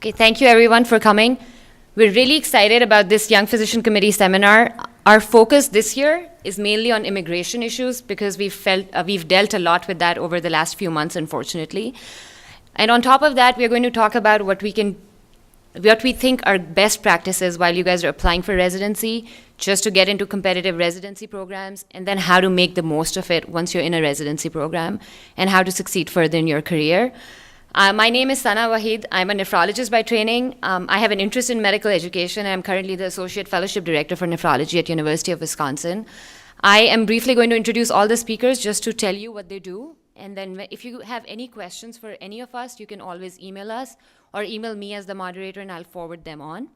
Okay, thank you everyone for coming. We're really excited about this Young Physician Committee seminar. Our focus this year is mainly on immigration issues because we've dealt a lot with that over the last few months, unfortunately. And on top of that, we're going to talk about what we think are best practices while you guys are applying for residency, just to get into competitive residency programs, and then how to make the most of it once you're in a residency program, and how to succeed further in your career. My name is Sana Wahid. I'm a nephrologist by training. I have an interest in medical education. I'm currently the Associate Fellowship Director for Nephrology at University of Wisconsin. I am briefly going to introduce all the speakers just to tell you what they do. And then if you have any questions for any of us, you can always email us or email me as the moderator, and I'll forward them on.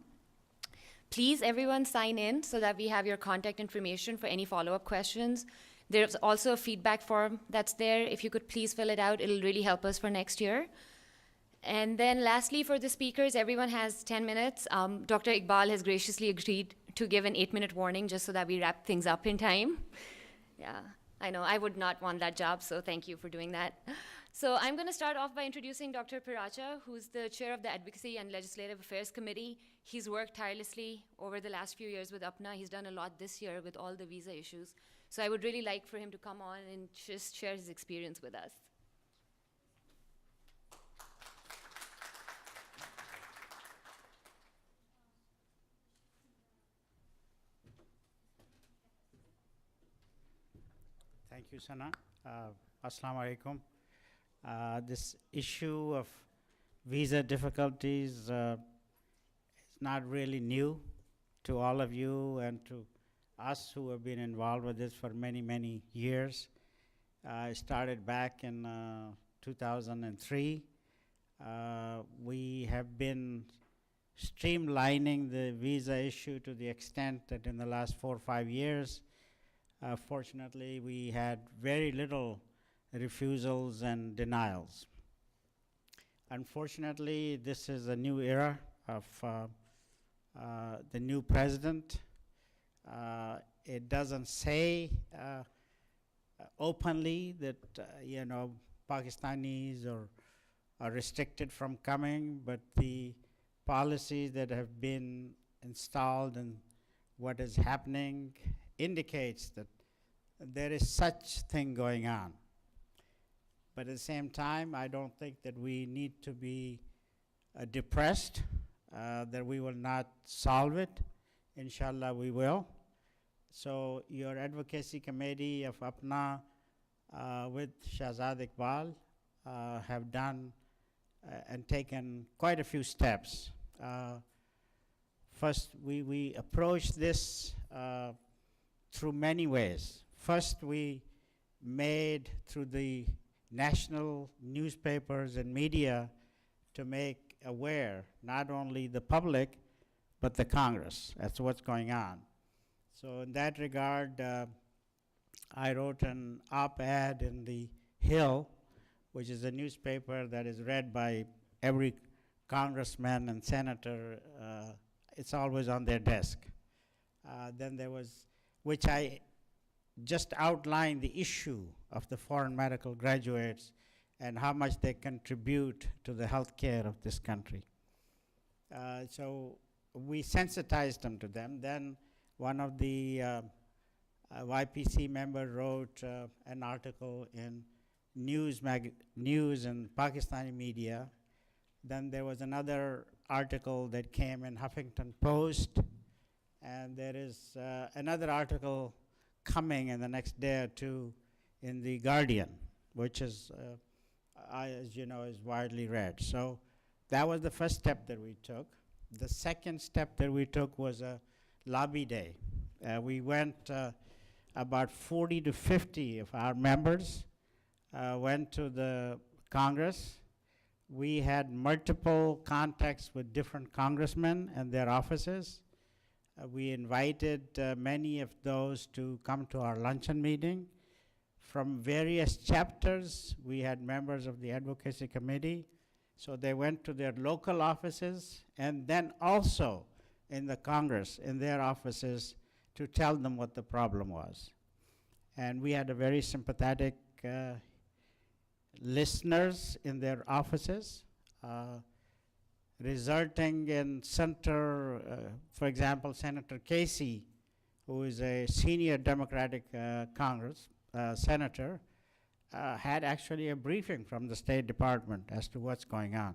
Please, everyone, sign in so that we have your contact information for any follow-up questions. There's also a feedback form that's there. If you could please fill it out, it'll really help us for next year. And then lastly, for the speakers, everyone has 10 minutes. Dr. Iqbal has graciously agreed to give an 8-minute warning just so that we wrap things up in time. Yeah, I know, I would not want that job, so thank you for doing that. So I'm going to start off by introducing Dr. Piracha, who's the chair of the Advocacy and Legislative Affairs Committee. He's worked tirelessly over the last few years with APPNA. He's done a lot this year with all the visa issues. So I would really like for him to come on and just share his experience with us. Thank you, Sana. Assalamu alaikum. This issue of visa difficulties is not really new to all of you and to us who have been involved with this for many, many years. I started back in 2003. We have been streamlining the visa issue to the extent that in the last 4 or 5 years, fortunately, we had very little refusals and denials. Unfortunately, this is a new era of the new president. It doesn't say openly that Pakistanis are restricted from coming, but the policies that have been installed and what is happening indicates that there is such thing going on. But at the same time, I don't think that we need to be depressed, that we will not solve it. Inshallah, we will. So your advocacy committee of APPNA with Shahzad Iqbal have done and taken quite a few steps. First, we approached this through many ways. First, we made through the national newspapers and media to make aware not only the public, but the Congress as to what's going on. So in that regard, I wrote an op-ed in the Hill, which is a newspaper that is read by every congressman and senator. It's always on their desk. Then there was, which I just outlined the issue of the foreign medical graduates and how much they contribute to the health care of this country. So we sensitized them. Then one of the YPC member wrote an article in news and Pakistani media. Then there was another article that came in Huffington Post, and there is another article coming in the next day or two in The Guardian, which is, as you know, is widely read. So that was the first step that we took. The second step that we took was a lobby day. We went, about 40 to 50 of our members went to the Congress. We had multiple contacts with different congressmen and their offices. We invited many of those to come to our luncheon meeting. From various chapters, we had members of the advocacy committee. So they went to their local offices and then also in the Congress, in their offices, to tell them what the problem was. And we had a very sympathetic listeners in their offices, resulting in for example, Senator Casey, who is a senior Democratic senator, had actually a briefing from the State Department as to what's going on.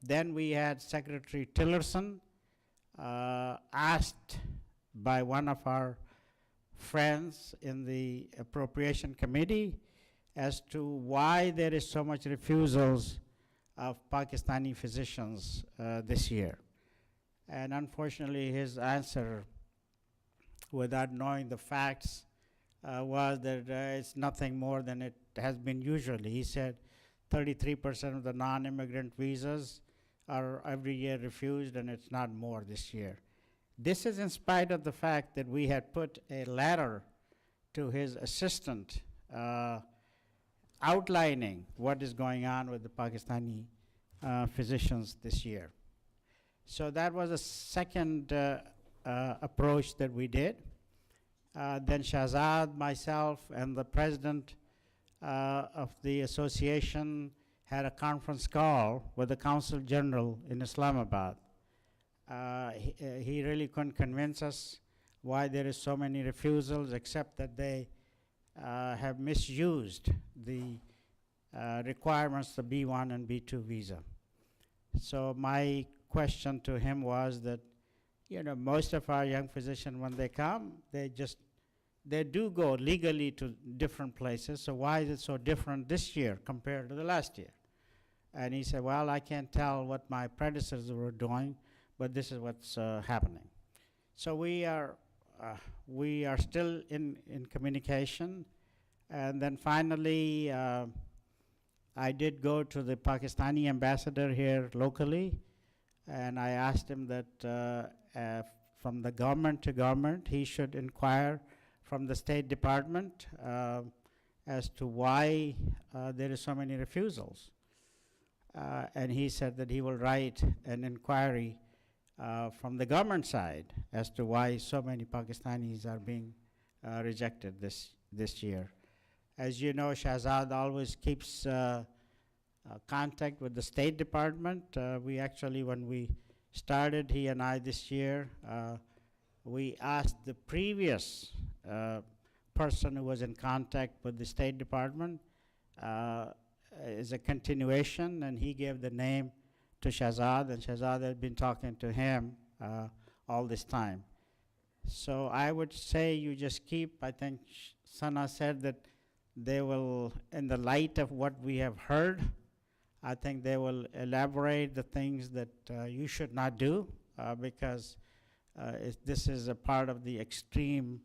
Then we had Secretary Tillerson asked by one of our friends in the Appropriation Committee as to why there is so much refusals of Pakistani physicians this year. And unfortunately, his answer, without knowing the facts, was that it's nothing more than it has been usually. He said 33% of the non-immigrant visas are every year refused, and it's not more this year. This is in spite of the fact that we had put a letter to his assistant outlining what is going on with the Pakistani physicians this year. So that was a second approach that we did. Then Shahzad, myself, and the president of the association had a conference call with the Consul General in Islamabad. He really couldn't convince us why there is so many refusals, except that they have misused the requirements, the B1 and B2 visa. So my question to him was that, you know, most of our young physicians, when they come, they do go legally to different places, so why is it so different this year compared to the last year? And he said, well, I can't tell what my predecessors were doing, but this is what's happening. So we are still in communication. And then finally, I did go to the Pakistani ambassador here locally, and I asked him that from the government to government, he should inquire from the State Department as to why there is so many refusals. And he said that he will write an inquiry from the government side as to why so many Pakistanis are being rejected this year. As you know, Shahzad always keeps contact with the State Department. We actually, when we started, he and I this year, we asked the previous person who was in contact with the State Department as a continuation, and he gave the name to Shahzad, and Shahzad had been talking to him all this time. So I would say you just keep, I think Sana said that they will, in the light of what we have heard, I think they will elaborate the things that you should not do because this is a part of the extreme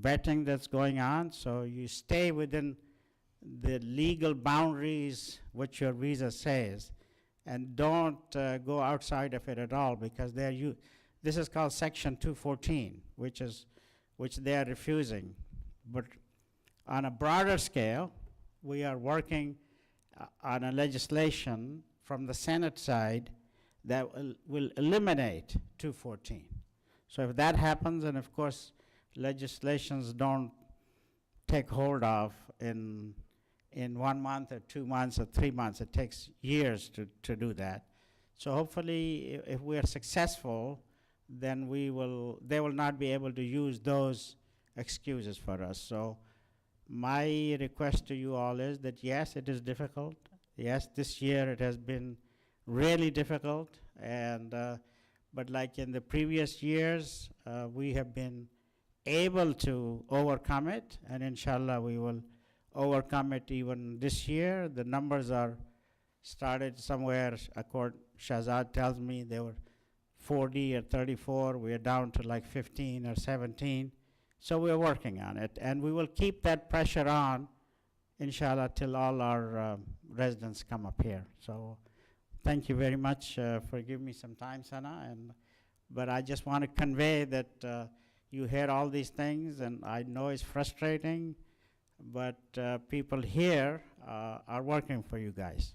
vetting that's going on. So you stay within the legal boundaries which your visa says, and don't go outside of it at all, because this is called Section 214, which they are refusing. But on a broader scale, we are working on a legislation from the Senate side that will eliminate 214. So if that happens, and of course legislations don't take hold of in in 1 month or 2 months or 3 months. It takes years to do that. So hopefully, if we are successful, then they will not be able to use those excuses for us. So my request to you all is that yes, it is difficult. Yes, this year it has been really difficult, and but like in the previous years, we have been able to overcome it, and inshallah we will overcome it even this year. The numbers are started somewhere, Shahzad tells me they were 40 or 34. We are down to like 15 or 17. So we're working on it, and we will keep that pressure on, inshallah, till all our residents come up here. So thank you very much for giving me some time, Sana. But I just want to convey that you hear all these things, and I know it's frustrating, but people here are working for you guys.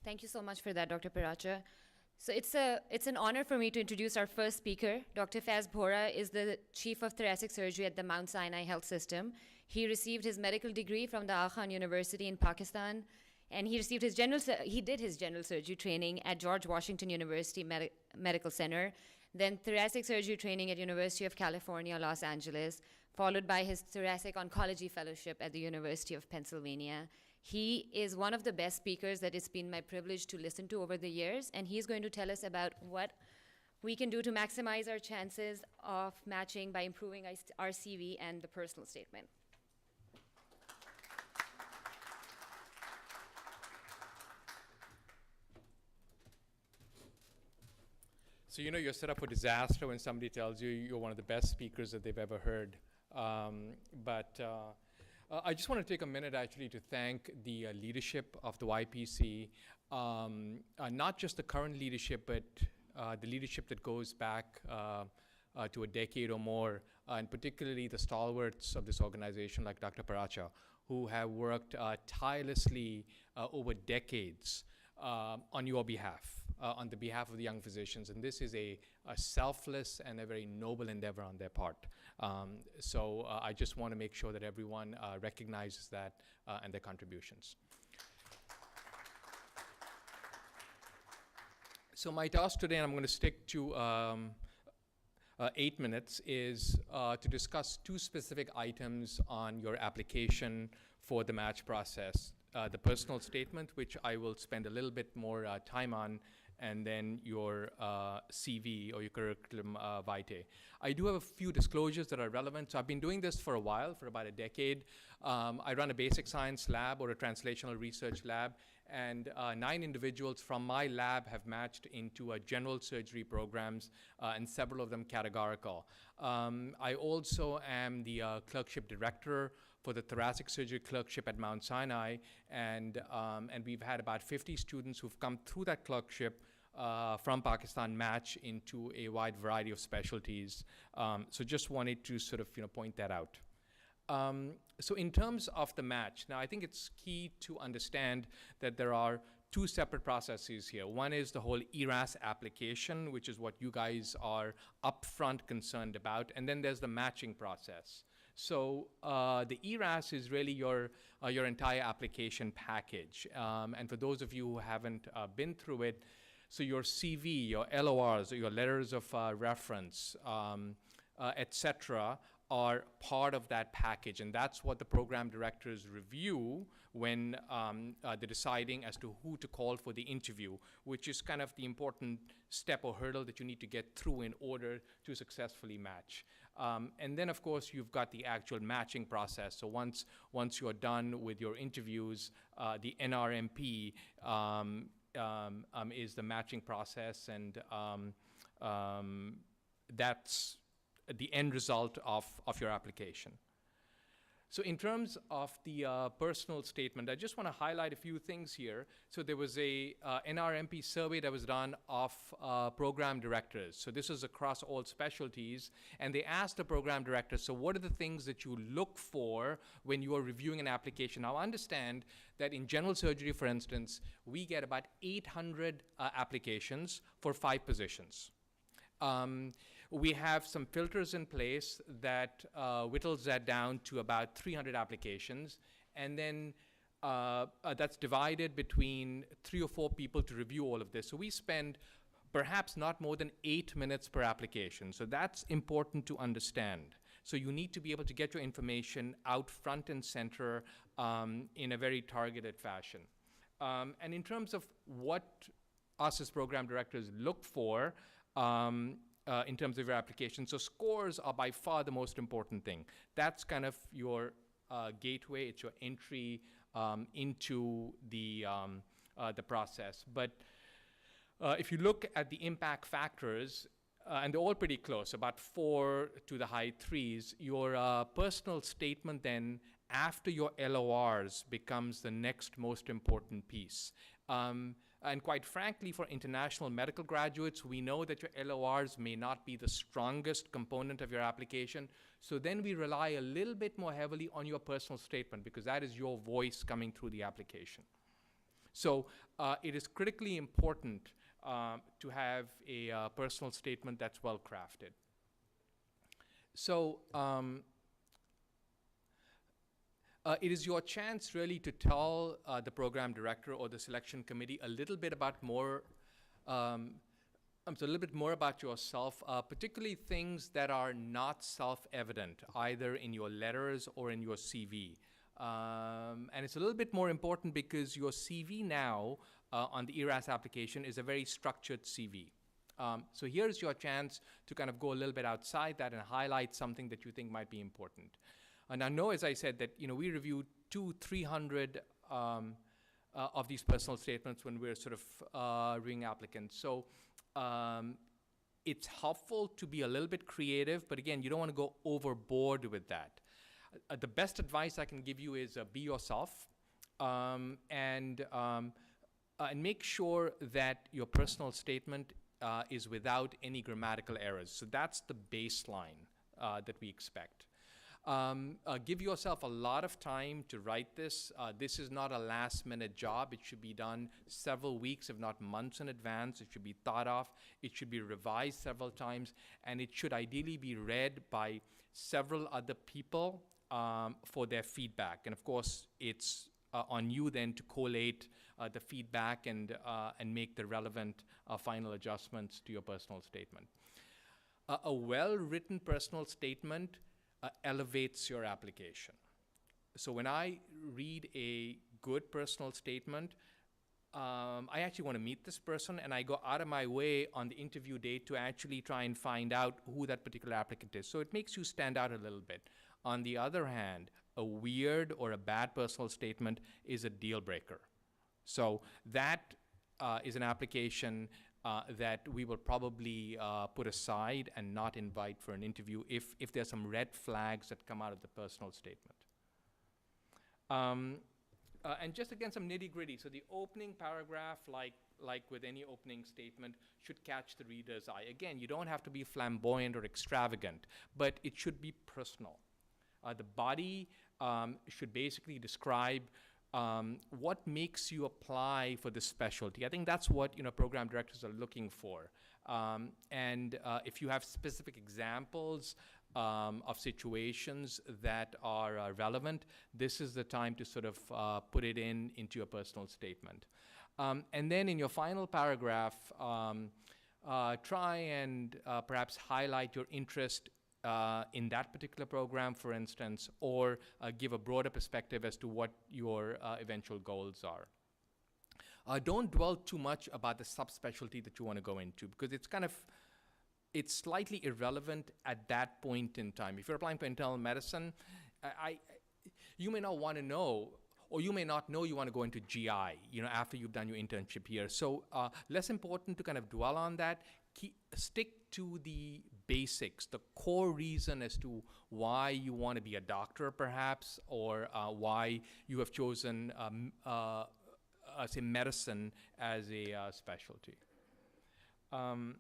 Thank you so much for that, Dr. Piracha. So it's an honor for me to introduce our first speaker. Dr. Faiz Bhora is the Chief of Thoracic Surgery at the Mount Sinai Health System. He received his medical degree from the Aga Khan University in Pakistan, and he did his general surgery training at George Washington University Medical Center, then thoracic surgery training at University of California, Los Angeles, followed by his thoracic oncology fellowship at the University of Pennsylvania. He is one of the best speakers that it's been my privilege to listen to over the years, and he's going to tell us about what we can do to maximize our chances of matching by improving our CV and the personal statement. So you know you're set up for disaster when somebody tells you you're one of the best speakers that they've ever heard. I just want to take a minute actually to thank the leadership of the YPC, not just the current leadership, but the leadership that goes back to a decade or more, and particularly the stalwarts of this organization like Dr. Piracha, who have worked tirelessly over decades on your behalf, on the behalf of the young physicians. And this is a selfless and a very noble endeavor on their part. So I just want to make sure that everyone recognizes that and their contributions. So my task today, and I'm going to stick to 8 minutes, is to discuss 2 specific items on your application for the match process. The personal statement, which I will spend a little bit more time on, and then your CV or your curriculum vitae. I do have a few disclosures that are relevant. So I've been doing this for a while, for about a decade. I run a basic science lab or a translational research lab, and 9 individuals from my lab have matched into general surgery programs, and several of them categorical. I also am the clerkship director for the thoracic surgery clerkship at Mount Sinai, and we've had about 50 students who've come through that clerkship from Pakistan match into a wide variety of specialties. So just wanted to sort of point that out. So in terms of the match, now I think it's key to understand that there are 2 separate processes here. One is the whole ERAS application, which is what you guys are upfront concerned about, and then there's the matching process. So the ERAS is really your entire application package. And for those of you who haven't been through it, so your CV, your LORs, or your letters of reference, etc., are part of that package, and that's what the program directors review when they're deciding as to who to call for the interview, which is kind of the important step or hurdle that you need to get through in order to successfully match. And then, of course, you've got the actual matching process. So once you're done with your interviews, the NRMP is the matching process, and that's the end result of your application. So in terms of the personal statement, I just want to highlight a few things here. So there was a NRMP survey that was done of program directors. So this was across all specialties. And they asked the program directors, so what are the things that you look for when you are reviewing an application? Now understand that in general surgery, for instance, we get about 800 applications for 5 positions. We have some filters in place that whittles that down to about 300 applications, and then that's divided between 3 or 4 people to review all of this. So we spend perhaps not more than 8 minutes per application. So that's important to understand. So you need to be able to get your information out front and center in a very targeted fashion. And in terms of what us as program directors look for, in terms of your application. So scores are by far the most important thing. That's kind of your gateway. It's your entry into the process. But if you look at the impact factors, and they're all pretty close, about 4 to the high 3s, your personal statement then after your LORs becomes the next most important piece. And quite frankly, for international medical graduates, we know that your LORs may not be the strongest component of your application. So then we rely a little bit more heavily on your personal statement because that is your voice coming through the application. So it is critically important to have a personal statement that's well crafted. So it is your chance really to tell the program director or the selection committee a little bit about more, a little bit more about yourself, particularly things that are not self-evident, either in your letters or in your CV. And it's a little bit more important because your CV now on the ERAS application is a very structured CV. So here's your chance to kind of go a little bit outside that and highlight something that you think might be important. And I know, as I said, that we review 200-300 of these personal statements when we're sort of reviewing applicants. So it's helpful to be a little bit creative, but again, you don't want to go overboard with that. The best advice I can give you is be yourself and make sure that your personal statement is without any grammatical errors. So that's the baseline that we expect. Give yourself a lot of time to write this. This is not a last-minute job. It should be done several weeks, if not months in advance. It should be thought of. It should be revised several times, and it should ideally be read by several other people for their feedback. And of course, it's on you then to collate the feedback and make the relevant final adjustments to your personal statement. A well-written personal statement elevates your application. So when I read a good personal statement, I actually want to meet this person, and I go out of my way on the interview date to actually try and find out who that particular applicant is. So it makes you stand out a little bit. On the other hand, a weird or a bad personal statement is a deal breaker. So that is an application that we will probably put aside and not invite for an interview if there's some red flags that come out of the personal statement. And just again, some nitty-gritty. So the opening paragraph, like with any opening statement, should catch the reader's eye. Again, you don't have to be flamboyant or extravagant, but it should be personal. The body should basically describe what makes you apply for this specialty. I think that's what program directors are looking for. And if you have specific examples of situations that are relevant, this is the time to sort of put it into your personal statement. And then in your final paragraph, try and perhaps highlight your interest in that particular program, for instance, or give a broader perspective as to what your eventual goals are. Don't dwell too much about the subspecialty that you want to go into, because it's slightly irrelevant at that point in time. If you're applying for internal medicine, you may not want to know, or you may not know you want to go into GI, after you've done your internship here. So less important to kind of dwell on that. Stick to the basics, the core reason as to why you want to be a doctor, perhaps, or why you have chosen, say, medicine as a specialty. And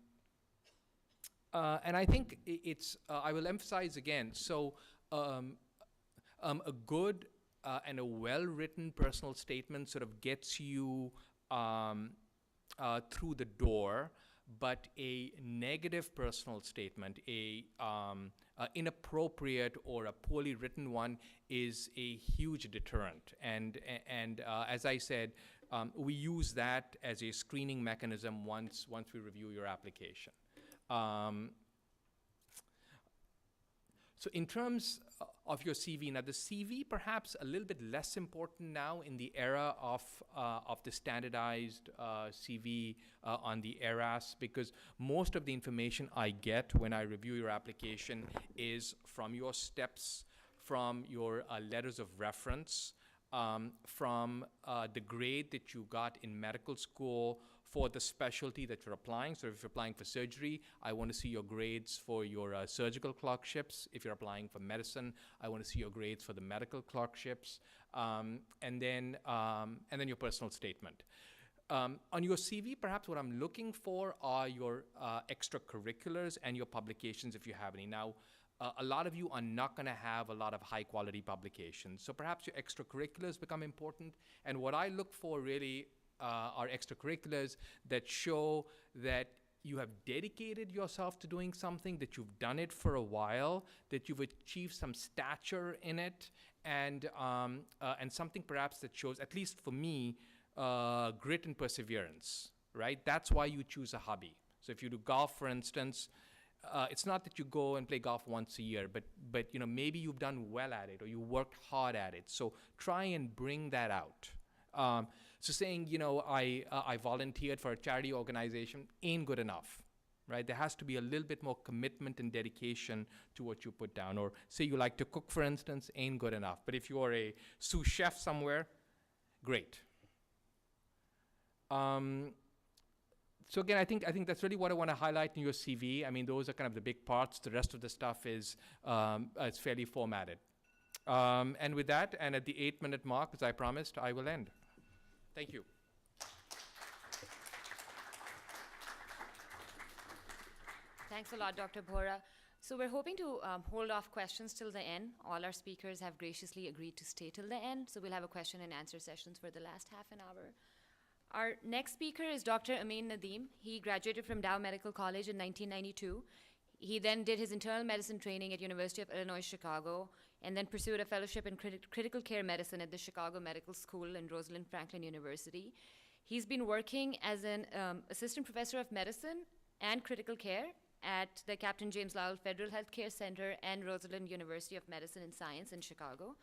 I think it's, I will emphasize again, so a good and a well-written personal statement sort of gets you through the door, but a negative personal statement, a inappropriate or a poorly written one, is a huge deterrent. And as I said, we use that as a screening mechanism once we review your application. So in terms of your CV, now the CV perhaps a little bit less important now in the era of the standardized CV on the ERAS, because most of the information I get when I review your application is from your steps, from your letters of reference, from the grade that you got in medical school for the specialty that you're applying. So if you're applying for surgery, I want to see your grades for your surgical clerkships. If you're applying for medicine, I want to see your grades for the medical clerkships, and then your personal statement. On your CV, perhaps what I'm looking for are your extracurriculars and your publications, if you have any. Now, a lot of you are not going to have a lot of high quality publications. So perhaps your extracurriculars become important. And what I look for really are extracurriculars that show that you have dedicated yourself to doing something, that you've done it for a while, that you've achieved some stature in it, and something perhaps that shows, at least for me, grit and perseverance, right? That's why you choose a hobby. So if you do golf, for instance, it's not that you go and play golf once a year, but you know, maybe you've done well at it or you worked hard at it. So try and bring that out. So saying, you know, I volunteered for a charity organization ain't good enough, right? There has to be a little bit more commitment and dedication to what you put down. Or say you like to cook, for instance, ain't good enough. But if you're a sous chef somewhere, great. So again, I think that's really what I want to highlight in your CV. I mean, those are kind of the big parts. The rest of the stuff is it's fairly formatted. And with that, and at the 8-minute mark, as I promised, I will end. Thank you. Thanks a lot, Dr. Bhora. So we're hoping to hold off questions till the end. All our speakers have graciously agreed to stay till the end, so we'll have a question and answer sessions for the last half an hour. Our next speaker is Dr. Amin Nadeem. He graduated from Dow Medical College in 1992. He then did his internal medicine training at University of Illinois, Chicago, and then pursued a fellowship in critical care medicine at the Chicago Medical School and Rosalind Franklin University. He's been working as an assistant professor of medicine and critical care at the Captain James Lowell Federal Healthcare Center and Rosalind University of Medicine and Science in Chicago.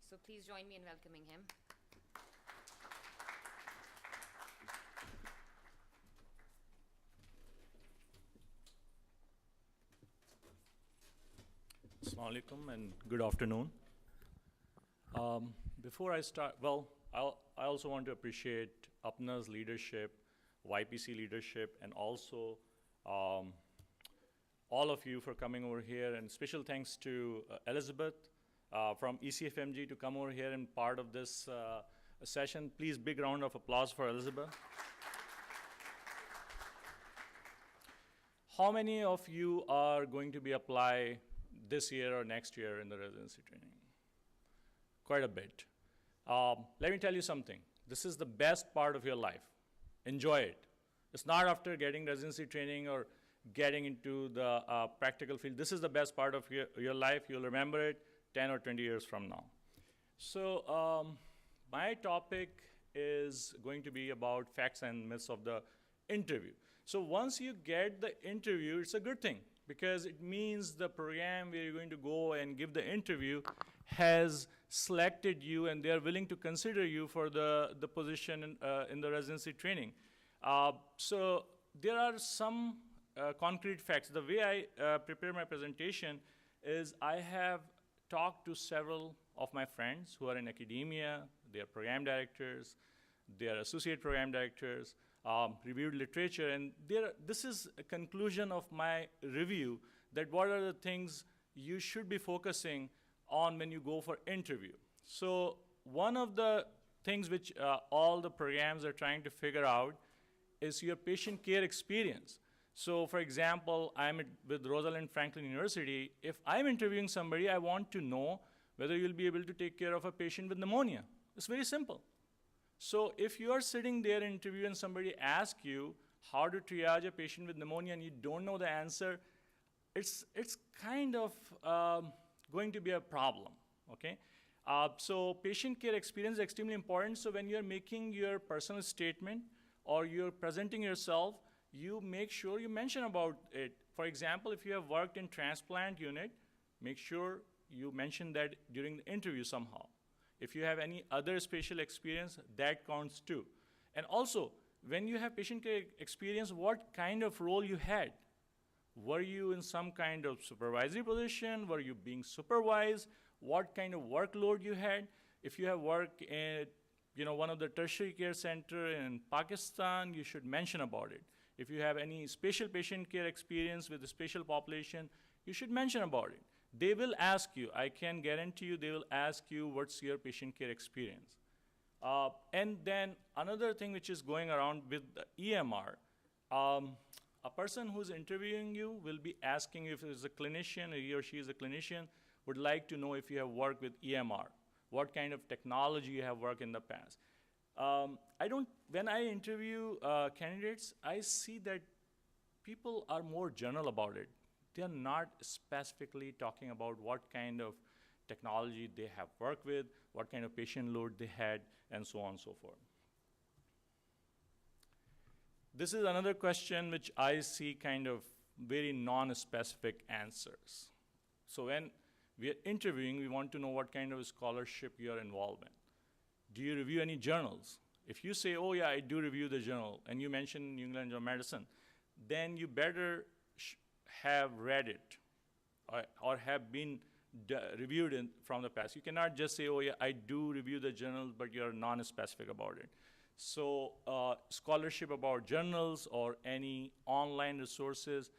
So please join me in welcoming him. Assalamu alaikum and good afternoon. Before I start, well, I also want to appreciate APPNA's leadership, YPC leadership, and also all of you for coming over here. And special thanks to Elizabeth from ECFMG to come over here and part of this session. Please, big round of applause for Elizabeth. How many of you are going to be apply this year or next year in the residency training? Quite a bit. Let me tell you something. This is the best part of your life. Enjoy it. It's not after getting residency training or getting into the practical field. This is the best part of your life. You'll remember it 10 or 20 years from now. So my topic is going to be about facts and myths of the interview. So once you get the interview, it's a good thing, because it means the program where you're going to go and give the interview has selected you and they're willing to consider you for the position in the residency training. So there are some concrete facts. The way I prepare my presentation is I have talked to several of my friends who are in academia. They are program directors, they are associate program directors, reviewed literature, and this is a conclusion of my review, that what are the things you should be focusing on when you go for interview. So one of the things which all the programs are trying to figure out is your patient care experience. So for example, I'm with Rosalind Franklin University. If I'm interviewing somebody, I want to know whether you'll be able to take care of a patient with pneumonia. It's very simple. So if you are sitting there in interview and somebody asks you how to triage a patient with pneumonia and you don't know the answer, it's kind of going to be a problem, okay? So patient care experience is extremely important. So when you're making your personal statement or you're presenting yourself, you make sure you mention about it. For example, if you have worked in transplant unit, make sure you mention that during the interview somehow. If you have any other special experience, that counts too. And also, when you have patient care experience, what kind of role you had? Were you in some kind of supervisory position? Were you being supervised? What kind of workload you had? If you have worked in one of the tertiary care center in Pakistan, you should mention about it. If you have any special patient care experience with a special population, you should mention about it. They will ask you, I can guarantee you, they will ask you what's your patient care experience. And then another thing which is going around with the EMR, a person who's interviewing you will be asking you if it's a clinician, or he or she is a clinician, would like to know if you have worked with EMR, what kind of technology you have worked in the past. When I interview candidates, I see that people are more general about it. They're not specifically talking about what kind of technology they have worked with, what kind of patient load they had, and so on and so forth. This is another question which I see kind of very non-specific answers. So when we are interviewing, we want to know what kind of scholarship you are involved in. Do you review any journals? If you say, oh yeah, I do review the journal, and you mention New England Journal of Medicine, then you better have read it or have been reviewed from the past. You cannot just say, oh yeah, I do review the journals, but you're non-specific about it. So scholarship about journals or any online resources,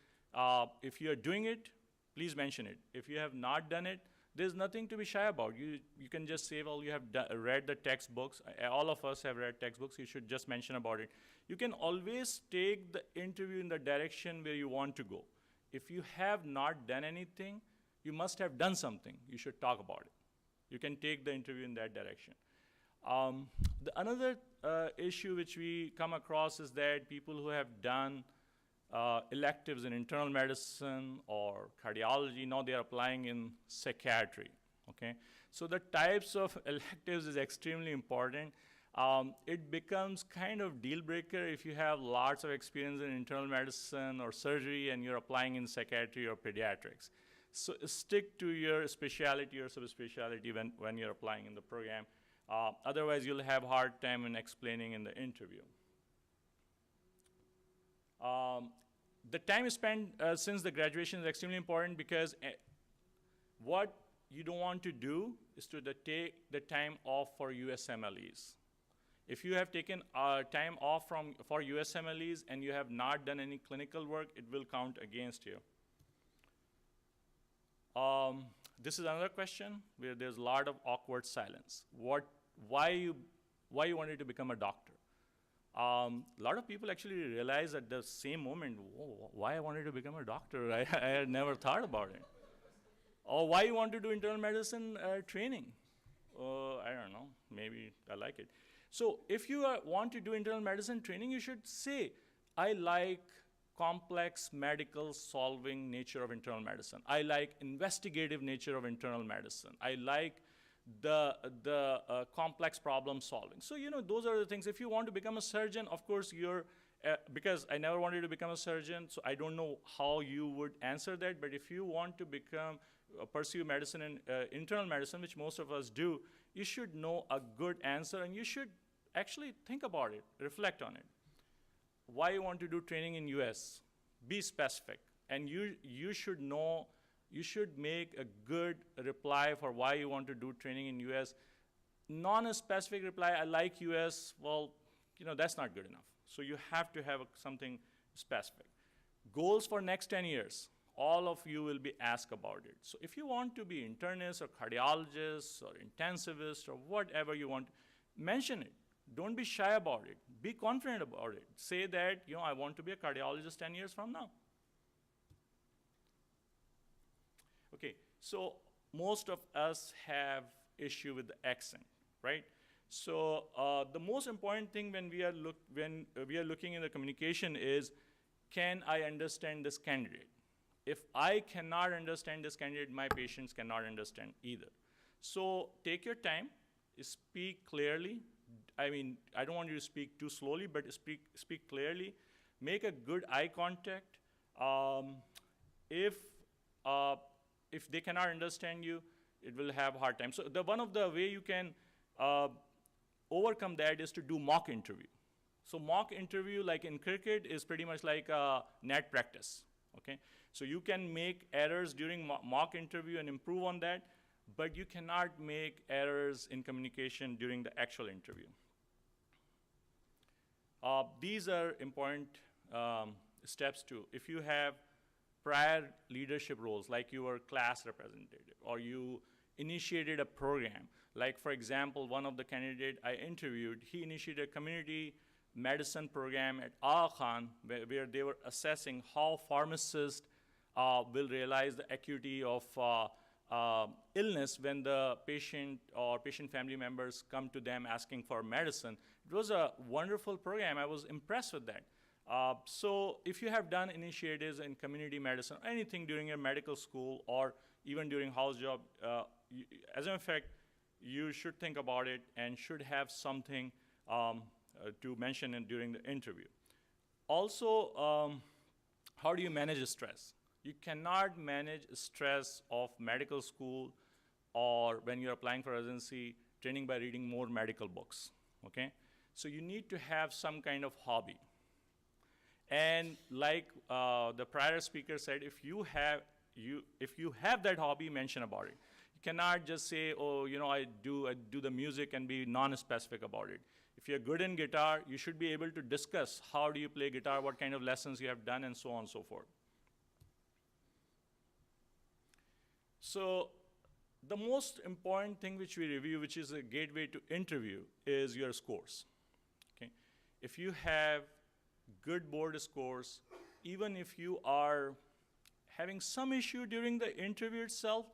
if you're doing it, please mention it. If you have not done it, there's nothing to be shy about. You can just say, well, you have read the textbooks. All of us have read textbooks. You should just mention about it. You can always take the interview in the direction where you want to go. If you have not done anything, you must have done something. You should talk about it. You can take the interview in that direction. Another issue which we come across is that people who have done electives in internal medicine or cardiology, now they are applying in psychiatry, okay? So the types of electives is extremely important. It becomes kind of deal breaker if you have lots of experience in internal medicine or surgery and you're applying in psychiatry or pediatrics. So stick to your specialty or subspecialty when you're applying in the program. Otherwise, you'll have a hard time in explaining in the interview. The time spent since the graduation is extremely important because what you don't want to do is to take the time off for USMLEs. If you have taken time off for USMLEs and you have not done any clinical work, it will count against you. This is another question where there's a lot of awkward silence. Why you wanted to become a doctor? A lot of people actually realize at the same moment, why I wanted to become a doctor. I had never thought about it. Or why you want to do internal medicine training? I don't know, maybe I like it. So if you want to do internal medicine training, you should say, I like complex medical solving nature of internal medicine. I like investigative nature of internal medicine. I like the complex problem solving. So, those are the things. If you want to become a surgeon, of course, because I never wanted to become a surgeon, so I don't know how you would answer that. But if you want to pursue medicine and internal medicine, which most of us do, you should know a good answer, and you should actually think about it, reflect on it. Why you want to do training in US? Be specific, and you should know. You should make a good reply for why you want to do training in US. Non-specific reply, I like US, well, that's not good enough. So you have to have something specific. Goals for next 10 years. all of you will be asked about it. So if you want to be internist or cardiologist or intensivist or whatever you want, mention it. Don't be shy about it. Be confident about it. Say that, I want to be a cardiologist 10 years from now. Okay, so most of us have issue with the accent, right? So the most important thing when we are looking in the communication is, can I understand this candidate? If I cannot understand this candidate, my patients cannot understand either. So take your time, speak clearly. I mean, I don't want you to speak too slowly, but speak clearly. Make a good eye contact. If they cannot understand you, it will have a hard time. So one of the way you can overcome that is to do mock interview. So mock interview, like in cricket, is pretty much like a net practice, okay? So you can make errors during mock interview and improve on that, but you cannot make errors in communication during the actual interview. These are important steps too. If you have prior leadership roles, like you were class representative, or you initiated a program, like for example, one of the candidates I interviewed, he initiated a community medicine program at Aga Khan, where they were assessing how pharmacists will realize the acuity of illness when the patient or patient family members come to them asking for medicine. It was a wonderful program. I was impressed with that. So if you have done initiatives in community medicine, anything during your medical school or even during house job, as a matter of fact, you should think about it and should have something to mention during the interview. Also, how do you manage stress? You cannot manage stress of medical school or when you're applying for residency training by reading more medical books, okay? So you need to have some kind of hobby. And like the prior speaker said, if you have that hobby, mention about it. You cannot just say, oh, I do the music and be non-specific about it. If you're good in guitar, you should be able to discuss how do you play guitar, what kind of lessons you have done, and so on and so forth. So the most important thing which we review, which is a gateway to interview, is your scores. Okay? If you have good board scores, even if you are having some issue during the interview itself,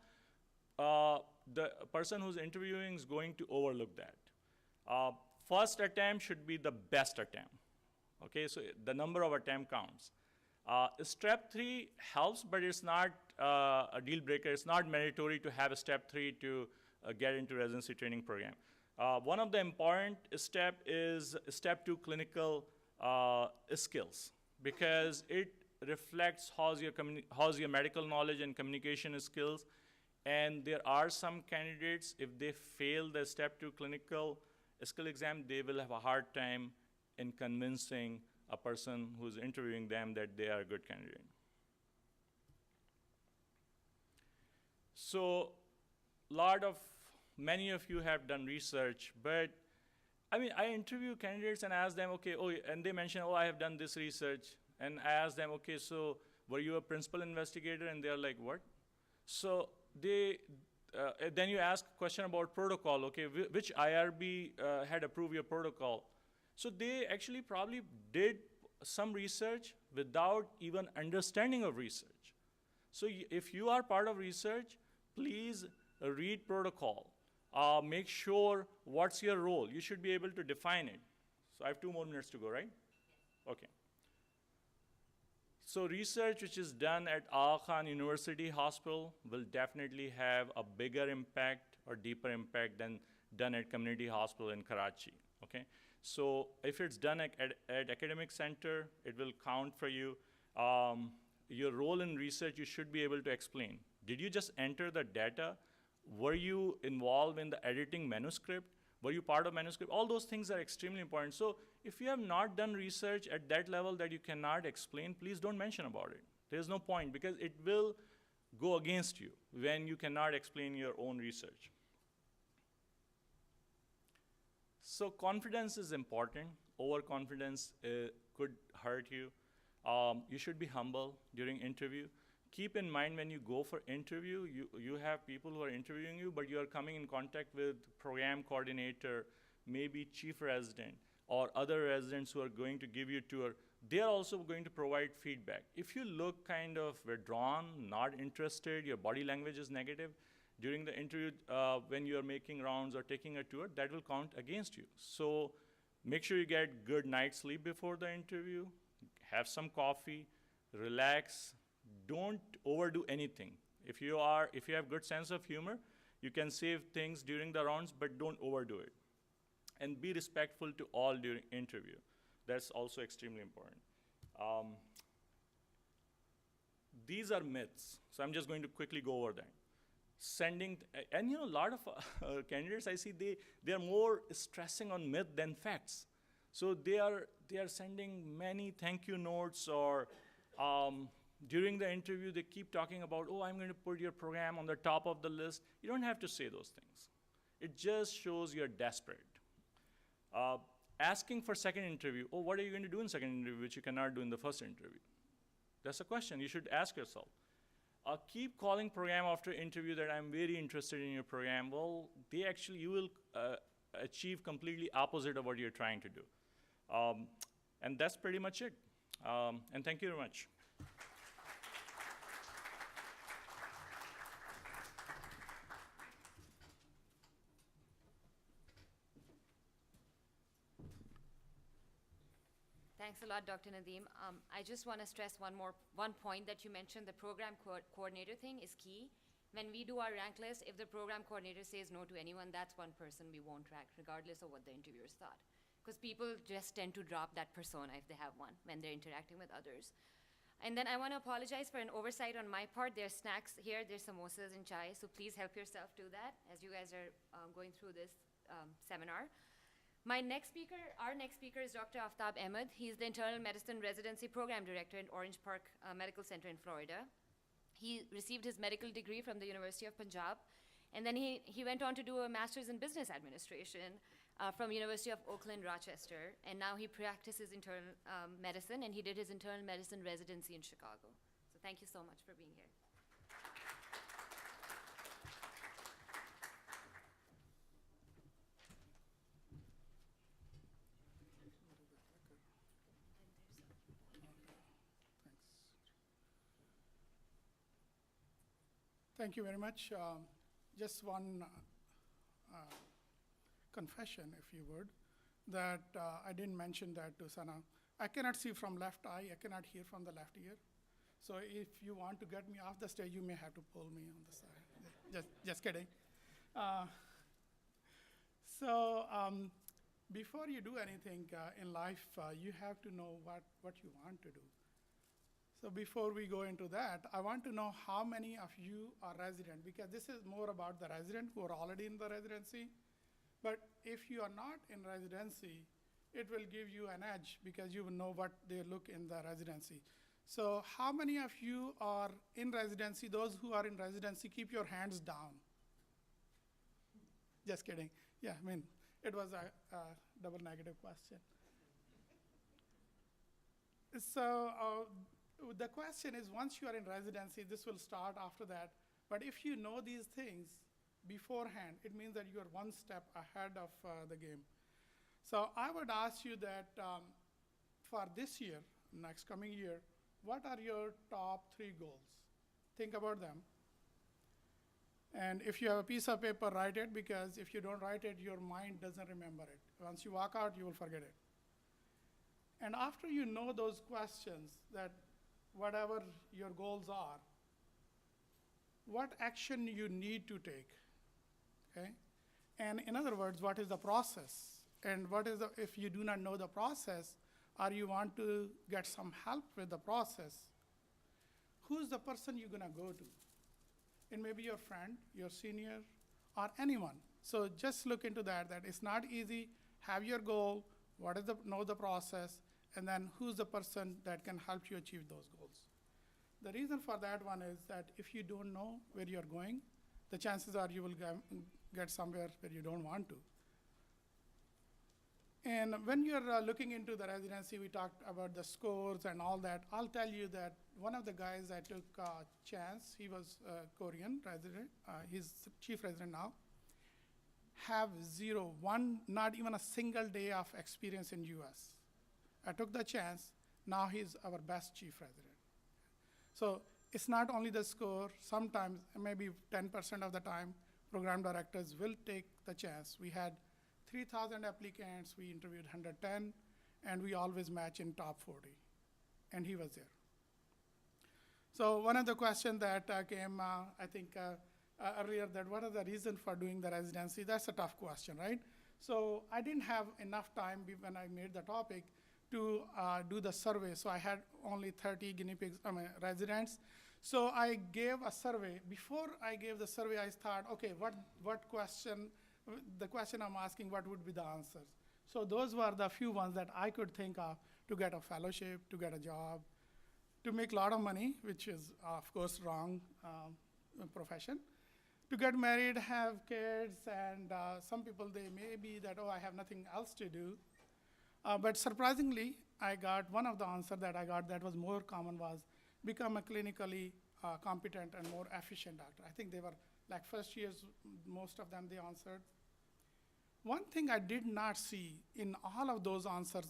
the person who's interviewing is going to overlook that. First attempt should be the best attempt. Okay, so the number of attempt counts. Step 3 helps, but it's not a deal breaker. It's not mandatory to have a step 3 to get into residency training program. One of the important step is step 2 clinical skills, because it reflects how's your medical knowledge and communication skills. And there are some candidates, if they fail the step 2 clinical skill exam, they will have a hard time in convincing a person who's interviewing them that they are a good candidate. So many of you have done research, but I mean, I interview candidates and ask them, okay, and they mention, I have done this research. And I ask them, okay, so were you a principal investigator? And they're like, what? So then you ask a question about protocol, okay, which IRB had approved your protocol? So they actually probably did some research without even understanding of research. So if you are part of research, please read protocol. Make sure what's your role. You should be able to define it. So I have 2 more minutes to go, right? Okay. So research which is done at Aga Khan University Hospital will definitely have a bigger impact or deeper impact than done at community hospital in Karachi, okay? So if it's done at academic center, it will count for you. Your role in research, you should be able to explain. Did you just enter the data? Were you involved in the editing manuscript? Were you part of manuscript? All those things are extremely important. So if you have not done research at that level that you cannot explain, please don't mention about it. There's no point, because it will go against you when you cannot explain your own research. So confidence is important. Overconfidence could hurt you. You should be humble during interview. keep in mind when you go for interview, you have people who are interviewing you, but you are coming in contact with program coordinator, maybe chief resident, or other residents who are going to give you a tour. They are also going to provide feedback. If you look kind of withdrawn, not interested, your body language is negative, during the interview, when you are making rounds or taking a tour, that will count against you. So make sure you get good night's sleep before the interview, have some coffee, relax, don't overdo anything. If you have good sense of humor, you can save things during the rounds, but don't overdo it. And be respectful to all during interview. That's also extremely important. These are myths, so I'm just going to quickly go over them. And you know, a lot of candidates I see, they are more stressing on myth than facts. So they are sending many thank you notes, or during the interview they keep talking about, oh, I'm going to put your program on the top of the list. You don't have to say those things. It just shows you're desperate. Asking for second interview, oh, what are you going to do in second interview which you cannot do in the first interview? That's a question you should ask yourself. Keep calling program after interview that I'm very interested in your program. Well, you will achieve completely opposite of what you're trying to do. And that's pretty much it. And thank you very much. Thanks a lot, Dr. Nadeem. I just want to stress one point that you mentioned. The program coordinator thing is key. When we do our rank list, if the program coordinator says no to anyone, that's one person we won't rank, regardless of what the interviewers thought. Because people just tend to drop that persona if they have one when they're interacting with others. And then I want to apologize for an oversight on my part. There's snacks here, there's samosas and chai, so please help yourself do that as you guys are going through this seminar. Our next speaker is Dr. Aftab Ahmed. He's the Internal Medicine Residency Program Director in Orange Park Medical Center in Florida. He received his medical degree from the University of Punjab, and then he went on to do a master's in business administration from University of Oakland, Rochester, and now he practices internal medicine, and he did his internal medicine residency in Chicago. So thank you so much for being here. Thank you very much. Just one confession, if you would, that I didn't mention that to Sana. I cannot see from left eye. I cannot hear from the left ear. So if you want to get me off the stage, you may have to pull me on the side. Just kidding. Before you do anything in life, you have to know what you want to do. So before we go into that, I want to know how many of you are resident, because this is more about the resident who are already in the residency. But if you are not in residency, it will give you an edge because you will know what they look in the residency. So how many of you are in residency? Those who are in residency, keep your hands down. Just kidding. Yeah, I mean, it was a double negative question. So the question is, once you are in residency, this will start after that. But if you know these things beforehand, it means that you are one step ahead of the game. So I would ask you that for this year, next coming year, what are your top 3 goals? Think about them. And if you have a piece of paper, write it, because if you don't write it, your mind doesn't remember it. Once you walk out, you will forget it. And after you know those questions, that whatever your goals are, what action you need to take, okay? And in other words, what is the process? And what is if you do not know the process, or you want to get some help with the process, who's the person you're gonna go to? It may be your friend, your senior, or anyone. So just look into that it's not easy. Have your goal, know the process, and then who's the person that can help you achieve those goals. The reason for that one is that if you don't know where you're going, the chances are you will get somewhere where you don't want to. And when you're looking into the residency, we talked about the scores and all that. I'll tell you that one of the guys I took chance, he was Korean resident, he's chief resident now, have not even a single day of experience in US. I took the chance, now he's our best chief resident. So it's not only the score, sometimes, maybe 10% of the time, program directors will take the chance. We had 3,000 applicants, we interviewed 110, and we always match in top 40, and he was there. So one of the questions that came, I think, earlier, that what are the reasons for doing the residency? That's a tough question, right? So I didn't have enough time when I made the topic to do the survey. So I had only 30 guinea pigs, residents. So I gave a survey. Before I gave the survey, I thought, okay, what question, the question I'm asking, what would be the answers? So those were the few ones that I could think of to get a fellowship, to get a job, to make a lot of money, which is, of course, wrong profession, to get married, have kids, and some people, they may be that, oh, I have nothing else to do. But surprisingly, I got one of the answers that I got that was more common was become a clinically competent and more efficient doctor. I think they were like first years, most of them they answered. One thing I did not see in all of those answers,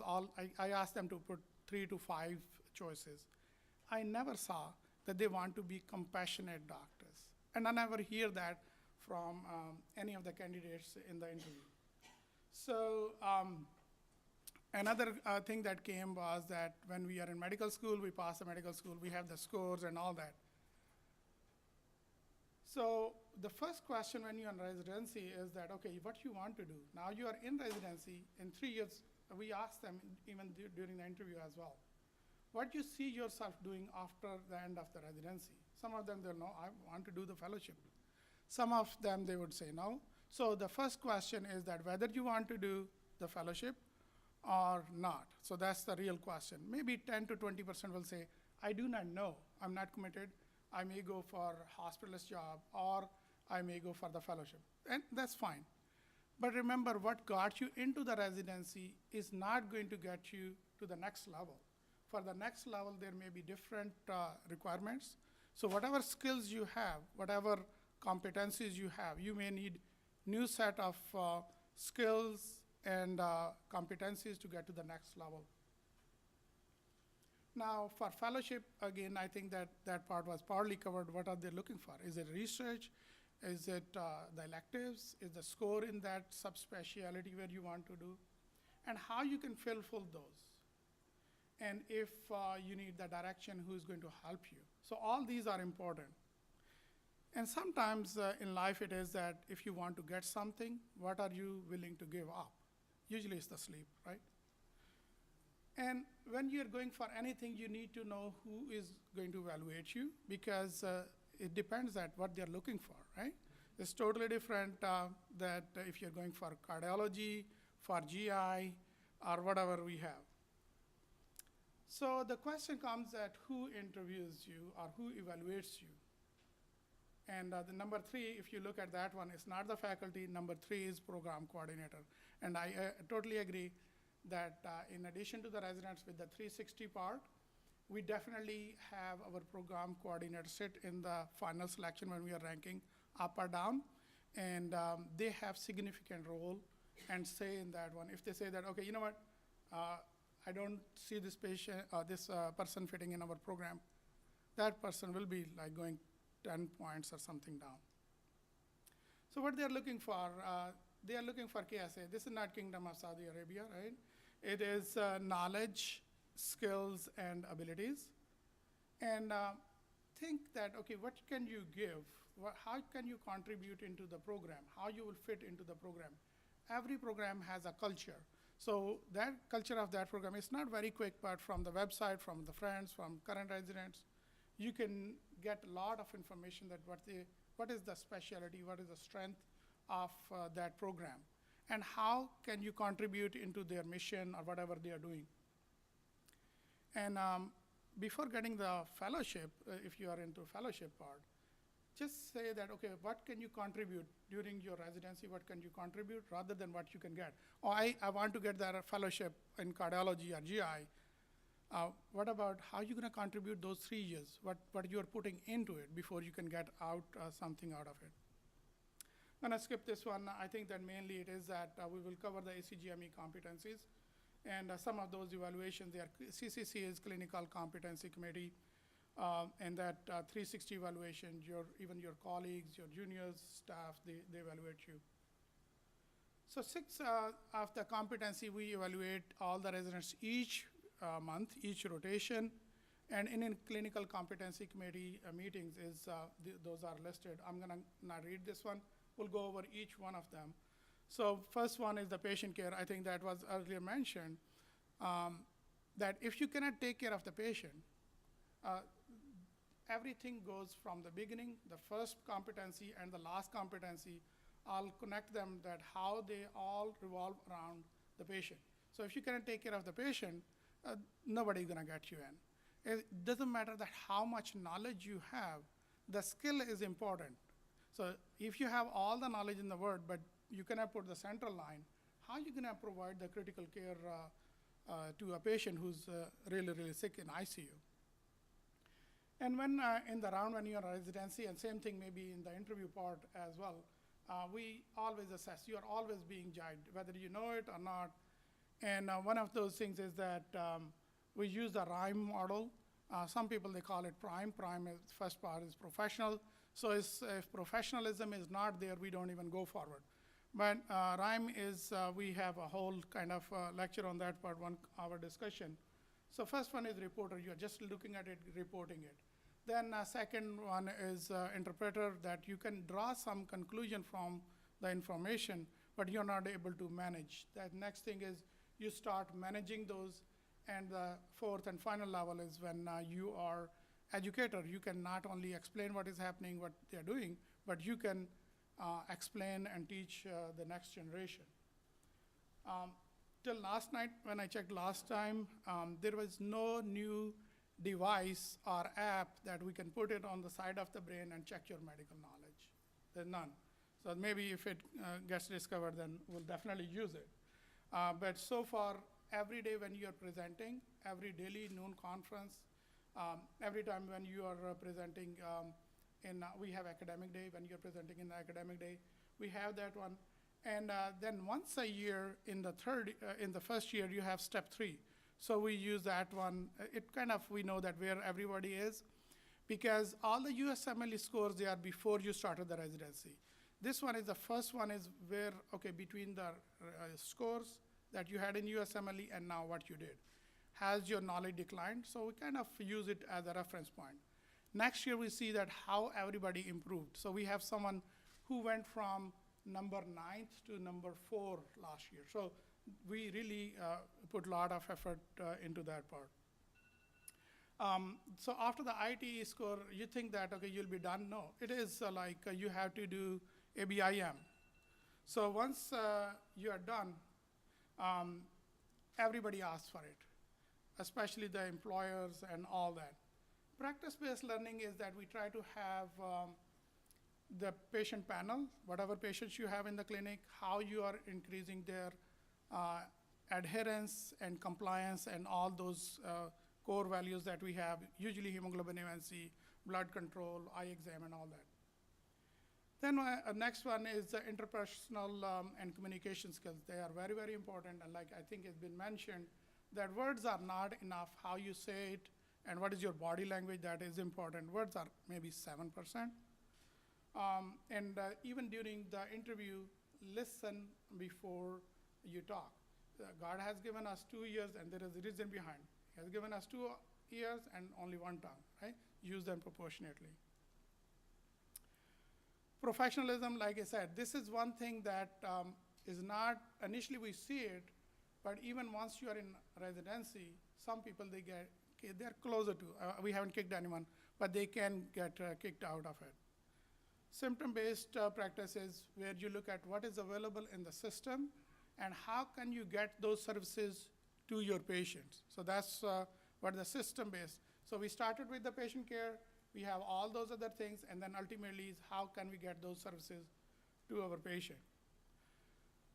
I asked them to put 3 to 5 choices. I never saw that they want to be compassionate doctors. And I never hear that from any of the candidates in the interview. So another thing that came was that when we are in medical school, we pass the medical school, we have the scores and all that. So the first question when you're in residency is that, okay, what you want to do? Now you are in residency, in 3 years, we asked them even during the interview as well, what you see yourself doing after the end of the residency? Some of them, they'll know, I want to do the fellowship. Some of them, they would say no. So the first question is that whether you want to do the fellowship or not. So that's the real question. Maybe 10 to 20% will say, I do not know, I'm not committed. I may go for hospitalist job, or I may go for the fellowship, and that's fine. But remember, what got you into the residency is not going to get you to the next level. For the next level, there may be different requirements. So whatever skills you have, whatever competencies you have, you may need new set of skills and competencies to get to the next level. Now, for fellowship, again, I think that part was partly covered. What are they looking for? Is it research? Is it the electives? Is the score in that subspecialty where you want to do? And how you can fulfill those? And if you need the direction, who's going to help you? So all these are important. And sometimes in life it is that if you want to get something, what are you willing to give up? Usually it's the sleep, right? And when you're going for anything, you need to know who is going to evaluate you, because it depends on what they're looking for, right? It's totally different that if you're going for cardiology, for GI, or whatever we have. So the question comes at who interviews you or who evaluates you. And the number 3, if you look at that one, it's not the faculty. Number 3 is program coordinator. And I totally agree that in addition to the residents with the 360 part, we definitely have our program coordinator sit in the final selection when we are ranking up or down. And they have significant role and say in that one. If they say that, okay, you know what, I don't see this patient, this person fitting in our program, that person will be like going 10 points or something down. So what they're looking for, they are looking for KSA. This is not Kingdom of Saudi Arabia, right? It is knowledge, skills, and abilities. And think that, okay, what can you give? How can you contribute into the program? How you will fit into the program? Every program has a culture. So that culture of that program is not very quick, but from the website, from the friends, from current residents, you can get a lot of information that what is the specialty, what is the strength of that program, and how can you contribute into their mission or whatever they are doing. And before getting the fellowship, if you are into fellowship part, just say that, okay, what can you contribute during your residency? What can you contribute rather than what you can get? Or I want to get that fellowship in cardiology or GI. What about how you're going to contribute those 3 years? What you're putting into it before you can get out something out of it? I'm going to skip this one. I think that mainly it is that we will cover the ACGME competencies. And some of those evaluations, they are CCC is Clinical Competency Committee. And that 360 evaluation, even your colleagues, your juniors, staff, they evaluate you. So 6 of the competency, we evaluate all the residents each month, each rotation. And in clinical competency committee meetings, those are listed. I'm going to not read this one. We'll go over each one of them. So first one is the patient care. I think that was earlier mentioned, that if you cannot take care of the patient, everything goes from the beginning, the first competency and the last competency. I'll connect them that how they all revolve around the patient. So if you cannot take care of the patient, nobody's gonna get you in. It doesn't matter that how much knowledge you have, the skill is important. So if you have all the knowledge in the world, but you cannot put the central line, how are you gonna provide the critical care to a patient who's really, really sick in ICU? And when in the round when you're in residency, and same thing maybe in the interview part as well, we always assess. You are always being judged, whether you know it or not. And one of those things is that we use the RIME model. Some people, they call it PRIME. PRIME is, first part is professional. So if professionalism is not there, we don't even go forward. But RIME is, we have a whole kind of lecture on that part, 1 hour discussion. So first one is reporter. You're just looking at it, reporting it. Then second one is interpreter, that you can draw some conclusion from the information, but you're not able to manage. That next thing is you start managing those. And the fourth and final level is when you are educator. You can not only explain what is happening, what they're doing, but you can explain and teach the next generation. Till last night, when I checked last time, there was no new device or app that we can put it on the side of the brain and check your medical knowledge. There's none. So maybe if it gets discovered, then we'll definitely use it. But so far, every day when you are presenting, every daily noon conference, every time when you are presenting we have academic day, when you're presenting in the academic day, we have that one. And then once a year in the first year, you have step 3. So we use that one. It kind of, we know that where everybody is, because all the USMLE scores, they are before you started the residency. This one is the first one is where, okay, between the scores that you had in USMLE and now what you did. Has your knowledge declined? So we kind of use it as a reference point. Next year, we see that how everybody improved. So we have someone who went from number 9th to number 4 last year. So we really put a lot of effort into that part. So after the ITE score, you think that, okay, you'll be done? No, it is like you have to do ABIM. So once you are done, everybody asks for it, especially the employers and all that. Practice-based learning is that we try to have the patient panel, whatever patients you have in the clinic, how you are increasing their adherence and compliance and all those core values that we have, usually hemoglobin A1C, blood control, eye exam, and all that. Then next one is interpersonal and communication skills. They are very, very important, and like I think it's been mentioned, that words are not enough. How you say it and what is your body language, that is important. Words are maybe 7%. And even during the interview, listen before you talk. God has given us 2 ears, and there is a reason behind. He has given us 2 ears and only 1 tongue, right? Use them proportionately. Professionalism, like I said, this is one thing that is not, initially we see it, but even once you are in residency, some people, they're closer to, we haven't kicked anyone, but they can get kicked out of it. Symptom-based practices where you look at what is available in the system and how can you get those services to your patients. So that's what the system-based. So we started with the patient care, We have all those other things, and then ultimately is how can we get those services to our patient.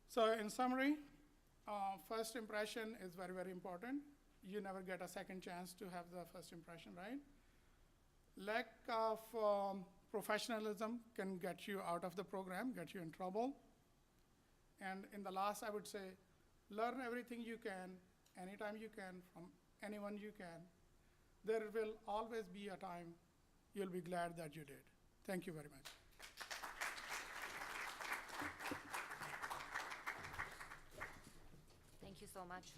So in summary, first impression is very, very important. You never get a second chance to have the first impression, right? Lack of professionalism can get you out of the program, get you in trouble. And in the last, I would say, learn everything you can, anytime you can, from anyone you can. There will always be a time you'll be glad that you did. Thank you very much. Thank you so much.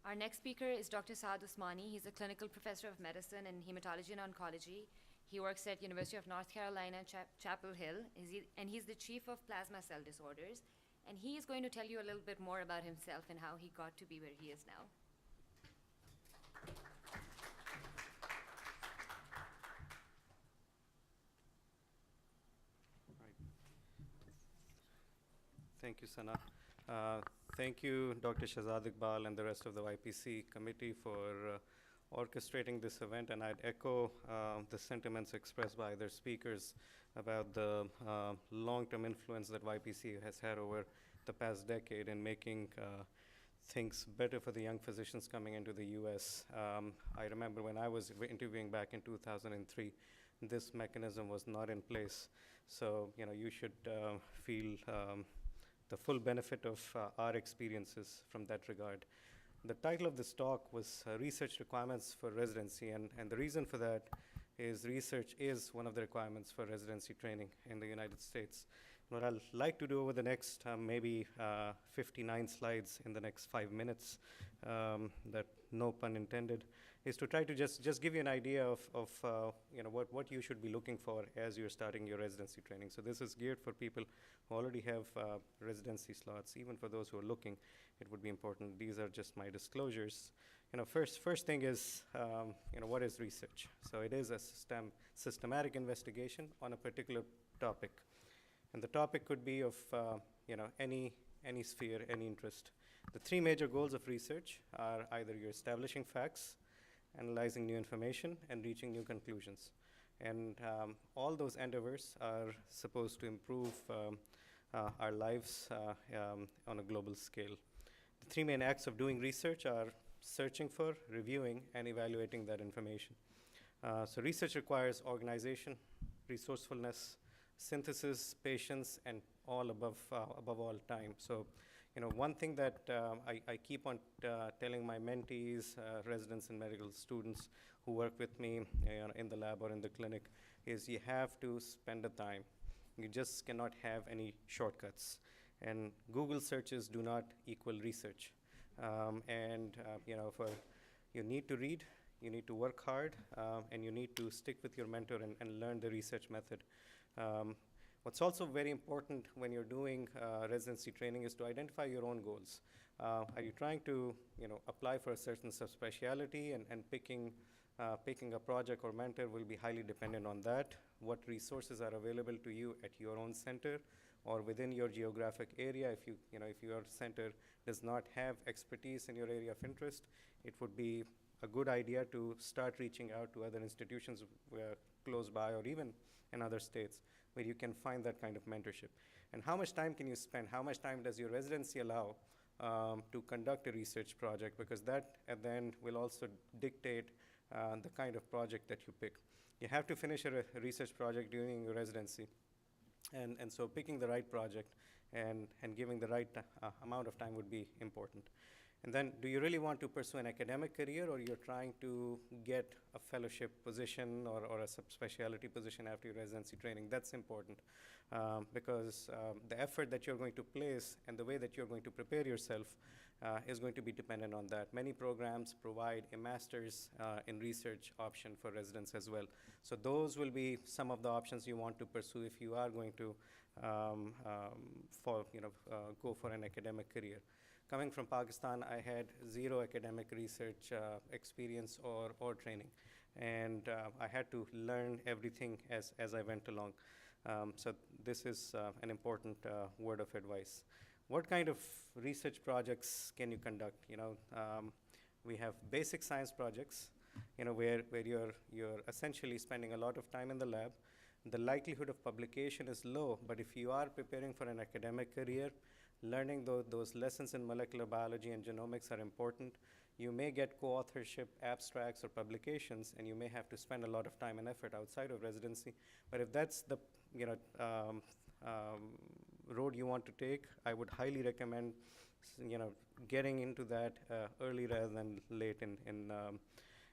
Our next speaker is Dr. Saad Usmani. He's a clinical professor of medicine in hematology and oncology. He works at University of North Carolina, Chapel Hill, and he's the chief of plasma cell disorders. And he is going to tell you a little bit more about himself and how he got to be where he is now. Thank you, Sana. Thank you, Dr. Shahzad Iqbal and the rest of the YPC committee for orchestrating this event, and I'd echo the sentiments expressed by other speakers about the long-term influence that YPC has had over the past decade in making things better for the young physicians coming into the US. I remember when I was interviewing back in 2003, this mechanism was not in place. So, you should feel the full benefit of our experiences from that regard. The title of this talk was Research Requirements for Residency, and the reason for that is research is one of the requirements for residency training in the United States. What I'd like to do over the next maybe 59 slides in the next 5 minutes, that no pun intended, is to try to just give you an idea of what you should be looking for as you're starting your residency training. So this is geared for people who already have residency slots. Even for those who are looking, it would be important. These are just my disclosures. First thing is, what is research? So it is a systematic investigation on a particular topic. And the topic could be of any sphere, any interest. The three major goals of research are either you're establishing facts, analyzing new information, and reaching new conclusions. And all those endeavors are supposed to improve our lives on a global scale. The three main acts of doing research are searching for, reviewing, and evaluating that information. So research requires organization, resourcefulness, synthesis, patience, and all above all time. So, one thing that I keep on telling my mentees, residents and medical students who work with me in the lab or in the clinic is you have to spend the time. You just cannot have any shortcuts. And Google searches do not equal research. You need to read, you need to work hard, and you need to stick with your mentor and learn the research method. What's also very important when you're doing residency training is to identify your own goals. Are you trying to apply for a certain subspecialty, and picking a project or mentor will be highly dependent on that? What resources are available to you at your own center or within your geographic area? If your center does not have expertise in your area of interest, it would be a good idea to start reaching out to other institutions close by or even in other states where you can find that kind of mentorship. And how much time can you spend? How much time does your residency allow to conduct a research project? Because that at the end will also dictate the kind of project that you pick. You have to finish a research project during your residency. And so picking the right project and giving the right amount of time would be important. And then, do you really want to pursue an academic career, or you're trying to get a fellowship position or a subspecialty position after your residency training? That's important because the effort that you're going to place and the way that you're going to prepare yourself is going to be dependent on that. Many programs provide a master's in research option for residents as well. So those will be some of the options you want to pursue if you are going to go for an academic career. Coming from Pakistan, I had zero academic research experience or training, and I had to learn everything as I went along. So this is an important word of advice. What kind of research projects can you conduct? We have basic science projects, where you're essentially spending a lot of time in the lab. The likelihood of publication is low, but if you are preparing for an academic career, learning those lessons in molecular biology and genomics are important. You may get co-authorship abstracts or publications, and you may have to spend a lot of time and effort outside of residency. But if that's the road you want to take, I would highly recommend getting into that early rather than late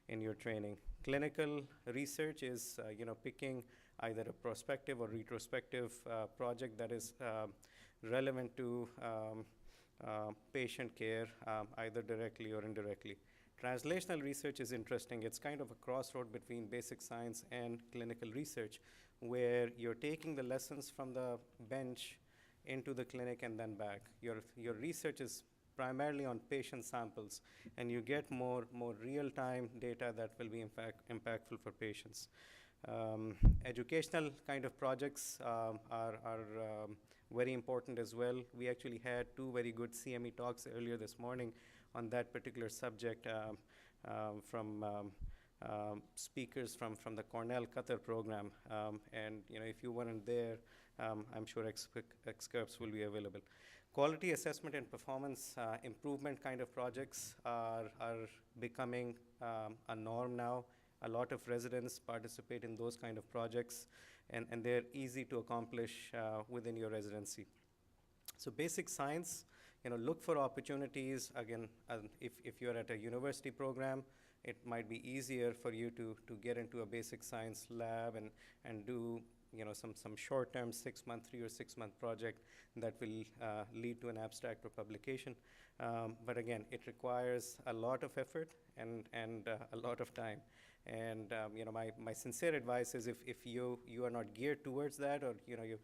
in your training. Clinical research is picking either a prospective or retrospective project that is relevant to patient care, either directly or indirectly. Translational research is interesting. It's kind of a crossroad between basic science and clinical research, where you're taking the lessons from the bench into the clinic and then back. Your research is primarily on patient samples, and you get more real-time data that will be in fact impactful for patients. Educational kind of projects are very important as well. We actually had 2 very good CME talks earlier this morning on that particular subject from speakers from the Cornell Qatar program. And if you weren't there, I'm sure excerpts will be available. Quality assessment and performance improvement kind of projects are becoming a norm now. A lot of residents participate in those kind of projects, and they're easy to accomplish within your residency. So basic science, look for opportunities. Again, if you're at a university program, it might be easier for you to get into a basic science lab and do some short-term 6-month, 3 or 6-month project that will lead to an abstract or publication. But again, it requires a lot of effort and a lot of time. And my sincere advice is if you are not geared towards that, or you're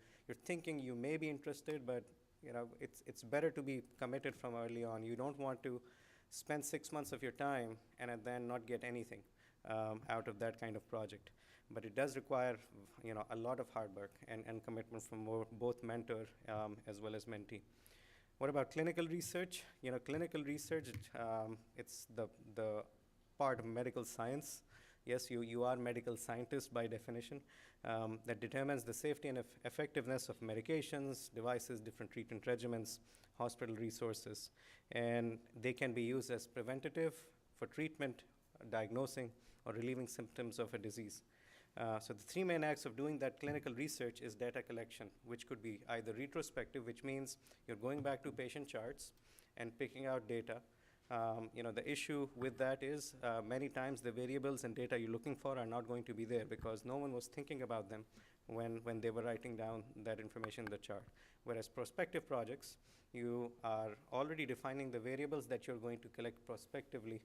thinking you may be interested, but it's better to be committed from early on. You don't want to spend 6 months of your time and then not get anything out of that kind of project. But it does require a lot of hard work and commitment from both mentor as well as mentee. What about clinical research? Clinical research, it's the part of medical science. Yes, you are medical scientists by definition, that determines the safety and effectiveness of medications, devices, different treatment regimens, hospital resources. And they can be used as preventative for treatment, diagnosing, or relieving symptoms of a disease. So the 3 main acts of doing that clinical research is data collection, which could be either retrospective, which means you're going back to patient charts and picking out data. The issue with that is many times the variables and data you're looking for are not going to be there because no one was thinking about them when they were writing down that information in the chart. Whereas prospective projects, you are already defining the variables that you're going to collect prospectively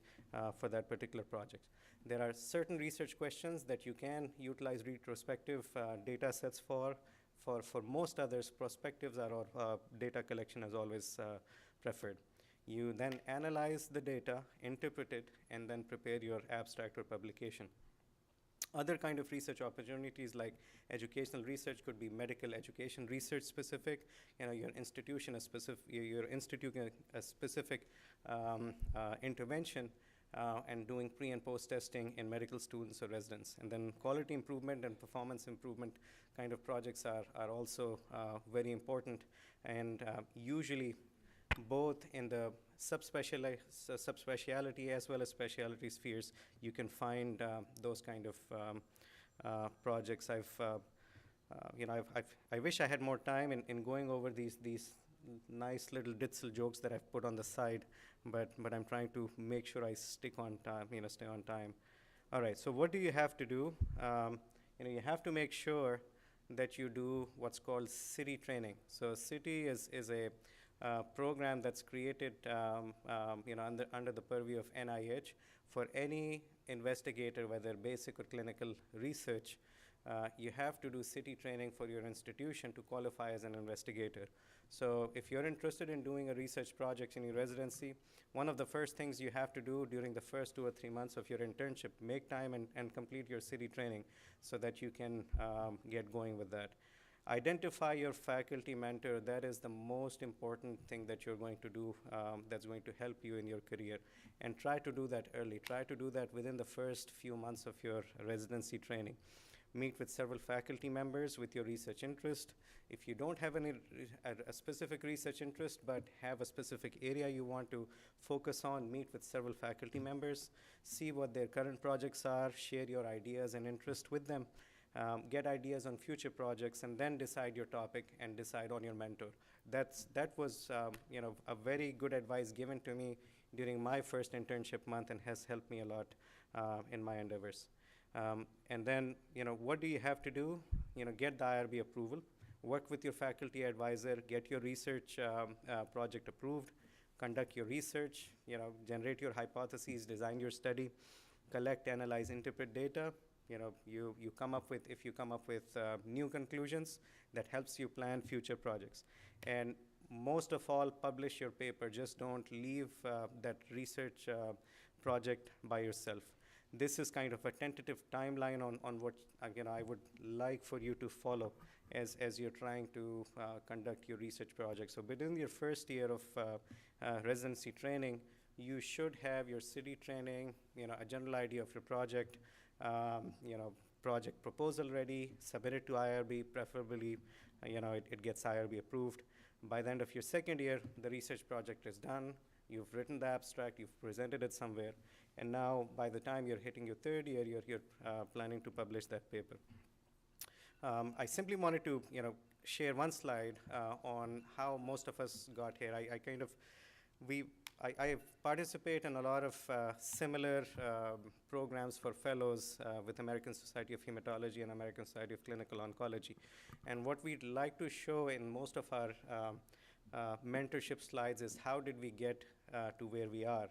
for that particular project. There are certain research questions that you can utilize retrospective data sets for. For most others, prospectives or data collection is always preferred. You then analyze the data, interpret it, and then prepare your abstract or publication. Other kind of research opportunities like educational research could be medical education research specific. Your institution is you're instituting a specific intervention and doing pre and post testing in medical students or residents. And then quality improvement and performance improvement kind of projects are also very important, and usually both in the subspecialty as well as specialty spheres, you can find those kind of projects. I wish I had more time in going over these nice little ditzel jokes that I've put on the side, but I'm trying to make sure I stick on time, stay on time. All right, so what do you have to do? You have to make sure that you do what's called city training. So city is a program that's created under the purview of NIH for any investigator, whether basic or clinical research. You have to do city training for your institution to qualify as an investigator. So if you're interested in doing a research project in your residency, one of the first things you have to do during the first 2 or 3 months of your internship, make time and complete your city training so that you can get going with that. Identify your faculty mentor. That is the most important thing that you're going to do that's going to help you in your career. And try to do that early. Try to do that within the first few months of your residency training. Meet with several faculty members with your research interest. If you don't have a specific research interest but have a specific area you want to focus on, meet with several faculty members, see what their current projects are, share your ideas and interest with them, get ideas on future projects, and then decide your topic and decide on your mentor. That was a very good advice given to me during my first internship month and has helped me a lot in my endeavors. And then, what do you have to do? Get the IRB approval, work with your faculty advisor, get your research project approved, conduct your research, generate your hypotheses, design your study, collect, analyze, interpret data. You come up with, if you come up with new conclusions, that helps you plan future projects. And most of all, publish your paper. Just don't leave that research project by yourself. This is kind of a tentative timeline on what I would like for you to follow as you're trying to conduct your research project. So within your first year of residency training, you should have your city training, a general idea of your project, project proposal ready, submit it to IRB, preferably it gets IRB approved. By the end of your second year, the research project is done. You've written the abstract, you've presented it somewhere, and now by the time you're hitting your third year, you're planning to publish that paper. I simply wanted to share one slide on how most of us got here. I participate in a lot of similar programs for fellows with American Society of Hematology and American Society of Clinical Oncology. And what we'd like to show in most of our mentorship slides is how did we get to where we are.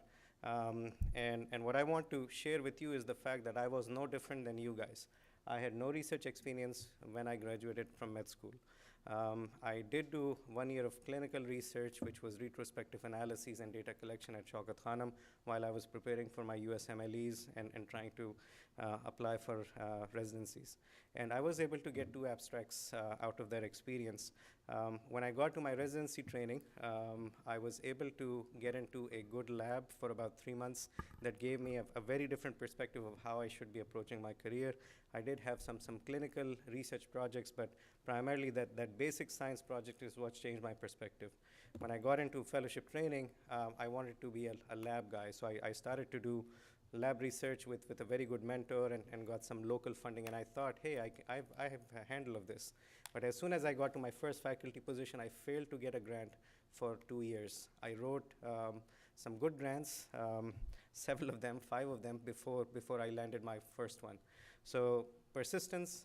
And what I want to share with you is the fact that I was no different than you guys. I had no research experience when I graduated from med school. I did do 1 year of clinical research, which was retrospective analyses and data collection at Shaukat Khanum while I was preparing for my USMLEs and trying to apply for residencies. And I was able to get 2 abstracts out of that experience. When I got to my residency training, I was able to get into a good lab for about 3 months that gave me a very different perspective of how I should be approaching my career. I did have some clinical research projects, but primarily that basic science project is what changed my perspective. When I got into fellowship training, I wanted to be a lab guy, so I started to do lab research with a very good mentor and got some local funding, and I thought, hey, I have a handle of this. But as soon as I got to my first faculty position, I failed to get a grant for 2 years. I wrote some good grants, several of them, 5 of them, before I landed my first one. So persistence,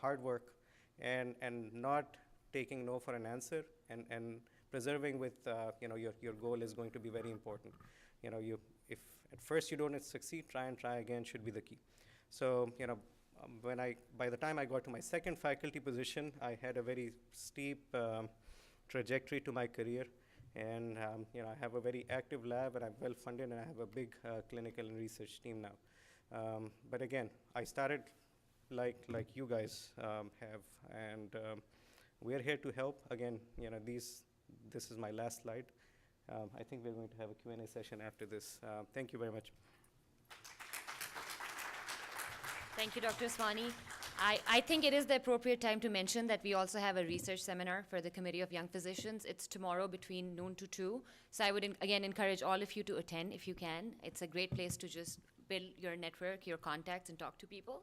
hard work, and not taking no for an answer, and preserving with your goal is going to be very important. If at first you don't succeed, try again should be the key. So by the time I got to my second faculty position, I had a very steep trajectory to my career, and I have a very active lab, and I'm well funded, and I have a big clinical and research team now. But again, I started like you guys have, and we're here to help. Again, this is my last slide. I think we're going to have a Q&A session after this. Thank you very much. Thank you, Dr. Swani. I think it is the appropriate time to mention that we also have a research seminar for the Committee of Young Physicians. It's tomorrow between noon to 2. So I would, again, encourage all of you to attend if you can. It's a great place to just build your network, your contacts, and talk to people.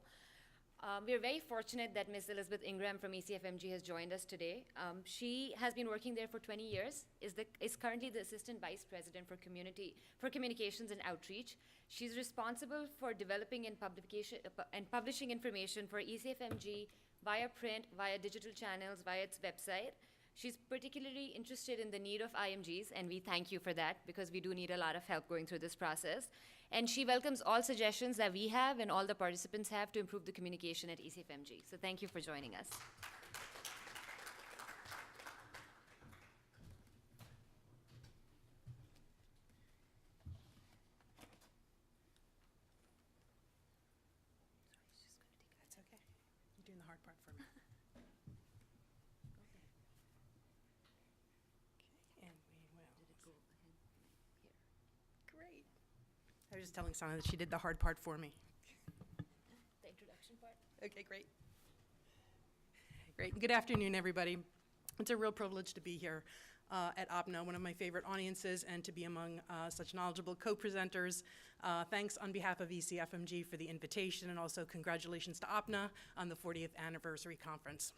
We're very fortunate that Ms. Elizabeth Ingram from ECFMG has joined us today. She has been working there for 20 years, is currently the Assistant Vice President for Communications and Outreach. She's responsible for developing and publishing information for ECFMG via print, via digital channels, via its website. She's particularly interested in the need of IMGs, and we thank you for that because we do need a lot of help going through this process. And she welcomes all suggestions that we have and all the participants have to improve the communication at ECFMG. So thank you for joining us. That's okay. You're doing the hard part for me. was just telling Sana that she did the hard part for me. The introduction part. Okay, great. Great. Good afternoon, everybody. It's a real privilege to be here at APPNA, one of my favorite audiences, and to be among such knowledgeable co-presenters. Thanks on behalf of ECFMG for the invitation, and also congratulations to APPNA on the 40th anniversary conference.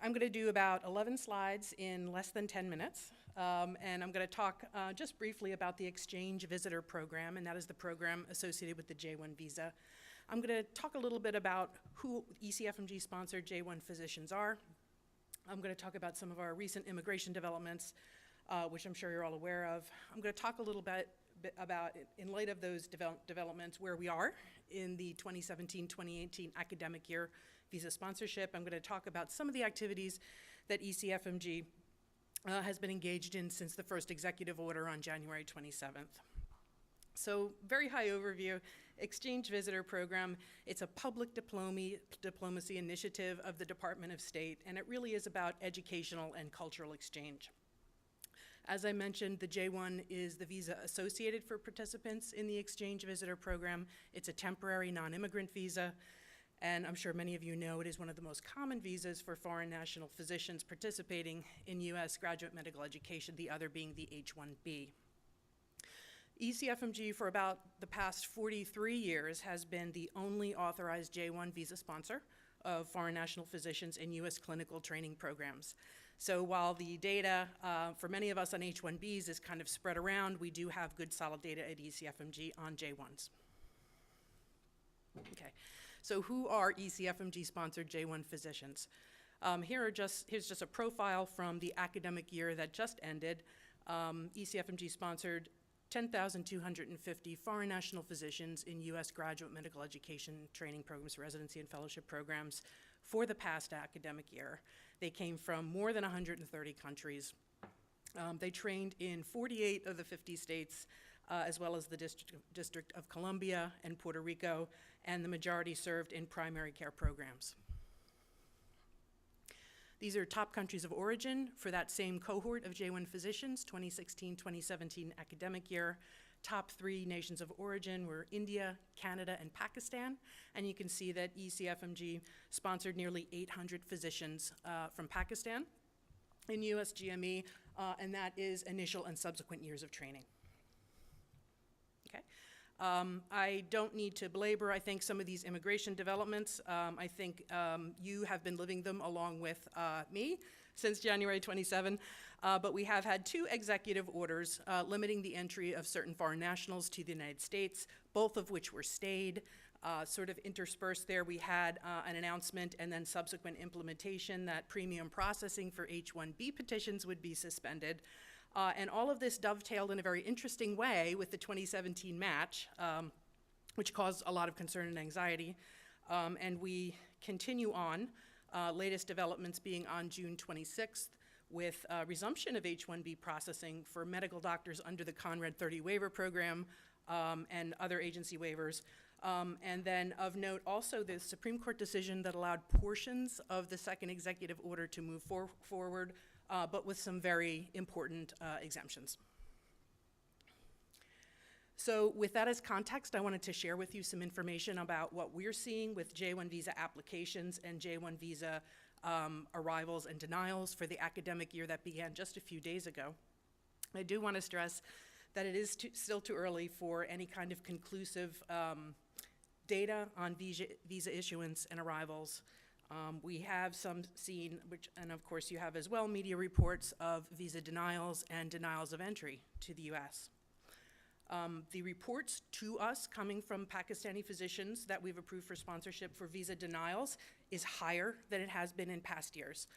I'm going to do about 11 slides in less than 10 minutes, and I'm going to talk just briefly about the Exchange Visitor Program, and that is the program associated with the J1 visa. I'm going to talk a little bit about who ECFMG-sponsored J1 physicians are. I'm going to talk about some of our recent immigration developments, which I'm sure you're all aware of. I'm going to talk a little bit about, in light of those developments, where we are in the 2017-2018 academic year visa sponsorship. I'm going to talk about some of the activities that ECFMG has been engaged in since the first executive order on January 27th. So, very high overview. Exchange Visitor Program, it's a public diplomacy initiative of the Department of State, and it really is about educational and cultural exchange. As I mentioned, the J1 is the visa associated for participants in the Exchange Visitor Program. It's a temporary non-immigrant visa, and I'm sure many of you know it is one of the most common visas for foreign national physicians participating in U.S. graduate medical education, the other being the H-1B. ECFMG, for about the past 43 years, has been the only authorized J1 visa sponsor of foreign national physicians in U.S. clinical training programs. So while the data for many of us on H-1Bs is kind of spread around, we do have good solid data at ECFMG on J1s. Okay, so who are ECFMG-sponsored J1 physicians? Here's just a profile from the academic year that just ended. ECFMG-sponsored 10,250 foreign national physicians in U.S. graduate medical education training programs, residency and fellowship programs for the past academic year. They came from more than 130 countries. They trained in 48 of the 50 states, as well as the District of Columbia and Puerto Rico, and the majority served in primary care programs. These are top countries of origin for that same cohort of J1 physicians, 2016-2017 academic year. Top 3 nations of origin were India, Canada, and Pakistan. And you can see that ECFMG sponsored nearly 800 physicians from Pakistan in US GME, and that is initial and subsequent years of training. Okay. I don't need to belabor, I think, some of these immigration developments. I think you have been living them along with me since January 27, but we have had 2 executive orders limiting the entry of certain foreign nationals to the United States, both of which were stayed. Sort of interspersed there, we had an announcement and then subsequent implementation that premium processing for H-1B petitions would be suspended. And all of this dovetailed in a very interesting way with the 2017 match, which caused a lot of concern and anxiety. And we continue on, latest developments being on June 26th, with resumption of H-1B processing for medical doctors under the Conrad 30 waiver program and other agency waivers. And then of note also the Supreme Court decision that allowed portions of the second executive order to move forward, but with some very important exemptions. So with that as context, I wanted to share with you some information about what we're seeing with J1 visa applications and J1 visa arrivals and denials for the academic year that began just a few days ago. I do want to stress that it is still too early for any kind of conclusive data on visa issuance and arrivals. We have some seen, and of course you have as well, media reports of visa denials and denials of entry to the US. The reports to us coming from Pakistani physicians that we've approved for sponsorship for visa denials is higher than it has been in past years.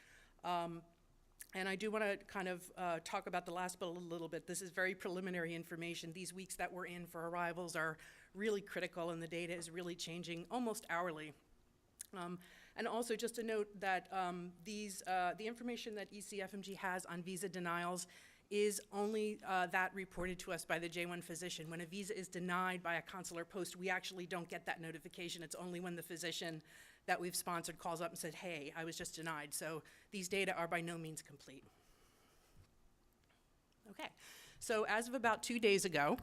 And I do want to kind of talk about the last bill a little bit. This is very preliminary information. These weeks that we're in for arrivals are really critical, and the data is really changing almost hourly. And also just to note that the information that ECFMG has on visa denials is only that reported to us by the J1 physician. When a visa is denied by a consular post, we actually don't get that notification. It's only when the physician that we've sponsored calls up and said, hey, I was just denied. So these data are by no means complete. Okay, so as of about 2 days ago,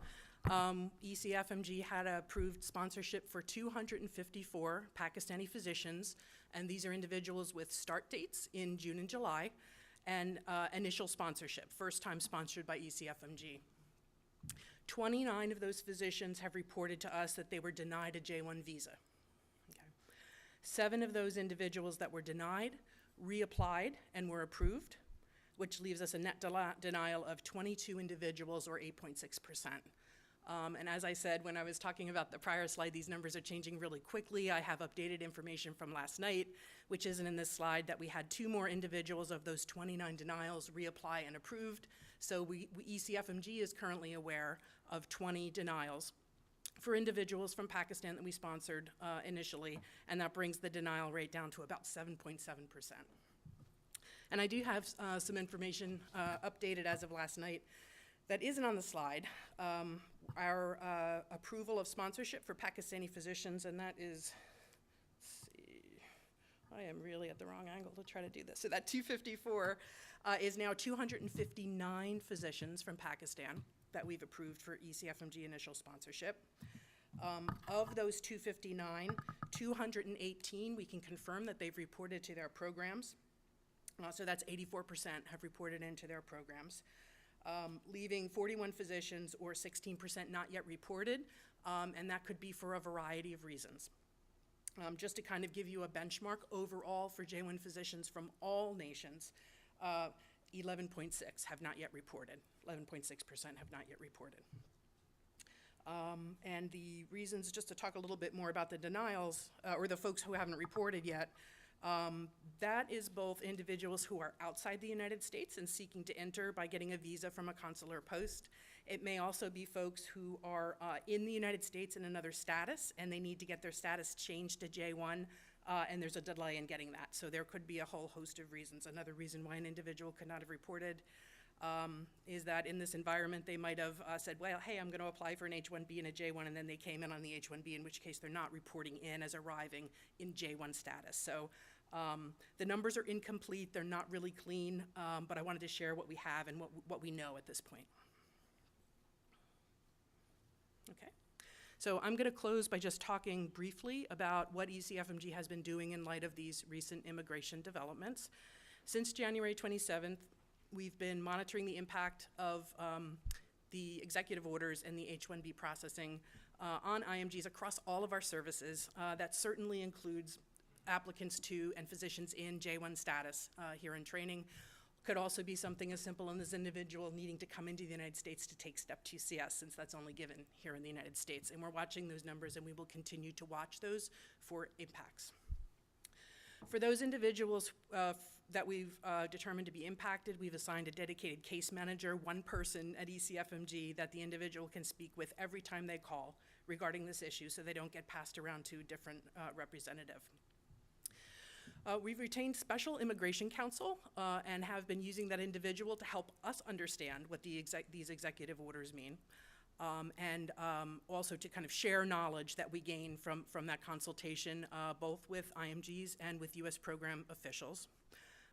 ECFMG had approved sponsorship for 254 Pakistani physicians, and these are individuals with start dates in June and July, and initial sponsorship, first time sponsored by ECFMG. 29 of those physicians have reported to us that they were denied a J1 visa. Okay. 7 of those individuals that were denied reapplied and were approved, which leaves us a net denial of 22 individuals, or 8.6%. And as I said when I was talking about the prior slide, these numbers are changing really quickly. I have updated information from last night, which isn't in this slide, that we had 2 more individuals of those 29 denials reapply and approved. So ECFMG is currently aware of 20 denials for individuals from Pakistan that we sponsored initially, and that brings the denial rate down to about 7.7%. And I do have some information updated as of last night that isn't on the slide. Our approval of sponsorship for Pakistani physicians, and that is, let's see, I am really at the wrong angle to try to do this. So that 254 is now 259 physicians from Pakistan that we've approved for ECFMG initial sponsorship. Of those 259, 218 we can confirm that they've reported to their programs. So that's 84% have reported into their programs. Leaving 41 physicians, or 16%, not yet reported, and that could be for a variety of reasons. Just to kind of give you a benchmark, overall for J1 physicians from all nations, 11.6 have not yet reported. 11.6% have not yet reported. And the reasons, just to talk a little bit more about the denials, or the folks who haven't reported yet, that is both individuals who are outside the United States and seeking to enter by getting a visa from a consular post. It may also be folks who are in the United States in another status, and they need to get their status changed to J1, and there's a delay in getting that. So there could be a whole host of reasons. Another reason why an individual could not have reported is that in this environment they might have said, well, hey, I'm going to apply for an H-1B and a J-1, and then they came in on the H-1B, in which case they're not reporting in as arriving in J-1 status. So the numbers are incomplete, they're not really clean, but I wanted to share what we have and what we know at this point. Okay, so I'm going to close by just talking briefly about what ECFMG has been doing in light of these recent immigration developments. Since January 27th, we've been monitoring the impact of the executive orders and the H-1B processing on IMGs across all of our services. That certainly includes applicants to and physicians in J1 status here in training. Could also be something as simple as this individual needing to come into the United States to take Step 2 CS, since that's only given here in the United States. And we're watching those numbers, and we will continue to watch those for impacts. For those individuals that we've determined to be impacted, we've assigned a dedicated case manager, one person at ECFMG that the individual can speak with every time they call regarding this issue, so they don't get passed around to a different representative. We've retained special immigration counsel and have been using that individual to help us understand what these executive orders mean, and also to kind of share knowledge that we gain from that consultation, both with IMGs and with US program officials.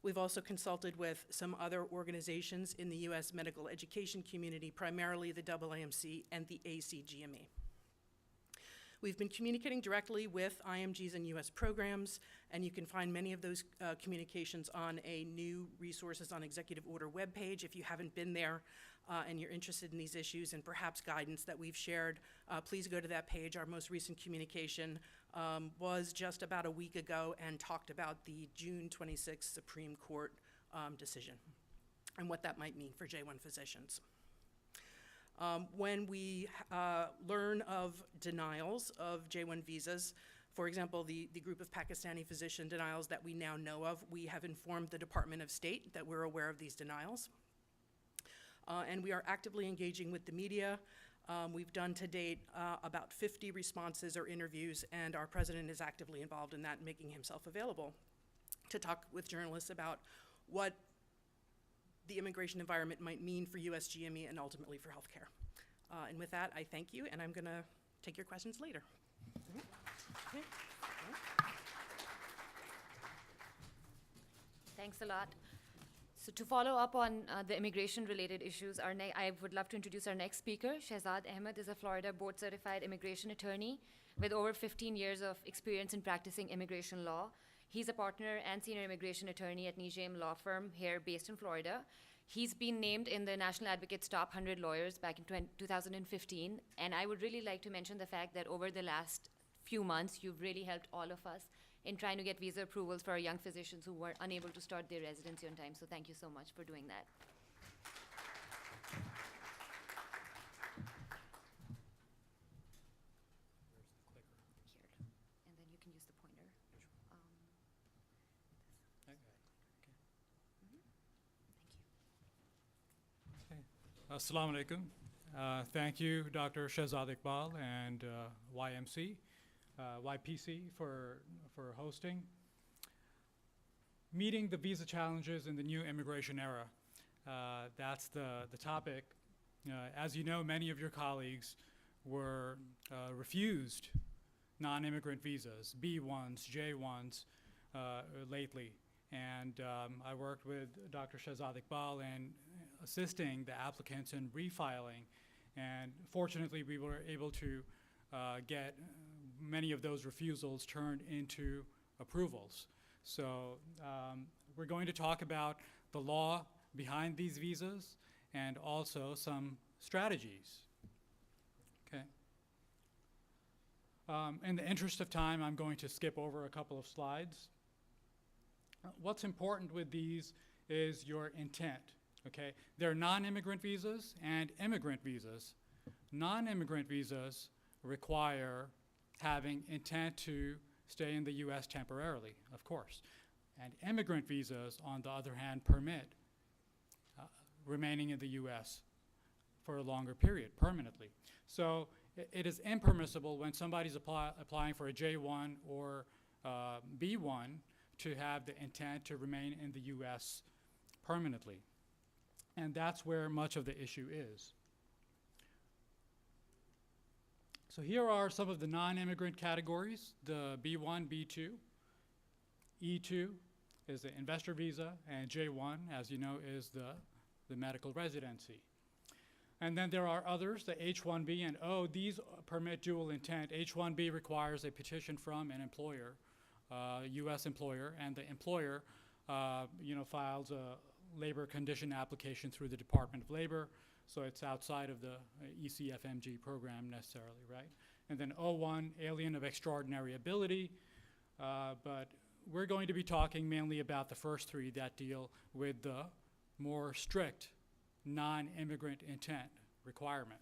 We've also consulted with some other organizations in the US medical education community, primarily the AAMC and the ACGME. We've been communicating directly with IMGs and US programs, and you can find many of those communications on a new resources on executive order webpage. If you haven't been there and you're interested in these issues and perhaps guidance that we've shared, please go to that page. Our most recent communication was just about a week ago and talked about the June 26th Supreme Court decision and what that might mean for J1 physicians. When we learn of denials of J1 visas, for example, the group of Pakistani physician denials that we now know of, we have informed the Department of State that we're aware of these denials. And we are actively engaging with the media. We've done to date about 50 responses or interviews, and our president is actively involved in that, making himself available to talk with journalists about what the immigration environment might mean for USGME and ultimately for healthcare. And with that, I thank you, and I'm going to take your questions later. Okay. Thanks a lot. So to follow up on the immigration-related issues, I would love to introduce our next speaker. Shehzad Ahmed is a Florida board-certified immigration attorney with over 15 years of experience in practicing immigration law. He's a partner and senior immigration attorney at Nijam Law Firm here based in Florida. He's been named in the National Advocate's Top 100 Lawyers back in 2015. And I would really like to mention the fact that over the last few months, you've really helped all of us in trying to get visa approvals for our young physicians who were unable to start their residency on time. So thank you so much for doing that. Here. And then you can use the pointer. Assalamu alaikum. Thank you, Dr. Shehzad Iqbal and YPC for hosting. Meeting the visa challenges in the new immigration era. That's the topic. As you know, many of your colleagues were refused non-immigrant visas, B1s, J1s, lately. And I worked with Dr. Shehzad Iqbal in assisting the applicants in refiling. And fortunately, we were able to get many of those refusals turned into approvals. So we're going to talk about the law behind these visas and also some strategies. Okay. In the interest of time, I'm going to skip over a couple of slides. What's important with these is your intent, okay? There are non-immigrant visas and immigrant visas. Non-immigrant visas require having intent to stay in the US temporarily, of course. And immigrant visas, on the other hand, permit remaining in the US for a longer period, permanently. So it is impermissible when somebody's applying for a J1 or B1 to have the intent to remain in the US permanently. And that's where much of the issue is. So here are some of the non-immigrant categories, the B1, B2. E2 is the investor visa, and J1, as you know, is the medical residency. And then there are others, the H1B and O. These permit dual intent. H1B requires a petition from an employer, U.S. employer, and the employer files a labor condition application through the Department of Labor, so it's outside of the ECFMG program necessarily, right? And then O1, alien of extraordinary ability, but we're going to be talking mainly about the first three that deal with the more strict non-immigrant intent requirement.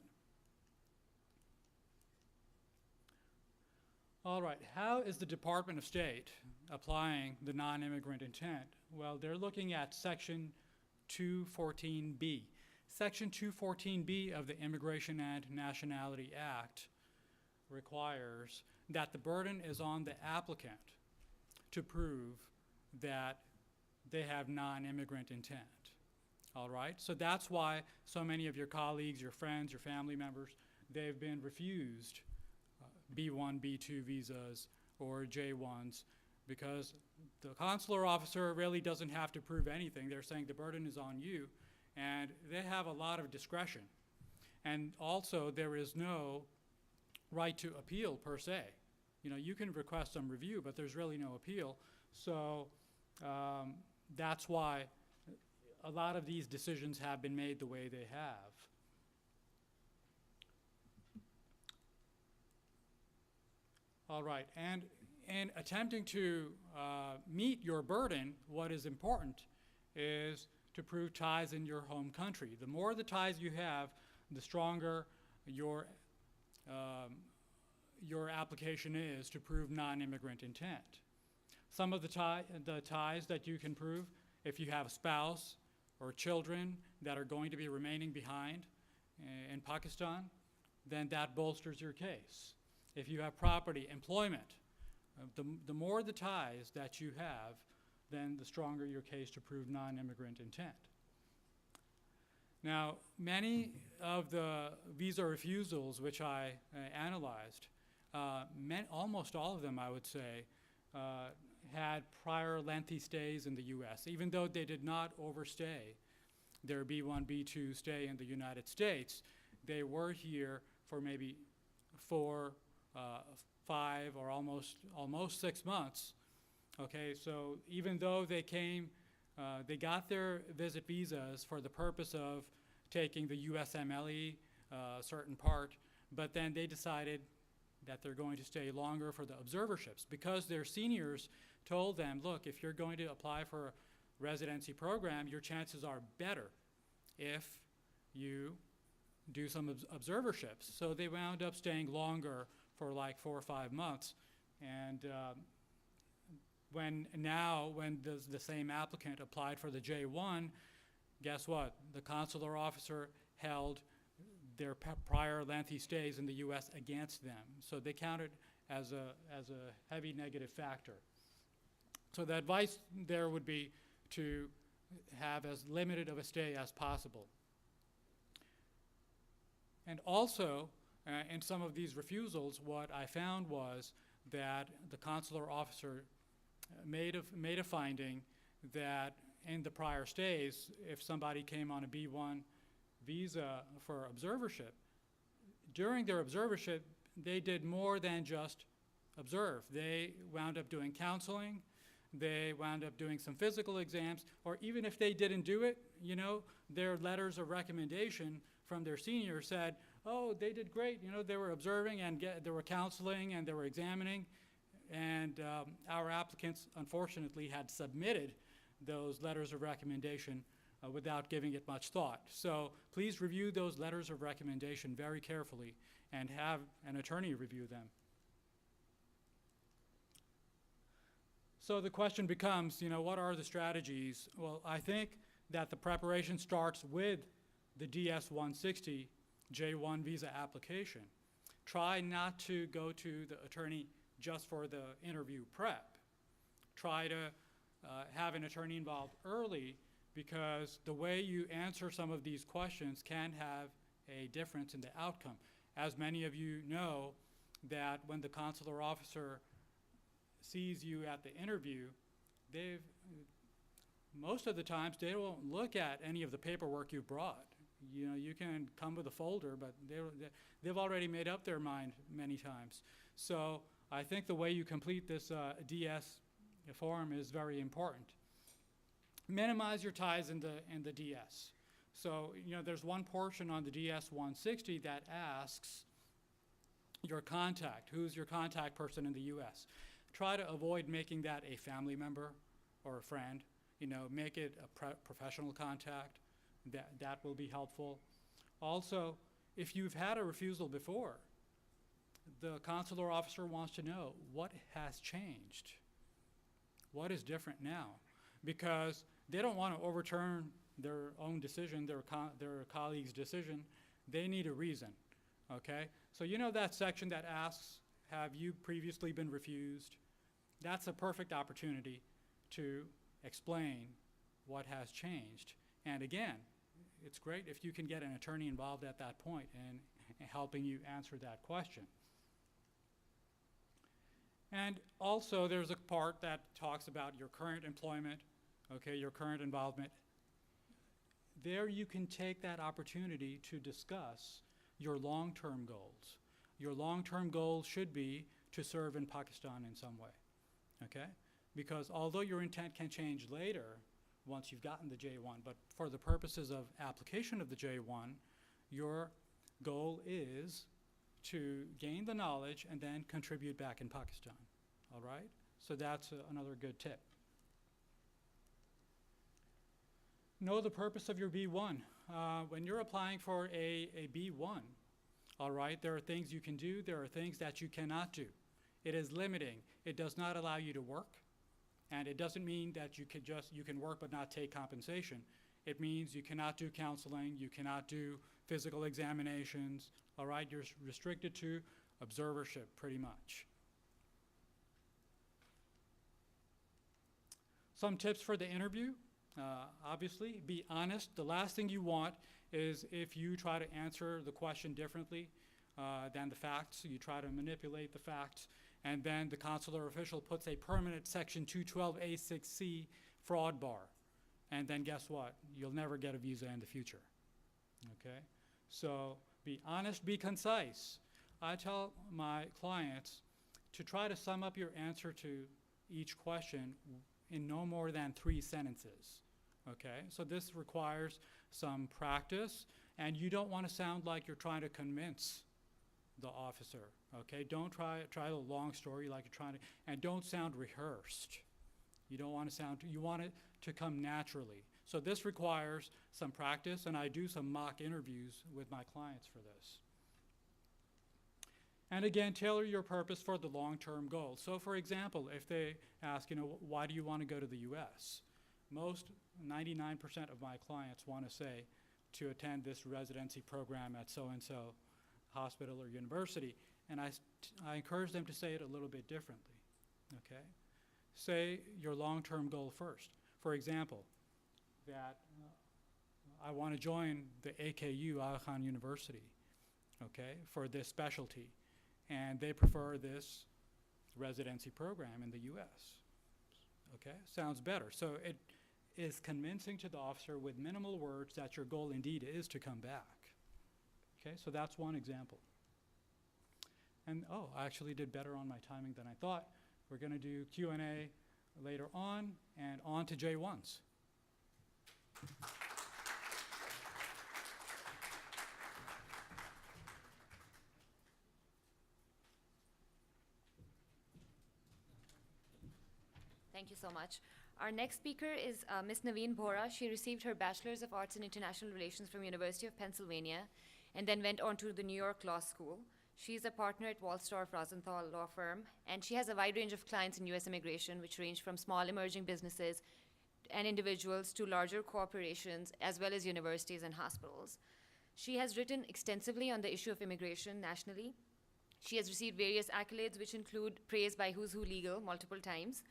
All right, how is the Department of State applying the non-immigrant intent? Well, they're looking at Section 214B. Section 214B of the Immigration and Nationality Act requires that the burden is on the applicant to prove that they have non-immigrant intent. All right, so that's why so many of your colleagues, your friends, your family members, they've been refused B1, B2 visas or J1s because the consular officer really doesn't have to prove anything. They're saying the burden is on you, and they have a lot of discretion. And also, there is no right to appeal per se. You know, you can request some review, but there's really no appeal. So that's why a lot of these decisions have been made the way they have. All right, and in attempting to meet your burden, what is important is to prove ties in your home country. The more the ties you have, the stronger your application is to prove non-immigrant intent. Some of the ties that you can prove, if you have a spouse or children that are going to be remaining behind in Pakistan, then that bolsters your case. If you have property, employment, the more the ties that you have, then the stronger your case to prove non-immigrant intent. Now, many of the visa refusals which I analyzed, almost all of them, I would say, had prior lengthy stays in the U.S., even though they did not overstay their B1, B2 stay in the United States. They were here for maybe 4, 5, or almost 6 months. Okay, so even though they came, they got their visit visas for the purpose of taking the USMLE certain part, but then they decided that they're going to stay longer for the observerships because their seniors told them, look, if you're going to apply for a residency program, your chances are better if you do some observerships. So they wound up staying longer for like 4 or 5 months. And when the same applicant applied for the J1, guess what? The consular officer held their prior lengthy stays in the U.S. against them. So they counted as a heavy negative factor. So the advice there would be to have as limited of a stay as possible. And also, in some of these refusals, what I found was that the consular officer made a finding that in the prior stays, if somebody came on a B1 visa for observership, during their observership, they did more than just observe. They wound up doing counseling, they wound up doing some physical exams, or even if they didn't do it, you know, their letters of recommendation from their senior said, oh, they did great, you know, they were observing and they were counseling and they were examining, and our applicants, unfortunately, had submitted those letters of recommendation without giving it much thought. So please review those letters of recommendation very carefully and have an attorney review them. So the question becomes, you know, what are the strategies? Well, I think that the preparation starts with the DS-160 J1 visa application. Try not to go to the attorney just for the interview prep. Try to have an attorney involved early, because the way you answer some of these questions can have a difference in the outcome. As many of you know, that when the consular officer sees you at the interview, most of the times they won't look at any of the paperwork you brought. You know, you can come with a folder, but they've already made up their mind many times. So I think the way you complete this DS form is very important. Minimize your ties in the DS. So, you know, there's one portion on the DS-160 that asks your contact, who's your contact person in the US. Try to avoid making that a family member or a friend. You know, make it a professional contact. That will be helpful. Also, if you've had a refusal before, the consular officer wants to know what has changed. What is different now? Because they don't want to overturn their own decision, their colleague's decision. They need a reason, okay? So you know that section that asks, have you previously been refused? That's a perfect opportunity to explain what has changed. And again, it's great if you can get an attorney involved at that point in helping you answer that question. And also there's a part that talks about your current employment, okay, your current involvement. There you can take that opportunity to discuss your long-term goals. Your long-term goal should be to serve in Pakistan in some way, okay? Because although your intent can change later once you've gotten the J1, but for the purposes of application of the J1, your goal is to gain the knowledge and then contribute back in Pakistan, all right? So that's another good tip. Know the purpose of your B1. When you're applying for a B1, all right, there are things you can do, there are things that you cannot do. It is limiting. It does not allow you to work, and it doesn't mean that you can work but not take compensation. It means you cannot do counseling, you cannot do physical examinations, all right? You're restricted to observership pretty much. Some tips for the interview. Obviously, be honest. The last thing you want is if you try to answer the question differently than the facts, you try to manipulate the facts, and then the consular official puts a permanent Section 212A6C fraud bar. And then guess what? You'll never get a visa in the future. Okay? So be honest, be concise. I tell my clients to try to sum up your answer to each question in no more than 3 sentences. Okay? So this requires some practice, and you don't want to sound like you're trying to convince the officer. Okay? Don't try a long story like you're trying to, and don't sound rehearsed. You don't want to sound, you want it to come naturally. So this requires some practice, and I do some mock interviews with my clients for this. And again, tailor your purpose for the long-term goal. So for example, if they ask, why do you want to go to the US? Most, 99% of my clients want to say to attend this residency program at so-and-so hospital or university. And I encourage them to say it a little bit differently, okay? Say your long-term goal first. For example, that I want to join the AKU, Aga Khan University, okay, for this specialty. And they prefer this residency program in the US. Okay, sounds better. So it is convincing to the officer with minimal words that your goal indeed is to come back. Okay, so that's one example. And I actually did better on my timing than I thought. We're going to do Q&A later on, and on to J1s. Thank you so much. Our next speaker is Ms. Naveen Bora. She received her Bachelor's of Arts in International Relations from University of Pennsylvania and then went on to the New York Law School. She's a partner at Wallstorf Rosenthal law firm, and she has a wide range of clients in U.S. immigration, which range from small emerging businesses and individuals to larger corporations, as well as universities and hospitals. She has written extensively on the issue of immigration nationally. She has received various accolades, which include praise by Who's Who Legal multiple times.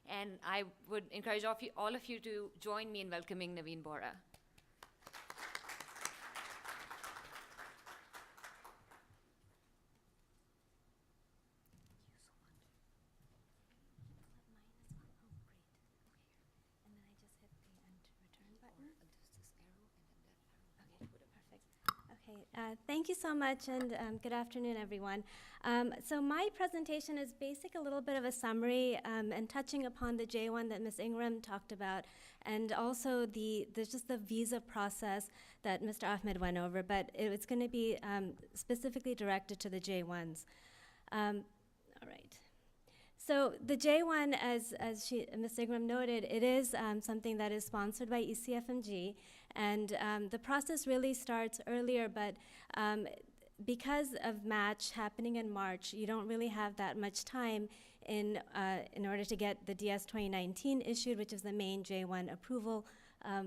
And I would encourage all of you to join me in welcoming Naveen Bora. Thank you so much, and good afternoon, everyone. So my presentation is basically a little bit of a summary and touching upon the J1 that Ms. Ingram talked about, and also there's just the visa process that Mr. Ahmed went over, but it's going to be specifically directed to the J1s. All right. So the J1, as Ms. Ingram noted, it is something that is sponsored by ECFMG, and the process really starts earlier, but because of match happening in March, you don't really have that much time in order to get the DS 2019 issued, which is the main J1 approval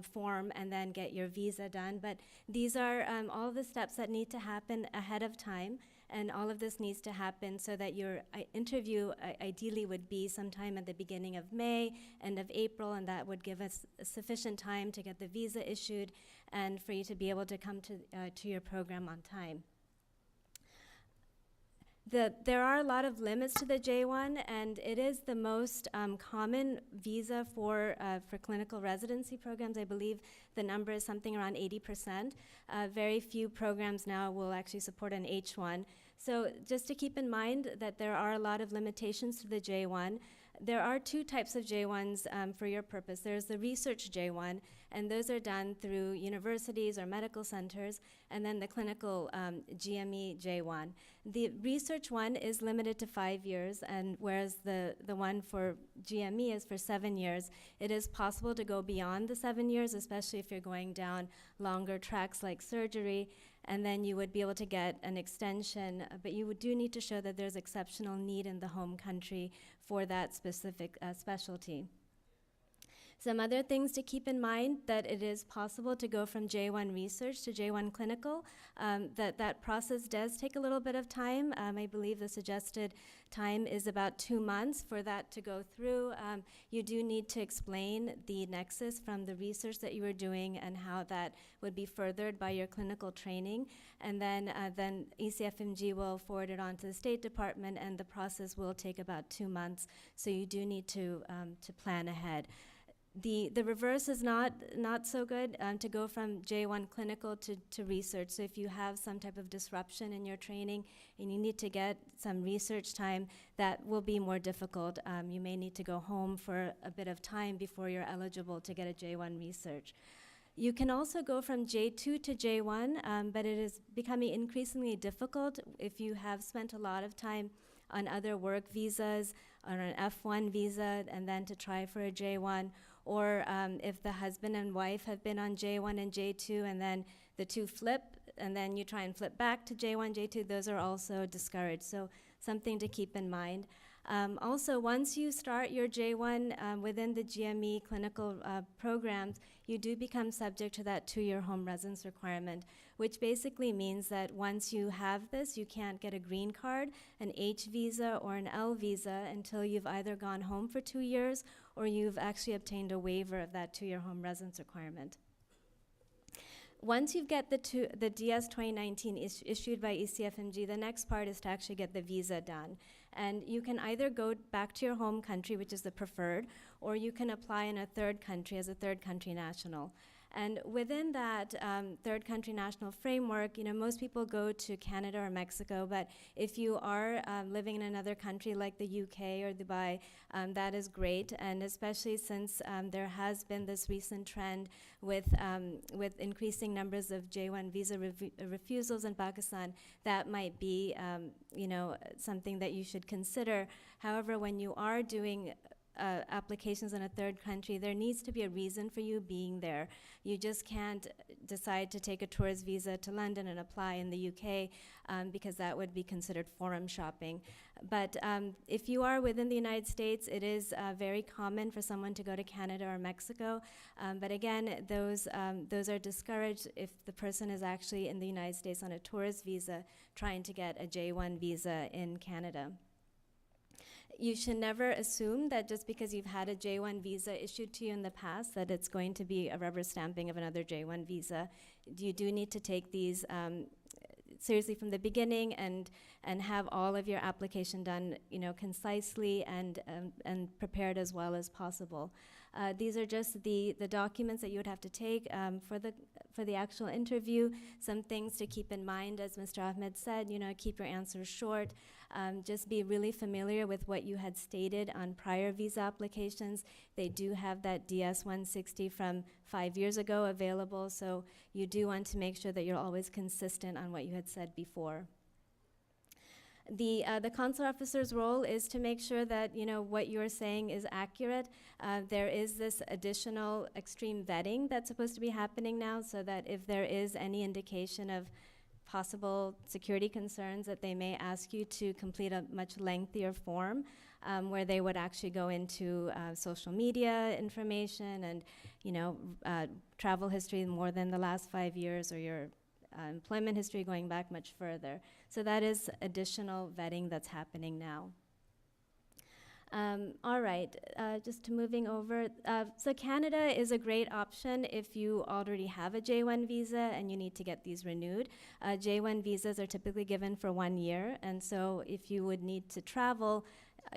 form, and then get your visa done. But these are all the steps that need to happen ahead of time. And all of this needs to happen so that your interview ideally would be sometime at the beginning of May, end of April, and that would give us sufficient time to get the visa issued and for you to be able to come to your program on time. There are a lot of limits to the J1, and it is the most common visa for clinical residency programs. I believe the number is something around 80%. Very few programs now will actually support an H1. So just to keep in mind that there are a lot of limitations to the J1. There are 2 types of J1s for your purpose. There's the research J1, and those are done through universities or medical centers, and then the clinical GME J1. The research one is limited to 5 years, and whereas the one for GME is for 7 years. It is possible to go beyond the 7 years, especially if you're going down longer tracks like surgery, and then you would be able to get an extension, but you do need to show that there's exceptional need in the home country for that specific specialty. Some other things to keep in mind, that it is possible to go from J1 research to J1 clinical. That process does take a little bit of time. I believe the suggested time is about 2 months for that to go through. You do need to explain the nexus from the research that you were doing and how that would be furthered by your clinical training. And then ECFMG will forward it on to the State Department, and the process will take about 2 months. So you do need to plan ahead. The reverse is not so good, to go from J1 clinical to research. So if you have some type of disruption in your training and you need to get some research time, that will be more difficult. You may need to go home for a bit of time before you're eligible to get a J1 research. You can also go from J2 to J1, but it is becoming increasingly difficult if you have spent a lot of time on other work visas, or an F1 visa, and then to try for a J1, or if the husband and wife have been on J1 and J2, and then the two flip, and then you try and flip back to J1, J2, those are also discouraged. So something to keep in mind. Also, once you start your J1 within the GME clinical programs, you do become subject to that 2-year home residence requirement, which basically means that once you have this, you can't get a green card, an H visa, or an L visa until you've either gone home for 2 years or you've actually obtained a waiver of that 2-year home residence requirement. Once you get the DS 2019 issued by ECFMG, the next part is to actually get the visa done. And you can either go back to your home country, which is the preferred, or you can apply in a third country as a third country national. And within that third country national framework, most people go to Canada or Mexico, but if you are living in another country like the UK or Dubai, that is great. And especially since there has been this recent trend with increasing numbers of J1 visa refusals in Pakistan, that might be something that you should consider. However, when you are doing applications in a third country, there needs to be a reason for you being there. You just can't decide to take a tourist visa to London and apply in the UK because that would be considered forum shopping. But if you are within the United States, it is very common for someone to go to Canada or Mexico. But again, those are discouraged if the person is actually in the United States on a tourist visa trying to get a J1 visa in Canada. You should never assume that just because you've had a J1 visa issued to you in the past that it's going to be a rubber stamping of another J1 visa. You do need to take these seriously from the beginning and have all of your application done, concisely and prepared as well as possible. These are just the documents that you would have to take for the actual interview. Some things to keep in mind, as Mr. Ahmed said, keep your answers short. Just be really familiar with what you had stated on prior visa applications. They do have that DS 160 from 5 years ago available, so you do want to make sure that you're always consistent on what you had said before. The consular officer's role is to make sure that what you're saying is accurate. There is this additional extreme vetting that's supposed to be happening now, so that if there is any indication of possible security concerns, that they may ask you to complete a much lengthier form where they would actually go into social media information and travel history more than the last 5 years, or your employment history going back much further. So that is additional vetting that's happening now. All right, just moving over. So Canada is a great option if you already have a J1 visa and you need to get these renewed. J1 visas are typically given for 1 year, and so if you would need to travel,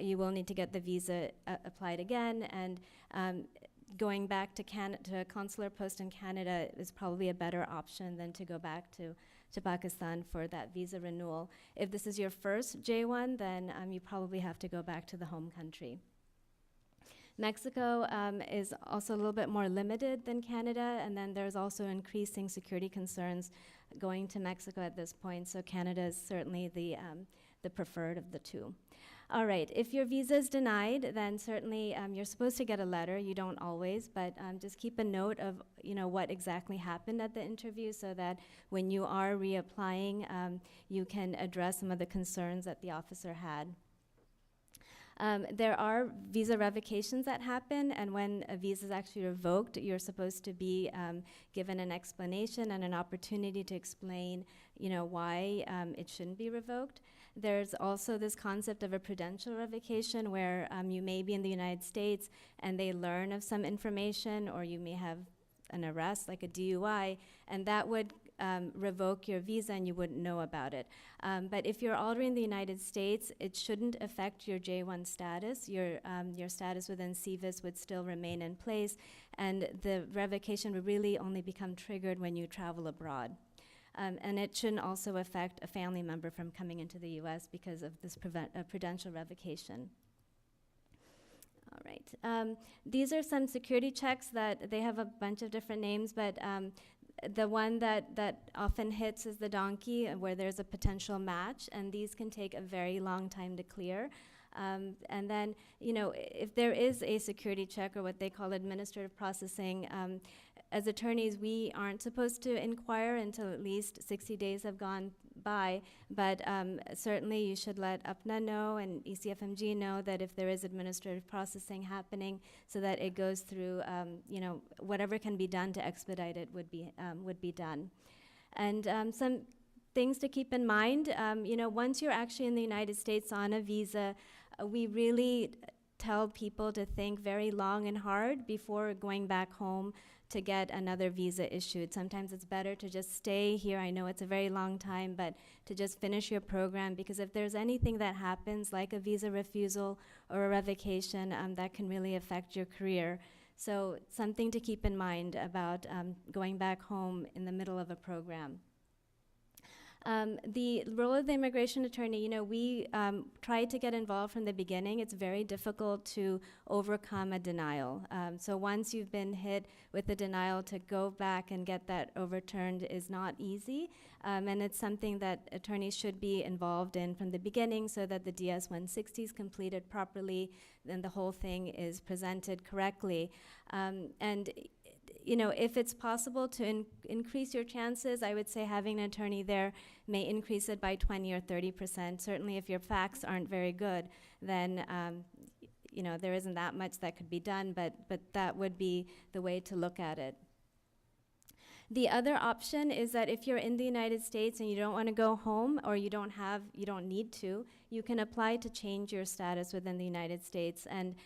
you will need to get the visa applied again, and going back to a consular post in Canada is probably a better option than to go back to Pakistan for that visa renewal. If this is your first J1, then you probably have to go back to the home country. Mexico is also a little bit more limited than Canada, and then there's also increasing security concerns going to Mexico at this point, so Canada is certainly the preferred of the two. All right, if your visa is denied, then certainly you're supposed to get a letter. You don't always, but just keep a note of what exactly happened at the interview, so that when you are reapplying, you can address some of the concerns that the officer had. There are visa revocations that happen, and when a visa is actually revoked, you're supposed to be given an explanation and an opportunity to explain, why it shouldn't be revoked. There's also this concept of a prudential revocation where you may be in the United States and they learn of some information, or you may have an arrest, like a DUI, and that would revoke your visa and you wouldn't know about it. But if you're already in the United States, it shouldn't affect your J1 status. Your status within CVIS would still remain in place, and the revocation would really only become triggered when you travel abroad. And it shouldn't also affect a family member from coming into the US because of this prudential revocation. All right. These are some security checks that they have a bunch of different names, but the one that often hits is the donkey, where there's a potential match, and these can take a very long time to clear. And then, if there is a security check, or what they call administrative processing, as attorneys, we aren't supposed to inquire until at least 60 days have gone by, but certainly you should let APPNA know and ECFMG know that if there is administrative processing happening, so that it goes through, whatever can be done to expedite it would be done. And some things to keep in mind, once you're actually in the United States on a visa, we really tell people to think very long and hard before going back home to get another visa issued. Sometimes it's better to just stay here. I know it's a very long time, but to just finish your program, because if there's anything that happens, like a visa refusal or a revocation, that can really affect your career. So something to keep in mind about going back home in the middle of a program. The role of the immigration attorney, we try to get involved from the beginning. It's very difficult to overcome a denial. So once you've been hit with a denial, to go back and get that overturned is not easy. And it's something that attorneys should be involved in from the beginning, so that the DS-160 is completed properly, then the whole thing is presented correctly. And if it's possible to increase your chances, I would say having an attorney there may increase it by 20 or 30%. Certainly if your facts aren't very good, then there isn't that much that could be done, but that would be the way to look at it. The other option is that if you're in the United States and you don't want to go home, or you don't need to, you can apply to change your status within the United States. And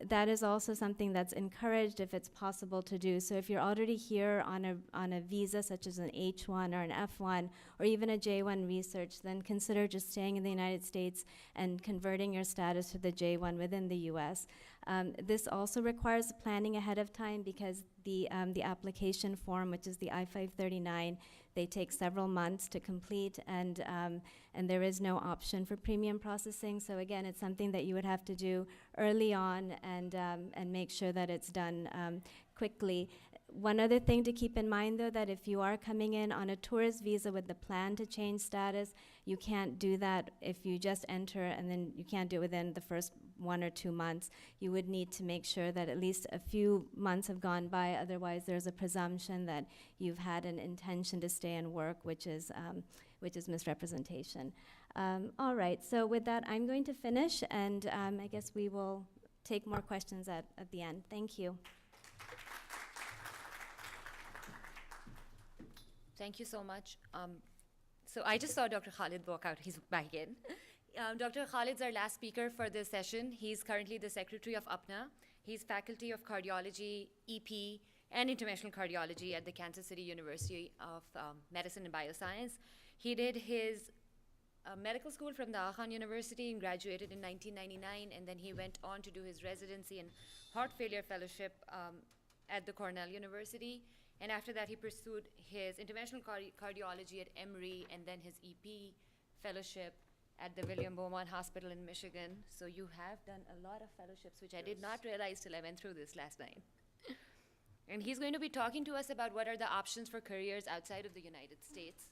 that is also something that's encouraged if it's possible to do. So if you're already here on a visa, such as an H1 or an F1, or even a J1 research, then consider just staying in the United States and converting your status to the J1 within the US. This also requires planning ahead of time, because the application form, which is the I-539, they take several months to complete, and there is no option for premium processing. So again, it's something that you would have to do early on, and make sure that it's done quickly. One other thing to keep in mind, though, that if you are coming in on a tourist visa with the plan to change status, you can't do that if you just enter, and then you can't do it within the first 1 or 2 months. You would need to make sure that at least a few months have gone by. Otherwise, there's a presumption that you've had an intention to stay and work, which is misrepresentation. All right, so with that, I'm going to finish, and I guess we will take more questions at the end. Thank you. Thank you so much. So I just saw Dr. Khalid walk out. He's back in. Dr. Khalid's our last speaker for this session. He's currently the secretary of APPNA. He's faculty of cardiology, EP, and interventional cardiology at the Kansas City University of Medicine and Bioscience. He did his medical school from the Aachen University and graduated in 1999, and then he went on to do his residency and heart failure fellowship at the Cornell University. And after that, he pursued his interventional cardiology at Emory, and then his EP fellowship at the William Beaumont Hospital in Michigan. So you have done a lot of fellowships, which I did not realize till I went through this last night. And he's going to be talking to us about what are the options for careers outside of the United States.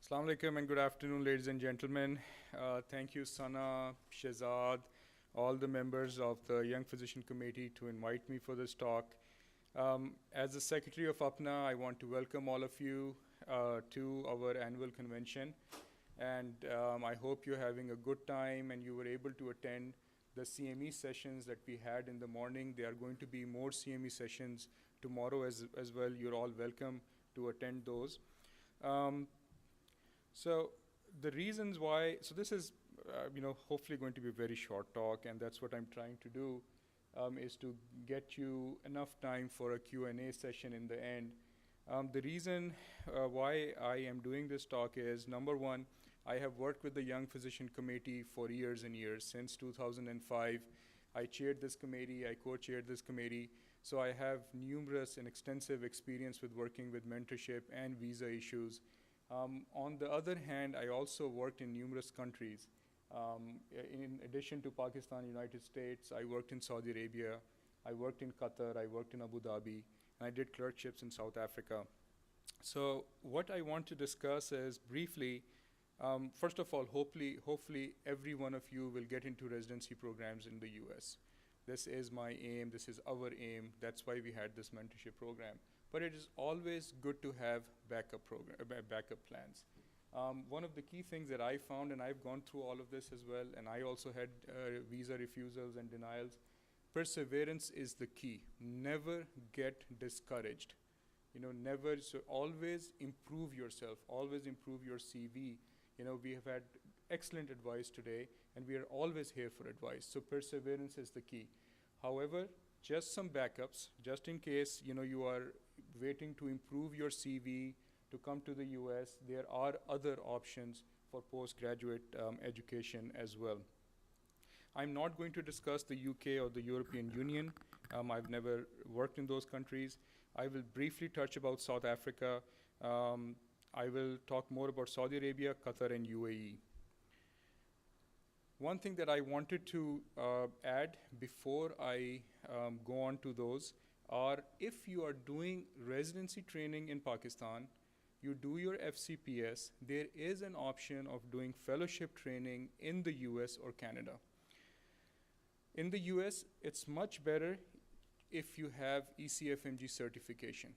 Assalamu alaikum and good afternoon, ladies and gentlemen. Thank you, Sana, Shehzad, all the members of the Young Physician Committee to invite me for this talk. As the Secretary of APPNA, I want to welcome all of you to our annual convention. And I hope you're having a good time and you were able to attend the CME sessions that we had in the morning. There are going to be more CME sessions tomorrow as well. You're all welcome to attend those. So the reasons why, so this is, hopefully going to be a very short talk, and that's what I'm trying to do, is to get you enough time for a Q&A session in the end. The reason why I am doing this talk is, number one, I have worked with the Young Physician Committee for years and years. Since 2005, I chaired this committee, I co-chaired this committee, so I have numerous and extensive experience with working with mentorship and visa issues. On the other hand, I also worked in numerous countries. In addition to Pakistan, United States, I worked in Saudi Arabia, I worked in Qatar, I worked in Abu Dhabi, and I did clerkships in South Africa. So what I want to discuss is briefly, first of all, hopefully every one of you will get into residency programs in the US. This is my aim, this is our aim, that's why we had this mentorship program. But it is always good to have backup plans. One of the key things that I found, and I've gone through all of this as well, and I also had visa refusals and denials, perseverance is the key. Never get discouraged. So always improve yourself, always improve your CV. We have had excellent advice today, and we are always here for advice. So perseverance is the key. However, just some backups, just in case you are waiting to improve your CV to come to the US, there are other options for postgraduate education as well. I'm not going to discuss the UK or the European Union. I've never worked in those countries. I will briefly touch about South Africa. I will talk more about Saudi Arabia, Qatar, and UAE. One thing that I wanted to add before I go on to those are, if you are doing residency training in Pakistan, you do your FCPS, there is an option of doing fellowship training in the US or Canada. In the US, it's much better if you have ECFMG certification.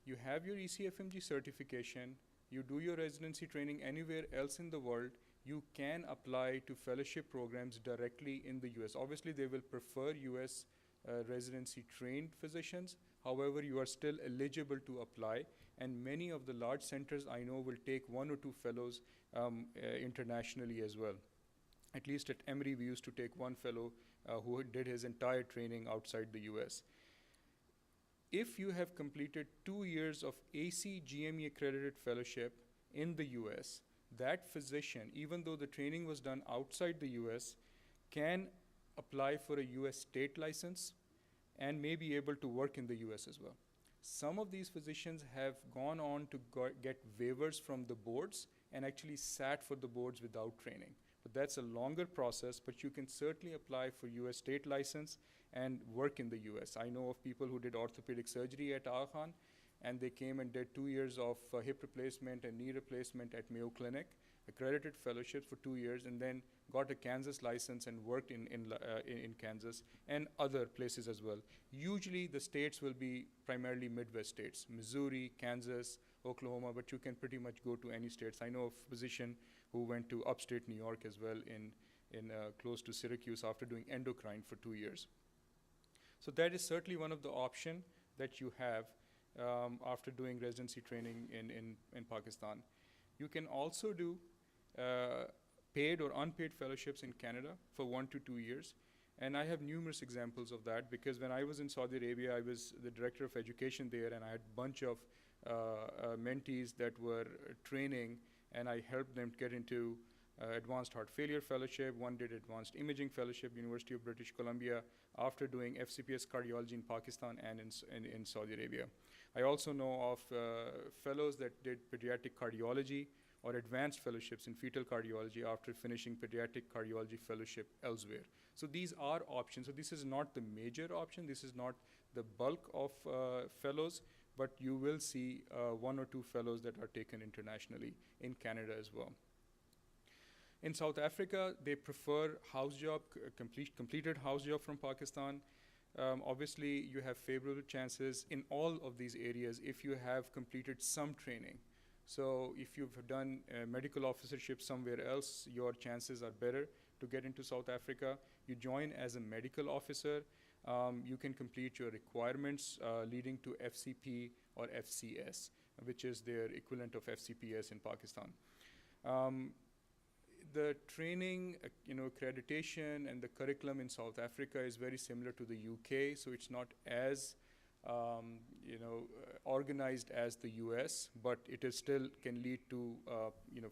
You have your ECFMG certification, you do your residency training anywhere else in the world, you can apply to fellowship programs directly in the US. Obviously, they will prefer US residency trained physicians. However, you are still eligible to apply, and many of the large centers I know will take 1 or 2 fellows internationally as well. At least at Emory, we used to take 1 fellow who did his entire training outside the US. If you have completed 2 years of AC GME accredited fellowship in the US, that physician, even though the training was done outside the US, can apply for a US state license and may be able to work in the US as well. Some of these physicians have gone on to get waivers from the boards and actually sat for the boards without training. But that's a longer process, but you can certainly apply for US state license and work in the US. I know of people who did orthopedic surgery at Aga Khan, and they came and did 2 years of hip replacement and knee replacement at Mayo Clinic, accredited fellowships for 2 years, and then got a Kansas license and worked in Kansas and other places as well. Usually the states will be primarily Midwest states, Missouri, Kansas, Oklahoma, but you can pretty much go to any states. I know of a physician who went to upstate New York as well in close to Syracuse after doing endocrine for 2 years. So that is certainly one of the options that you have after doing residency training in Pakistan. You can also do paid or unpaid fellowships in Canada for 1 to 2 years. And I have numerous examples of that, because when I was in Saudi Arabia, I was the director of education there, and I had a bunch of mentees that were training, and I helped them get into advanced heart failure fellowship. One did advanced imaging fellowship, University of British Columbia, after doing FCPS cardiology in Pakistan and in Saudi Arabia. I also know of fellows that did pediatric cardiology or advanced fellowships in fetal cardiology after finishing pediatric cardiology fellowship elsewhere. So these are options. So this is not the major option. This is not the bulk of fellows, but you will see 1 or 2 fellows that are taken internationally in Canada as well. In South Africa, they prefer house job, completed house job from Pakistan. obviously you have favorable chances in all of these areas if you have completed some training. So if you've done medical officership somewhere else, your chances are better to get into South Africa. You join as a medical officer. You can complete your requirements leading to FCP or FCS, which is their equivalent of FCPS in Pakistan. The training, accreditation and the curriculum in South Africa is very similar to the UK, so it's not as organized as the US, but it is still can lead to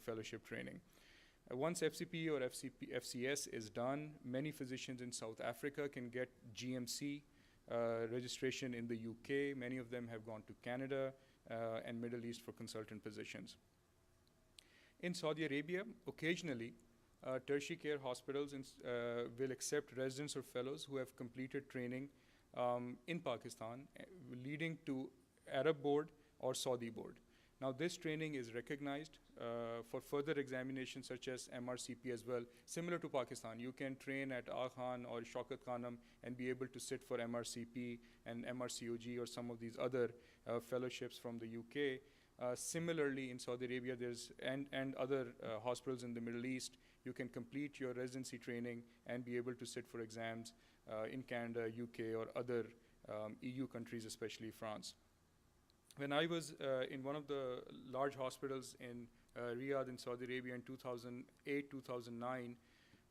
fellowship training. Once FCP or FCS is done, many physicians in South Africa can get GMC registration in the UK. Many of them have gone to Canada and Middle East for consultant positions. In Saudi Arabia, occasionally, tertiary care hospitals will accept residents or fellows who have completed training in Pakistan, leading to Arab board or Saudi board. Now, this training is recognized for further examinations such as MRCP as well. Similar to Pakistan, you can train at Khan or Shaukat Khanum and be able to sit for MRCP and MRCOG or some of these other fellowships from the UK. Similarly, in Saudi Arabia, and other hospitals in the Middle East, you can complete your residency training and be able to sit for exams in Canada, UK, or other EU countries, especially France. When I was in one of the large hospitals in Riyadh in Saudi Arabia in 2008, 2009,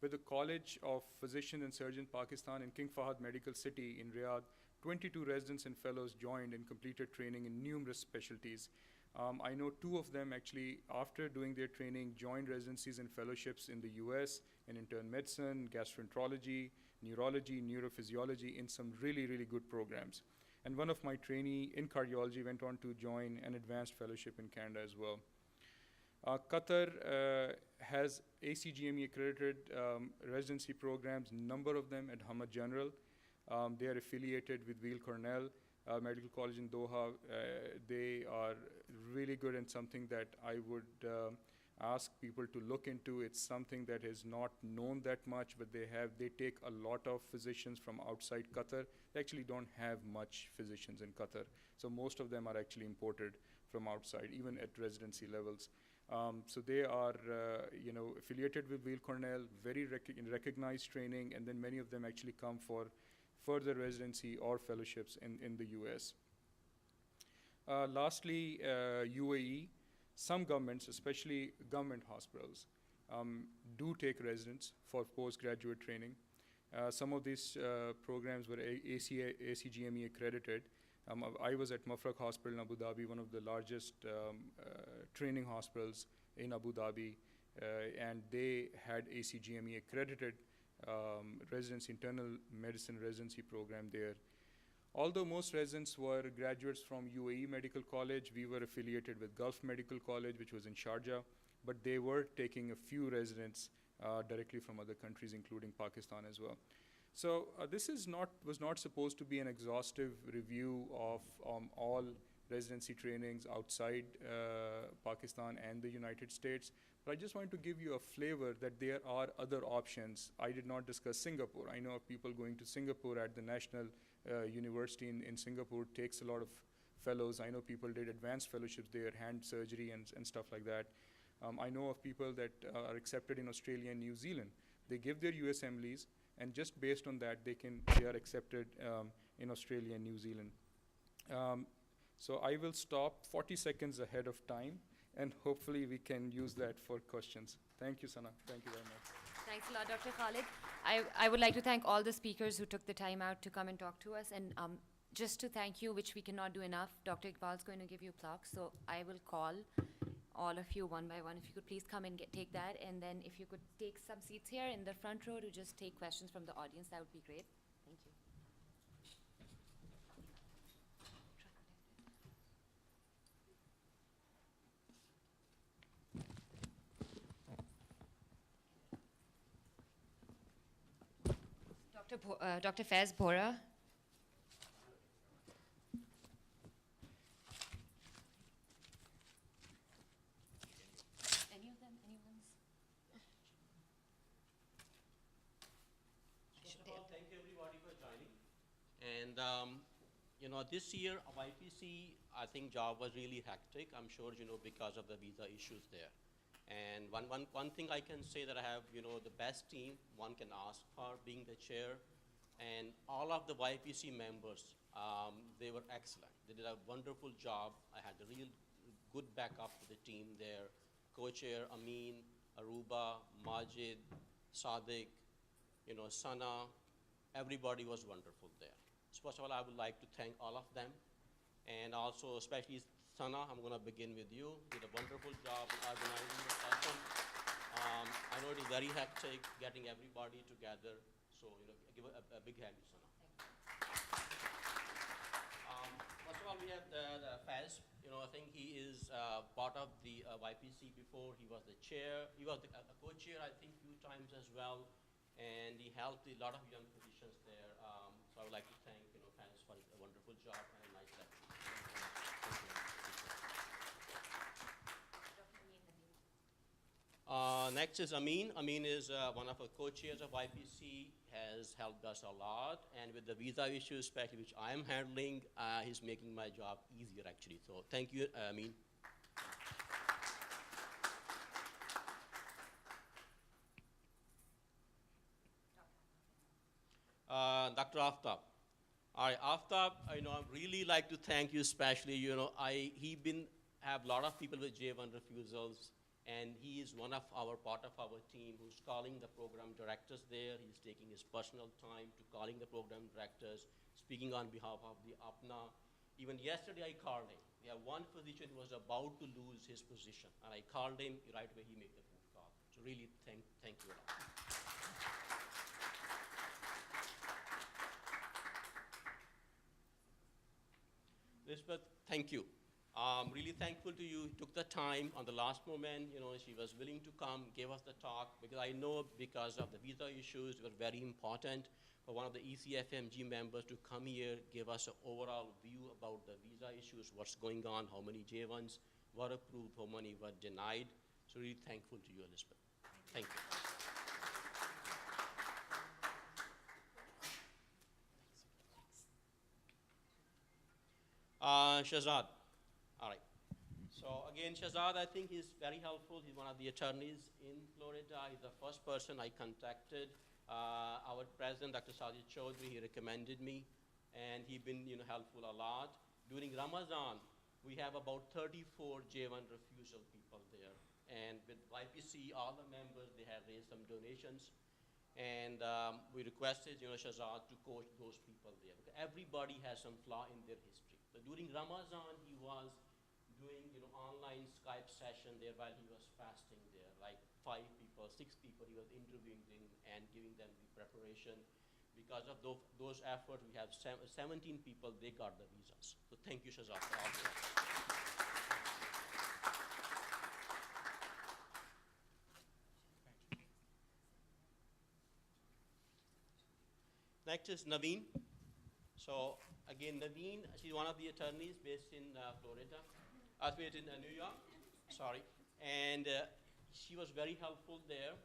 with the College of Physicians and Surgeons Pakistan in King Fahd Medical City in Riyadh, 22 residents and fellows joined and completed training in numerous specialties. I know 2 of them actually, after doing their training, joined residencies and fellowships in the US in internal medicine, gastroenterology, neurology, neurophysiology, in some really, really good programs. And one of my trainee in cardiology went on to join an advanced fellowship in Canada as well. Qatar has ACGME accredited residency programs, number of them at Hamad General. They are affiliated with Weill Cornell Medical College in Doha. They are really good and something that I would ask people to look into. It's something that is not known that much, but they take a lot of physicians from outside Qatar. They actually don't have much physicians in Qatar. So most of them are actually imported from outside, even at residency levels. So they are, affiliated with Weill Cornell, very recognized training, and then many of them actually come for further residency or fellowships in the US. Lastly, UAE. Some governments, especially government hospitals, do take residents for postgraduate training. Some of these programs were ACGME accredited. I was at Mafraq Hospital in Abu Dhabi, one of the largest training hospitals in Abu Dhabi, and they had ACGME accredited residency, internal medicine residency program there. Although most residents were graduates from UAE Medical College, we were affiliated with Gulf Medical College, which was in Sharjah, but they were taking a few residents directly from other countries, including Pakistan as well. So this was not supposed to be an exhaustive review of all residency trainings outside Pakistan and the United States, but I just wanted to give you a flavor that there are other options. I did not discuss Singapore. I know of people going to Singapore at the National University in Singapore, takes a lot of fellows. I know people did advanced fellowships there, hand surgery and stuff like that. I know of people that are accepted in Australia and New Zealand. They give their USMLEs, and just based on that, they are accepted in Australia and New Zealand. So I will stop 40 seconds ahead of time, and hopefully we can use that for questions. Thank you, Sana. Thank you very much. Thanks a lot, Dr. Khalid. I would like to thank all the speakers who took the time out to come and talk to us. And just to thank you, which we cannot do enough, Dr. Iqbal is going to give you a plaque. So I will call all of you one by one. If you could please come and take that. And then if you could take some seats here in the front row to just take questions from the audience, that would be great. Thank you. Dr. Faiz Bora. Any of them? Anyone's? First of all, thank you everybody for joining. And this year of YPC, I think job was really hectic. I'm sure because of the visa issues there. And one thing I can say that I have the best team one can ask for, being the chair, and all of the YPC members, they were excellent. They did a wonderful job. I had a real good backup to the team there. Co-chair Amin, Aruba, Majid, Sadiq, Sana, everybody was wonderful there. So first of all, I would like to thank all of them. And also, especially Sana, I'm going to begin with you. You did a wonderful job organizing the session. I know it is very hectic getting everybody together. So, give a big hand to Sana. First of all, we have the Faz. I think he is part of the YPC before. He was the chair. He was a co-chair, I think, a few times as well. And he helped a lot of young physicians there. So I would like to thank Faz for a wonderful job and a nice lecture. Next is Amin. Amin is one of our co-chairs of YPC, has helped us a lot. And with the visa issue, especially which I am handling, he's making my job easier, actually. So thank you, Amin. Dr. Aftab. All right, Aftab, I'd really like to thank you especially. Have a lot of people with J1 refusals, and he is part of our team who's calling the program directors there. He's taking his personal time to calling the program directors, speaking on behalf of the APPNA. Even yesterday I called him. We have one physician who was about to lose his position, and I called him right away. He made the phone call. So really, thank you a lot. Elizabeth, thank you. I'm really thankful to you. Took the time on the last moment. She was willing to come, give us the talk, because I know because of the visa issues were very important for one of the ECFMG members to come here, give us an overall view about the visa issues, what's going on, how many J1s were approved, how many were denied. So really thankful to you, Elizabeth. Thank you. Shahzad. All right. So again, Shahzad, I think he's very helpful. He's one of the attorneys in Florida. He's the first person I contacted. Our president, Dr. Sajid Chaudhry, he recommended me, and he's been helpful a lot. During Ramadan, we have about 34 J1 refusal people there. And with YPC, all the members, they have raised some donations. And we requested Shahzad to coach those people there. Because everybody has some flaw in their history. So during Ramadan, he was doing online Skype session there while he was fasting there, like 5 people, 6 people he was interviewing them and giving them the preparation. Because of those efforts, we have 17 people, they got the visas. So thank you, Shahzad, for all the efforts. Next is Naveen. So again, Naveen, she's one of the attorneys based in Florida, based in New York, sorry. And she was very helpful there.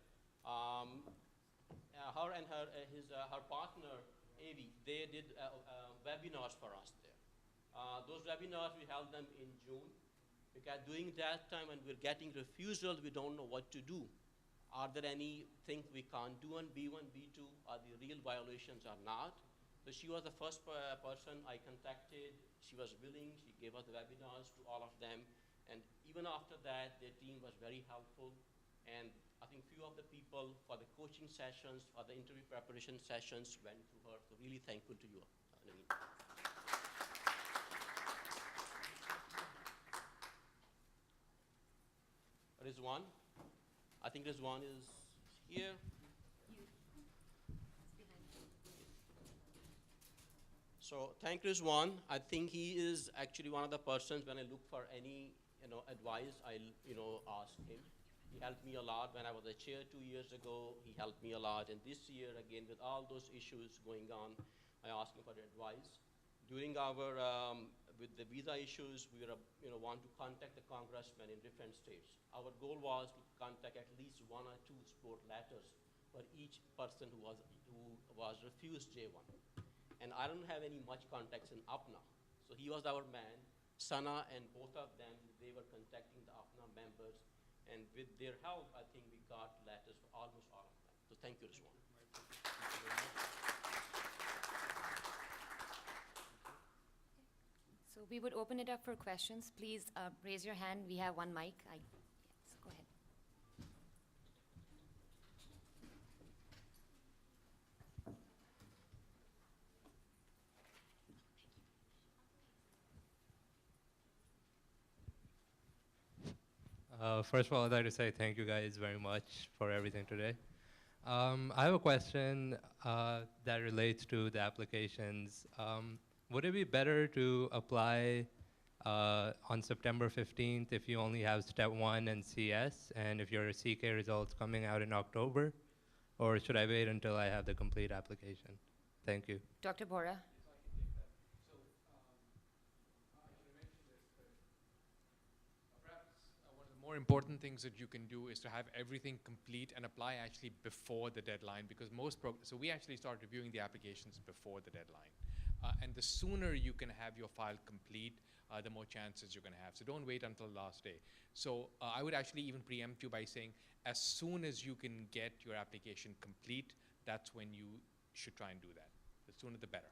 Her and her partner, Avi, they did webinars for us there. Those webinars, we held them in June, because during that time when we're getting refusals, we don't know what to do. Are there any things we can't do on B1, B2? Are the real violations or not? So she was the first person I contacted. She was willing. She gave us the webinars to all of them. And even after that, their team was very helpful. And I think few of the people for the coaching sessions, for the interview preparation sessions went through her. So really thankful to you, Naveen. Rizwan. I think Rizwan is here. So thank Rizwan. I think he is actually one of the persons when I look for any advice, I'll ask him. He helped me a lot when I was a chair 2 years ago. He helped me a lot, and this year again with all those issues going on, I asked him for advice. During our with the visa issues, we were want to contact the congressmen in different states. Our goal was to contact at least 1 or 2 support letters for each person who was refused J1. And I don't have any much contacts in APPNA. So he was our man. Sana and both of them, they were contacting the APPNA members. And with their help, I think we got letters for almost all of them. So thank you, Rizwan. So we would open it up for questions. Please raise your hand. We have one mic. Yes, go ahead. First of all, I'd like to say thank you guys very much for everything today. I have a question that relates to the applications. Would it be better to apply on September 15th if you only have step 1 and CS, and if your CK results coming out in October? Or should I wait until I have the complete application? Thank you. Dr. Bora. One of the more important things that you can do is to have everything complete and apply actually before the deadline, because so we actually start reviewing the applications before the deadline. And the sooner you can have your file complete, the more chances you're going to have. So don't wait until the last day. So I would actually even preempt you by saying, as soon as you can get your application complete, that's when you should try and do that. The sooner the better.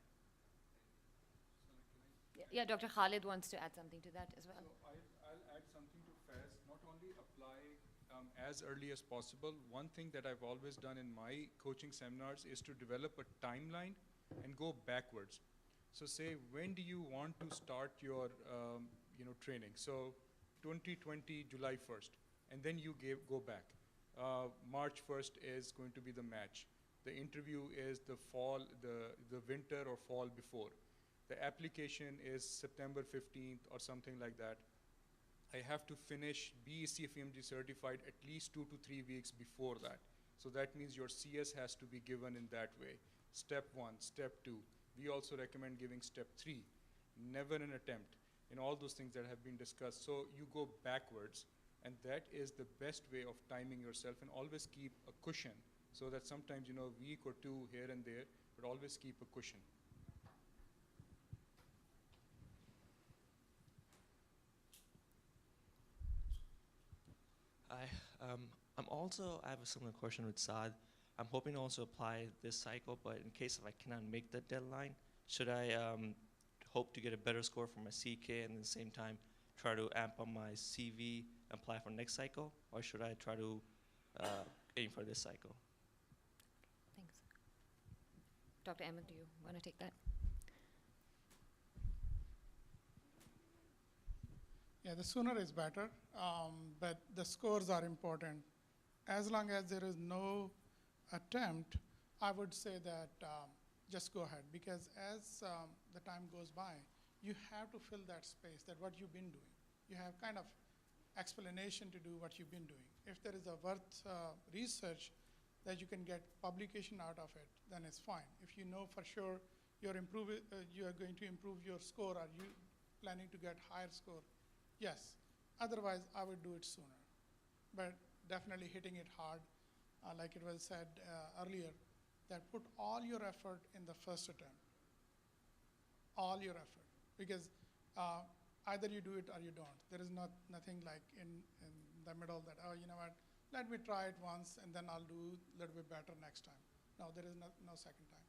Yeah, Dr. Khalid wants to add something to that as well. So I'll add something to Faiz. Not only apply as early as possible, one thing that I've always done in my coaching seminars is to develop a timeline and go backwards. So say, when do you want to start your training? So 2020, July 1st, and then you go back. March 1st is going to be the match. The interview is the fall, the winter or fall before. The application is September 15th or something like that. I have to finish BECFMG certified at least 2 to 3 weeks before that. So that means your CS has to be given in that way. Step 1, step 2. We also recommend giving step 3, never an attempt, and all those things that have been discussed. So you go backwards, and that is the best way of timing yourself, and always keep a cushion so that sometimes, a week or 2 here and there, but always keep a cushion. Hi, I have a similar question with Saad. I'm hoping to also apply this cycle, but in case if I cannot make the deadline, should I hope to get a better score for my CK and at the same time try to amp on my CV, apply for next cycle, or should I try to aim for this cycle? Thanks. Dr. Ahmed, do you want to take that? Yeah, the sooner is better, but the scores are important. As long as there is no attempt, I would say that just go ahead, because as the time goes by, you have to fill that space, that what you've been doing. You have kind of explanation to do what you've been doing. If there is a worth research that you can get publication out of it, then it's fine. If you know for sure you are going to improve your score, are you planning to get higher score? Yes. Otherwise, I would do it sooner. But definitely hitting it hard, like it was said earlier, that put all your effort in the first attempt. All your effort. Because either you do it or you don't. There is nothing like in the middle that, oh, you know what, let me try it once and then I'll do a little bit better next time. No, there is no second time.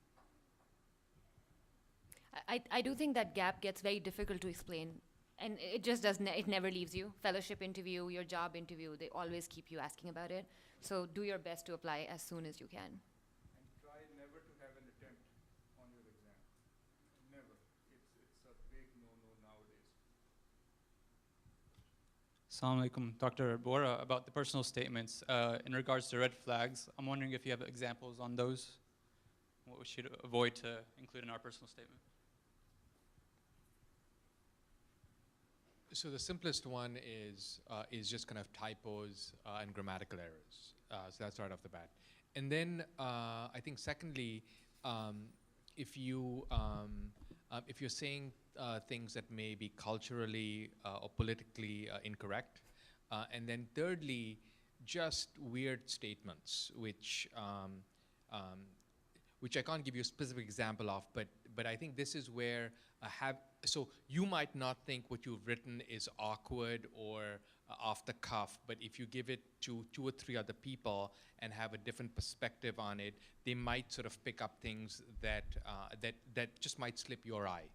I do think that gap gets very difficult to explain. And it just it never leaves you. Fellowship interview, your job interview, they always keep you asking about it. So do your best to apply as soon as you can. And try never to have an attempt on your exam. Never. It's a big no-no nowadays. Assalamu alaikum, Dr. Bora, about the personal statements. In regards to red flags, I'm wondering if you have examples on those, what we should avoid to include in our personal statement. So the simplest one is just kind of typos and grammatical errors. So that's right off the bat. And then I think secondly, if you're saying things that may be culturally or politically incorrect, and then thirdly, just weird statements, which I can't give you a specific example of, but but I think this is where so you might not think what you've written is awkward or off the cuff, but if you give it to 2 or 3 other people and have a different perspective on it, they might sort of pick up things that that just might slip your eye.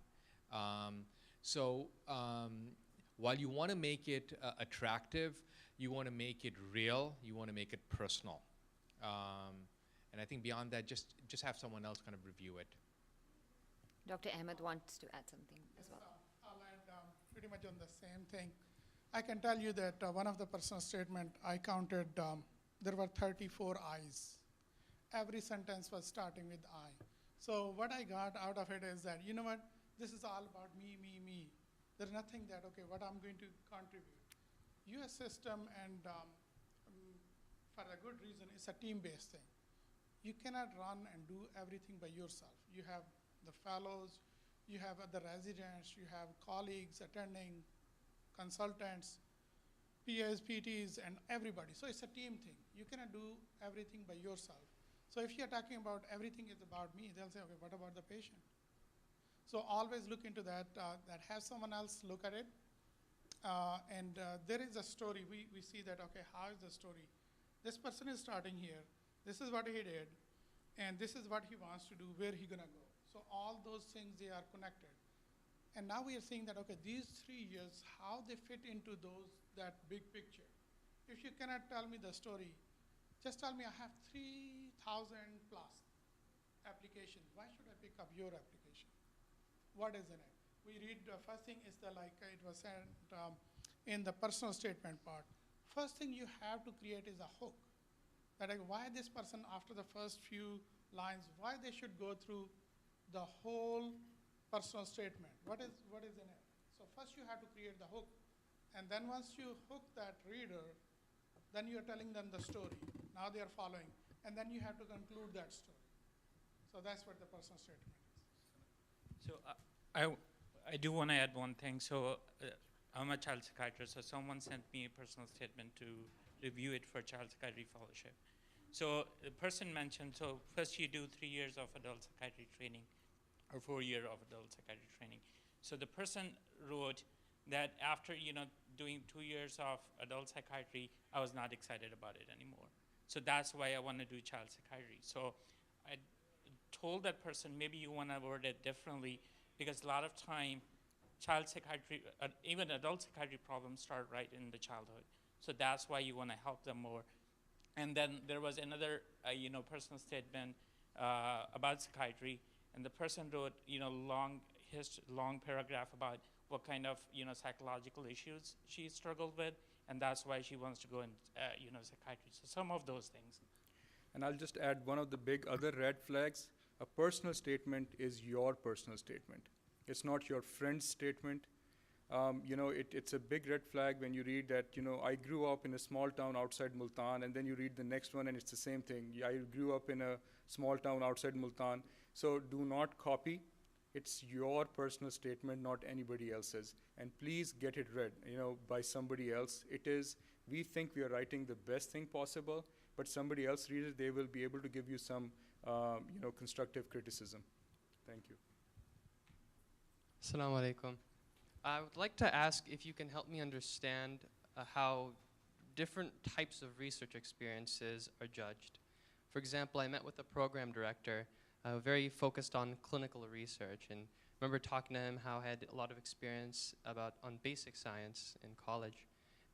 While you want to make it attractive, you want to make it real, you want to make it personal. And I think beyond that, just have someone else kind of review it. Dr. Ahmed wants to add something as well. I'll add pretty much on the same thing. I can tell you that one of the personal statement I counted, there were 34 I's. Every sentence was starting with I. So what I got out of it is that, you know what, this is all about me, me, me. There's nothing that, okay, what I'm going to contribute. US system, and for a good reason, it's a team-based thing. You cannot run and do everything by yourself. You have the fellows, you have the residents, you have colleagues attending, consultants, PAs, PTs, and everybody. So it's a team thing. You cannot do everything by yourself. So if you're talking about everything is about me, they'll say, okay, what about the patient? So always look into that, that have someone else look at it. There is a story. We see that, okay, how is the story? This person is starting here. This is what he did. And this is what he wants to do, where he gonna go. So all those things, they are connected. And now we are seeing that, okay, these 3 years, how they fit into that big picture. If you cannot tell me the story, just tell me I have 3,000 plus applications. Why should I pick up your application? What is in it? We read the first thing is it was said in the personal statement part. First thing you have to create is a hook. That why this person, after the first few lines, why they should go through the whole personal statement. What is in it? So first you have to create the hook. And then once you hook that reader, then you're telling them the story. Now they are following. And then you have to conclude that story. So that's what the personal statement is. So I do want to add one thing. So I'm a child psychiatrist, so someone sent me a personal statement to review it for child psychiatry fellowship. So the person mentioned, so first you do 3 years of adult psychiatry training or 4 years of adult psychiatry training. So the person wrote that after doing 2 years of adult psychiatry, I was not excited about it anymore. So that's why I want to do child psychiatry. So I told that person, maybe you want to word it differently, because a lot of time child psychiatry, even adult psychiatry problems start right in the childhood. So that's why you want to help them more. And then there was another, personal statement about psychiatry, and the person wrote, long paragraph about what kind of, psychological issues she struggled with, and that's why she wants to go in, psychiatry. So some of those things. And I'll just add one of the big other red flags. A personal statement is your personal statement. It's not your friend's statement. It's a big red flag when you read that, I grew up in a small town outside Multan, and then you read the next one and it's the same thing. I grew up in a small town outside Multan. So do not copy. It's your personal statement, not anybody else's. And please get it read, by somebody else. We think we are writing the best thing possible, but somebody else reads it, they will be able to give you some, constructive criticism. Thank you. Assalamu alaikum. I would like to ask if you can help me understand how different types of research experiences are judged. For example, I met with a program director very focused on clinical research, and I remember talking to him how I had a lot of experience on basic science in college.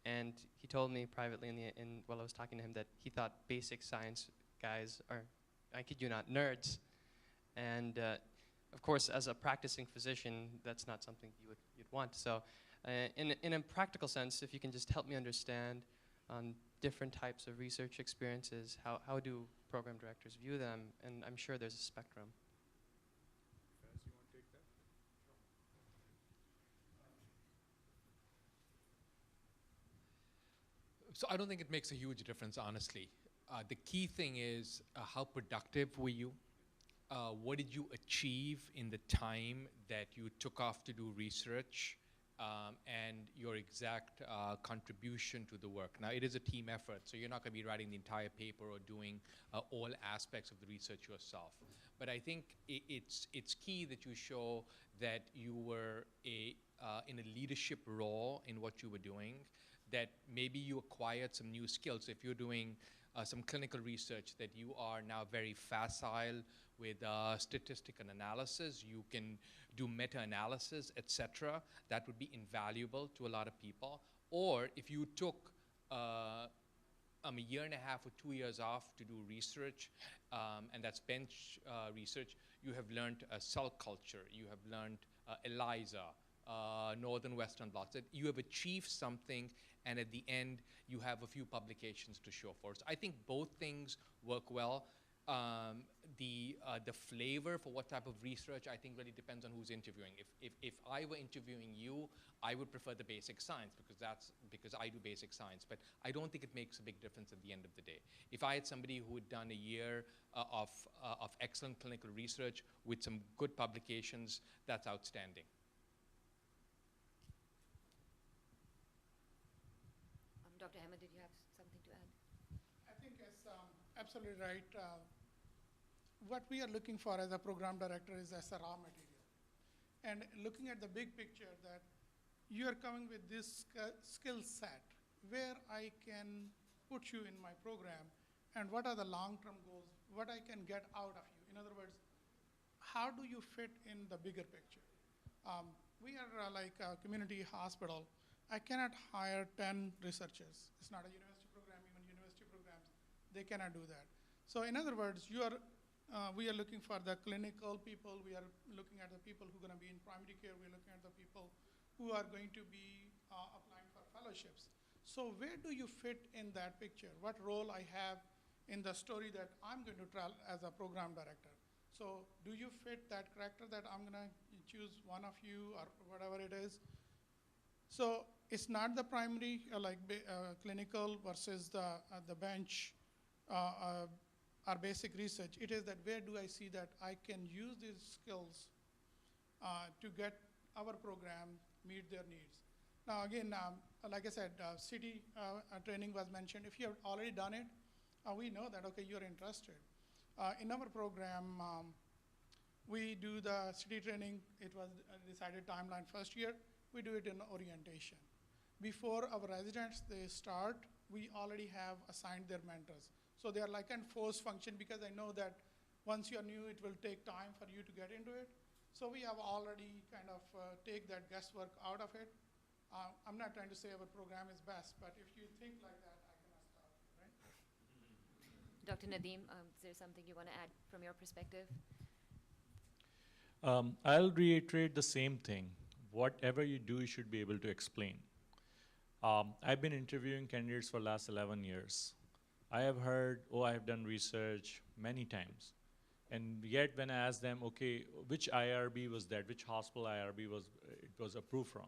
And he told me privately while I was talking to him that he thought basic science guys are, I kid you not, nerds. And of course, as a practicing physician, that's not something you'd want. So in a practical sense, if you can just help me understand on different types of research experiences, how do program directors view them? And I'm sure there's a spectrum. Faz, you want to take that? So I don't think it makes a huge difference, honestly. The key thing is how productive were you? What did you achieve in the time that you took off to do research, and your exact contribution to the work. Now, it is a team effort, so you're not going to be writing the entire paper or doing all aspects of the research yourself. But I think it's key that you show that you were in a leadership role in what you were doing, that maybe you acquired some new skills. If you're doing some clinical research, that you are now very facile with statistical analysis, you can do meta-analysis, etc. That would be invaluable to a lot of people. Or if you took a year and a half or 2 years off to do research, and that's bench research, you have learned cell culture, you have learned ELISA, northern western blots, that you have achieved something, and at the end you have a few publications to show for. So I think both things work well. The flavor for what type of research, I think, really depends on who's interviewing. If I were interviewing you, I would prefer the basic science because I do basic science. But I don't think it makes a big difference at the end of the day. If I had somebody who had done a year of excellent clinical research with some good publications, that's outstanding. Dr. Ahmed, did you have something to add? I think it's absolutely right. What we are looking for as a program director is as a raw material. And looking at the big picture, that you are coming with this skill set, where I can put you in my program, and what are the long-term goals, what I can get out of you. In other words, how do you fit in the bigger picture? We are like a community hospital. I cannot hire 10 researchers. It's not a university program. Even university programs, they cannot do that. So in other words, we are looking for the clinical people. We are looking at the people who are going to be in primary care. We're looking at the people who are going to be applying for fellowships. So where do you fit in that picture? What role I have in the story that I'm going to tell as a program director? So do you fit that character that I'm going to choose one of you or whatever it is? So it's not the primary clinical versus the bench or basic research. It is that where do I see that I can use these skills to get our program meet their needs. Now again, like I said, city training was mentioned. If you have already done it, we know that, okay, you're interested. In our program, we do the city training. It was a decided timeline first year. We do it in orientation. Before our residents, they start, we already have assigned their mentors. So they are like a force function, because I know that once you are new, it will take time for you to get into it. So we have already kind of take that guesswork out of it. I'm not trying to say our program is best, but if you think like that, I cannot stop you, right? Dr. Nadeem, is there something you want to add from your perspective? I'll reiterate the same thing. Whatever you do, you should be able to explain. I've been interviewing candidates for the last 11 years. I have heard, oh, I have done research many times. And yet when I ask them, okay, which IRB was that, which hospital IRB was approved from,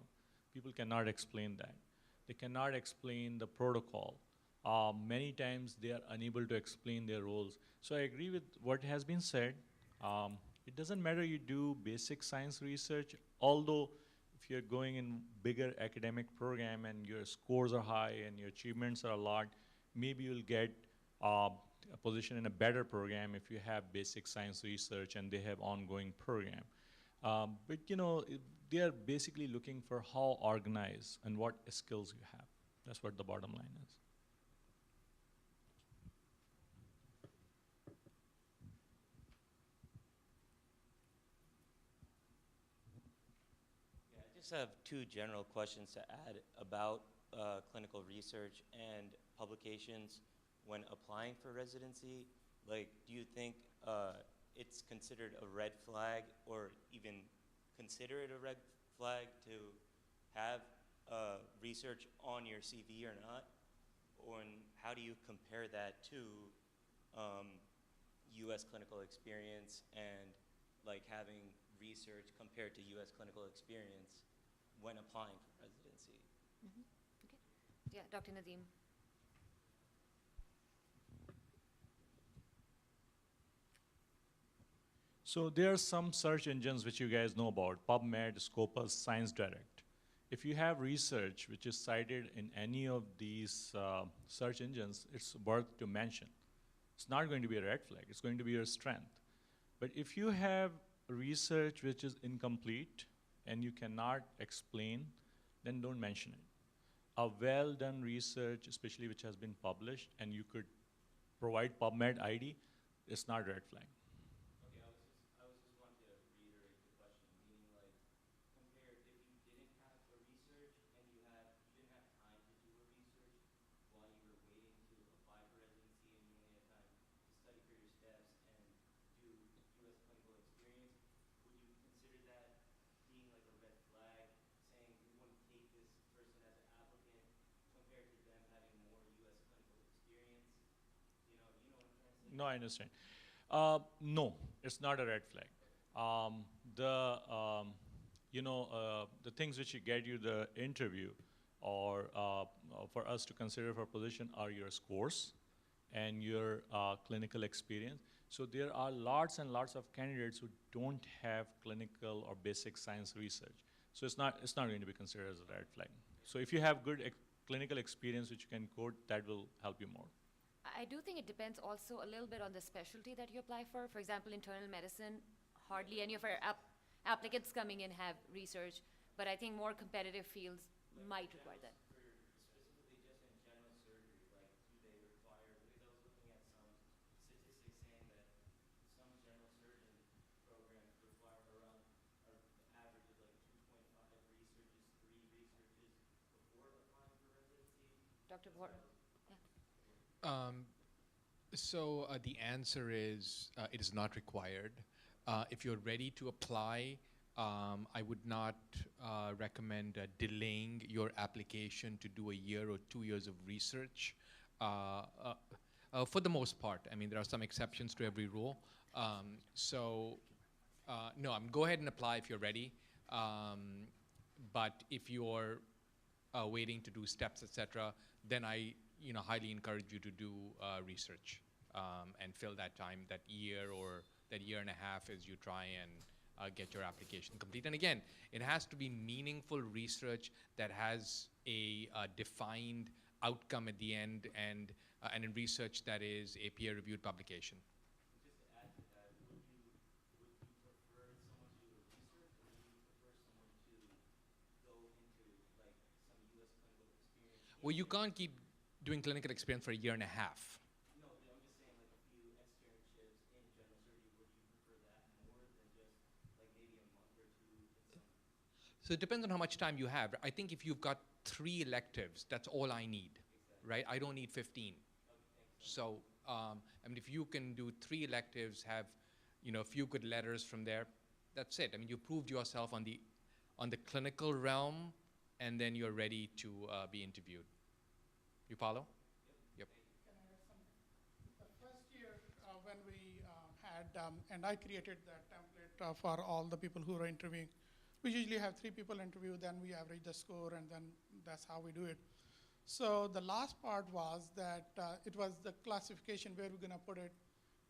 people cannot explain that. They cannot explain the protocol. Many times they are unable to explain their roles. So I agree with what has been said. It doesn't matter you do basic science research, although if you're going in bigger academic program and your scores are high and your achievements are a lot, maybe you'll get a position in a better program if you have basic science research and they have ongoing program. But you know, they are basically looking for how organized and what skills you have. That's what the bottom line is. I just have two general questions to add about clinical research and publications when applying for residency. Like, do you think it's considered a red flag, or even consider it a red flag to have research on your CV or not? And how do you compare that to U.S. clinical experience and like having research compared to U.S. clinical experience when applying for residency? Mm-hmm. Okay. Yeah, Dr. Nadeem. So there are some search engines which you guys know about: PubMed, Scopus, ScienceDirect. If you have research which is cited in any of these search engines, it's worth to mention. It's not going to be a red flag. It's going to be your strength. But if you have research which is incomplete and you cannot explain, then don't mention it. A well-done research, especially which has been published, and you could provide PubMed ID, it's not a red flag. Okay, I was just wanting to reiterate the question, meaning like, compare if you didn't have a research and you didn't have time to do a research while you were waiting to apply for residency and you only had time to study for your steps and do U.S. clinical experience, would you consider that being like a red flag, saying we wouldn't take this person as an applicant compared to them having more U.S. clinical experience? You know what I'm trying to say? No, I understand. No, it's not a red flag. The things which get you the interview or for us to consider for position are your scores and your clinical experience. So there are lots and lots of candidates who don't have clinical or basic science research. So it's not going to be considered as a red flag. So if you have good clinical experience which you can quote, that will help you more. I do think it depends also a little bit on the specialty that you apply for. For example, internal medicine, hardly any of our applicants coming in have research, but I think more competitive fields might require that. Specifically just in general surgery, like do they require, because I was looking at some statistics saying that some general surgeon programs require around the average of like 2.5 researches, 3 researches before applying for residency. Dr. Bor. The answer is it is not required. If you're ready to apply, I would not recommend delaying your application to do a year or 2 years of research. For the most part, I mean, there are some exceptions to every rule. No, go ahead and apply if you're ready. But if you're waiting to do steps, etc., then I highly encourage you to do research and fill that time, that year or that year and a half as you try and get your application complete. And again, it has to be meaningful research that has a defined outcome at the end and in research that is a peer-reviewed publication. Just to add to that, would you prefer someone to do a research or would you prefer someone to go into like some U.S. clinical experience? Well, you can't keep doing clinical experience for a year and a half. No, I'm just saying like a few externships in general surgery, would you prefer that more than just like maybe a month or two in some? So it depends on how much time you have. I think if you've got 3 electives, that's all I need, right? I don't need 15. So, if you can do 3 electives, have, a few good letters from there, that's it. I mean, you proved yourself on the clinical realm, and then you're ready to be interviewed. You follow? Yep. Can I add something? The first year when we had, and I created that template for all the people who are interviewing, we usually have 3 people interview, then we average the score, and then that's how we do it. So the last part was that it was the classification where we're going to put it.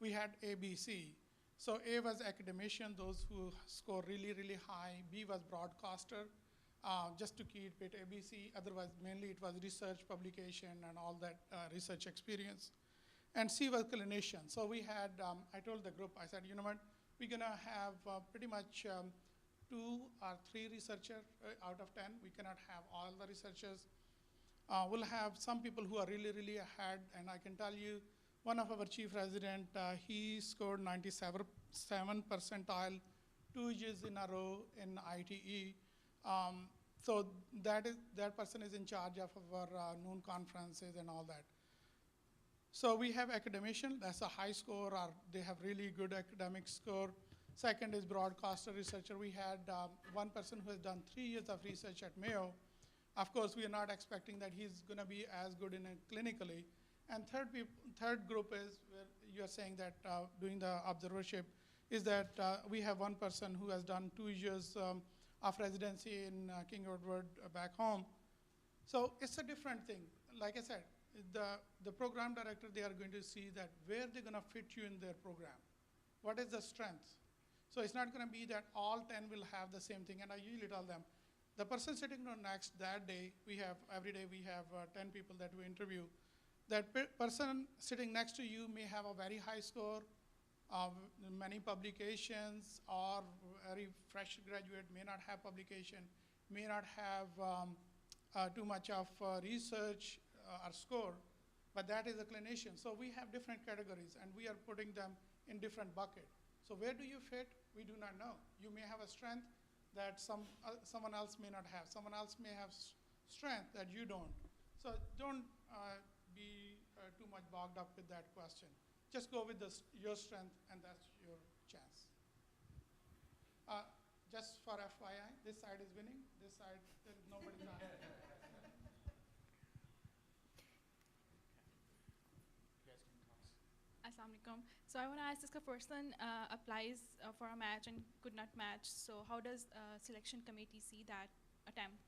We had A, B, C. So A was academician, those who score really, really high. B was broadcaster, just to keep it ABC. Otherwise, mainly it was research, publication, and all that research experience. And C was clinician. So we had, I told the group, I said, you know what, we're going to have pretty much 2 or 3 researchers out of 10. We cannot have all the researchers. We'll have some people who are really, really ahead, and I can tell you, one of our chief resident, he scored 97 percentile 2 years in a row in ITE. So that person is in charge of our noon conferences and all that. So we have academician, that's a high score, or they have really good academic score. Second is broadcaster researcher. We had one person who has done 3 years of research at Mayo. Of course, we are not expecting that he's going to be as good in it clinically. And third group is where you're saying that doing the observership is that we have one person who has done 2 years of residency in King Edward back home. So it's a different thing. Like I said, the program director, they are going to see that where they're going to fit you in their program. What is the strength? So it's not going to be that all 10 will have the same thing. And I usually tell them, the person sitting next that day, every day we have 10 people that we interview. That person sitting next to you may have a very high score, Many publications, or very fresh graduate may not have publication, may not have too much of research or score, but that is a clinician. So we have different categories, and we are putting them in different buckets. So where do you fit? We do not know. You may have a strength that someone else may not have. Someone else may have strength that you don't. So don't be too much bogged up with that question. Just go with your strength, and that's your chance. Just for FYI, this side is winning. This side, there is nobody not. Assalamualaikum. So I want to ask, this person applies for a match and could not match. So how does selection committee see that attempt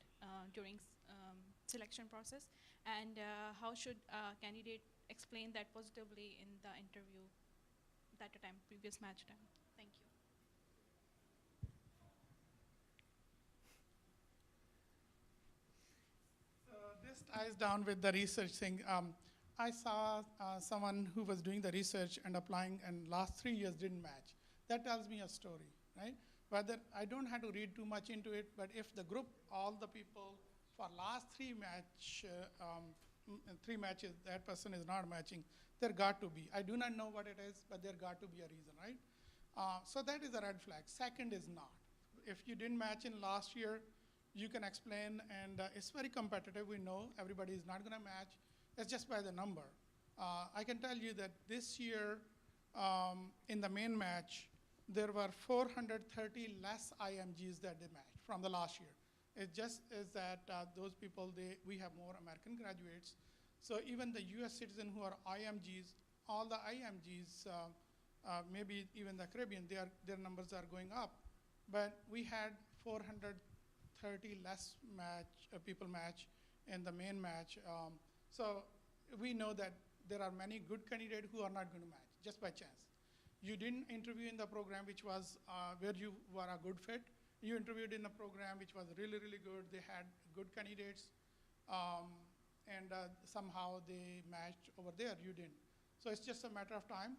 during selection process? And how should candidate explain that positively in the interview, that attempt, previous match attempt? Thank you. So this ties down with the research thing. I saw someone who was doing the research and applying, and last 3 years didn't match. That tells me a story, right? Whether I don't have to read too much into it, but if the group, all the people for last three matches, that person is not matching, there got to be. I do not know what it is, but there got to be a reason, right? So that is a red flag. Second is not. If you didn't match in last year, you can explain, and it's very competitive. We know everybody is not going to match. It's just by the number. I can tell you that this year, in the main match, there were 430 less IMGs that they matched from the last year. It just is that those people, we have more American graduates. So even the US citizens who are IMGs, all the IMGs, maybe even the Caribbean, their numbers are going up. But we had 430 less people match in the main match. So we know that there are many good candidates who are not going to match, just by chance. You didn't interview in the program which was where you were a good fit. You interviewed in a program which was really, really good. They had good candidates, and somehow they matched over there. You didn't. So it's just a matter of time.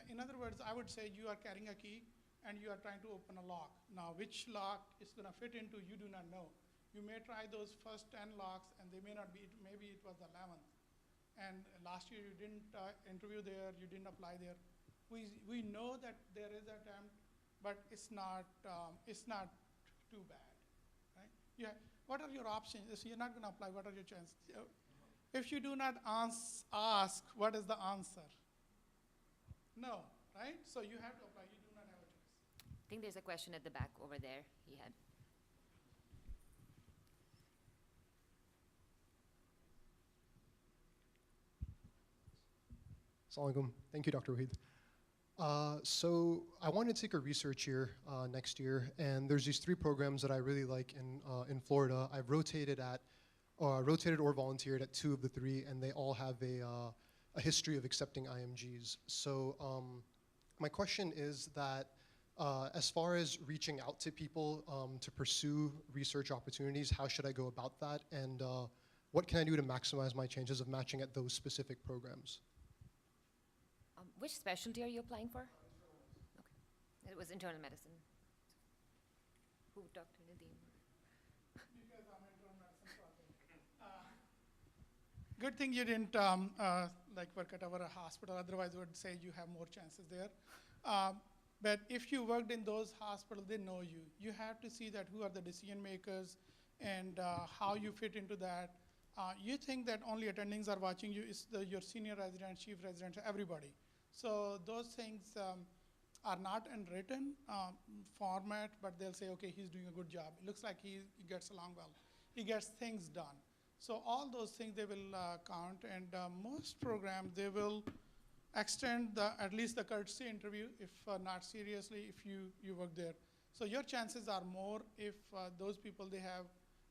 In other words, I would say you are carrying a key, and you are trying to open a lock. Now, which lock it's going to fit into, you do not know. You may try those first 10 locks, and they may not be, maybe it was the 11th. And last year you didn't interview there, you didn't apply there. We know that there is an attempt, but it's not too bad, right? Yeah. What are your options? If you're not going to apply, what are your chances? If you do not ask, what is the answer? No, right? So you have to apply. You do not have a choice. I think there's a question at the back over there. He had. Assalamualaikum. Thank you, Dr. Wahid. So I want to take a research year next year, and there's these three programs that I really like in Florida. I've rotated or volunteered at 2 of the 3, and they all have a history of accepting IMGs. So my question is that as far as reaching out to people to pursue research opportunities, how should I go about that, and what can I do to maximize my chances of matching at those specific programs? Which specialty are you applying for? Okay. It was internal medicine. Who, Dr. Nadeem? Because I'm internal medicine. Good thing you didn't work at our hospital. Otherwise, I would say you have more chances there. But if you worked in those hospitals, they know you. You have to see that who are the decision makers and how you fit into that. You think that only attendings are watching you. It's your senior resident, chief resident, everybody. So those things are not in written format, but they'll say, okay, he's doing a good job. It looks like he gets along well. He gets things done. So all those things they will count, and most programs, they will extend at least the courtesy interview, if not seriously, if you work there. So your chances are more if those people,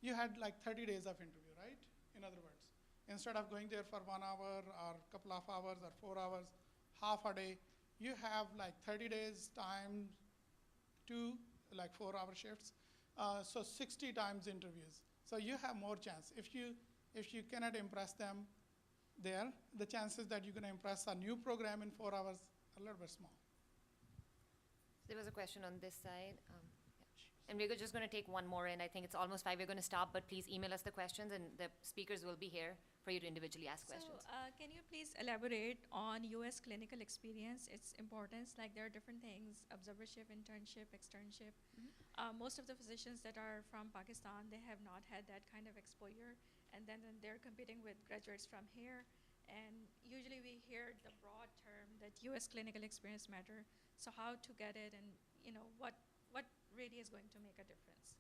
you had like 30 days of interview, right? In other words, instead of going there for 1 hour or a couple of hours or 4 hours, half a day, you have like 30 days time to like 4-hour shifts. So 60 times interviews. So you have more chance. If you cannot impress them there, the chances that you're going to impress a new program in 4 hours are a little bit small. there was a question on this side. And we're just going to take one more in. I think it's almost 5. We're going to stop, but please email us the questions, and the speakers will be here for you to individually ask questions. Can you please elaborate on U.S. clinical experience, its importance? Like there are different things, observership, internship, externship. Most of the physicians that are from Pakistan, they have not had that kind of exposure, and then they're competing with graduates from here. And usually we hear the broad term that U.S. clinical experience matter. So how to get it, and what really is going to make a difference?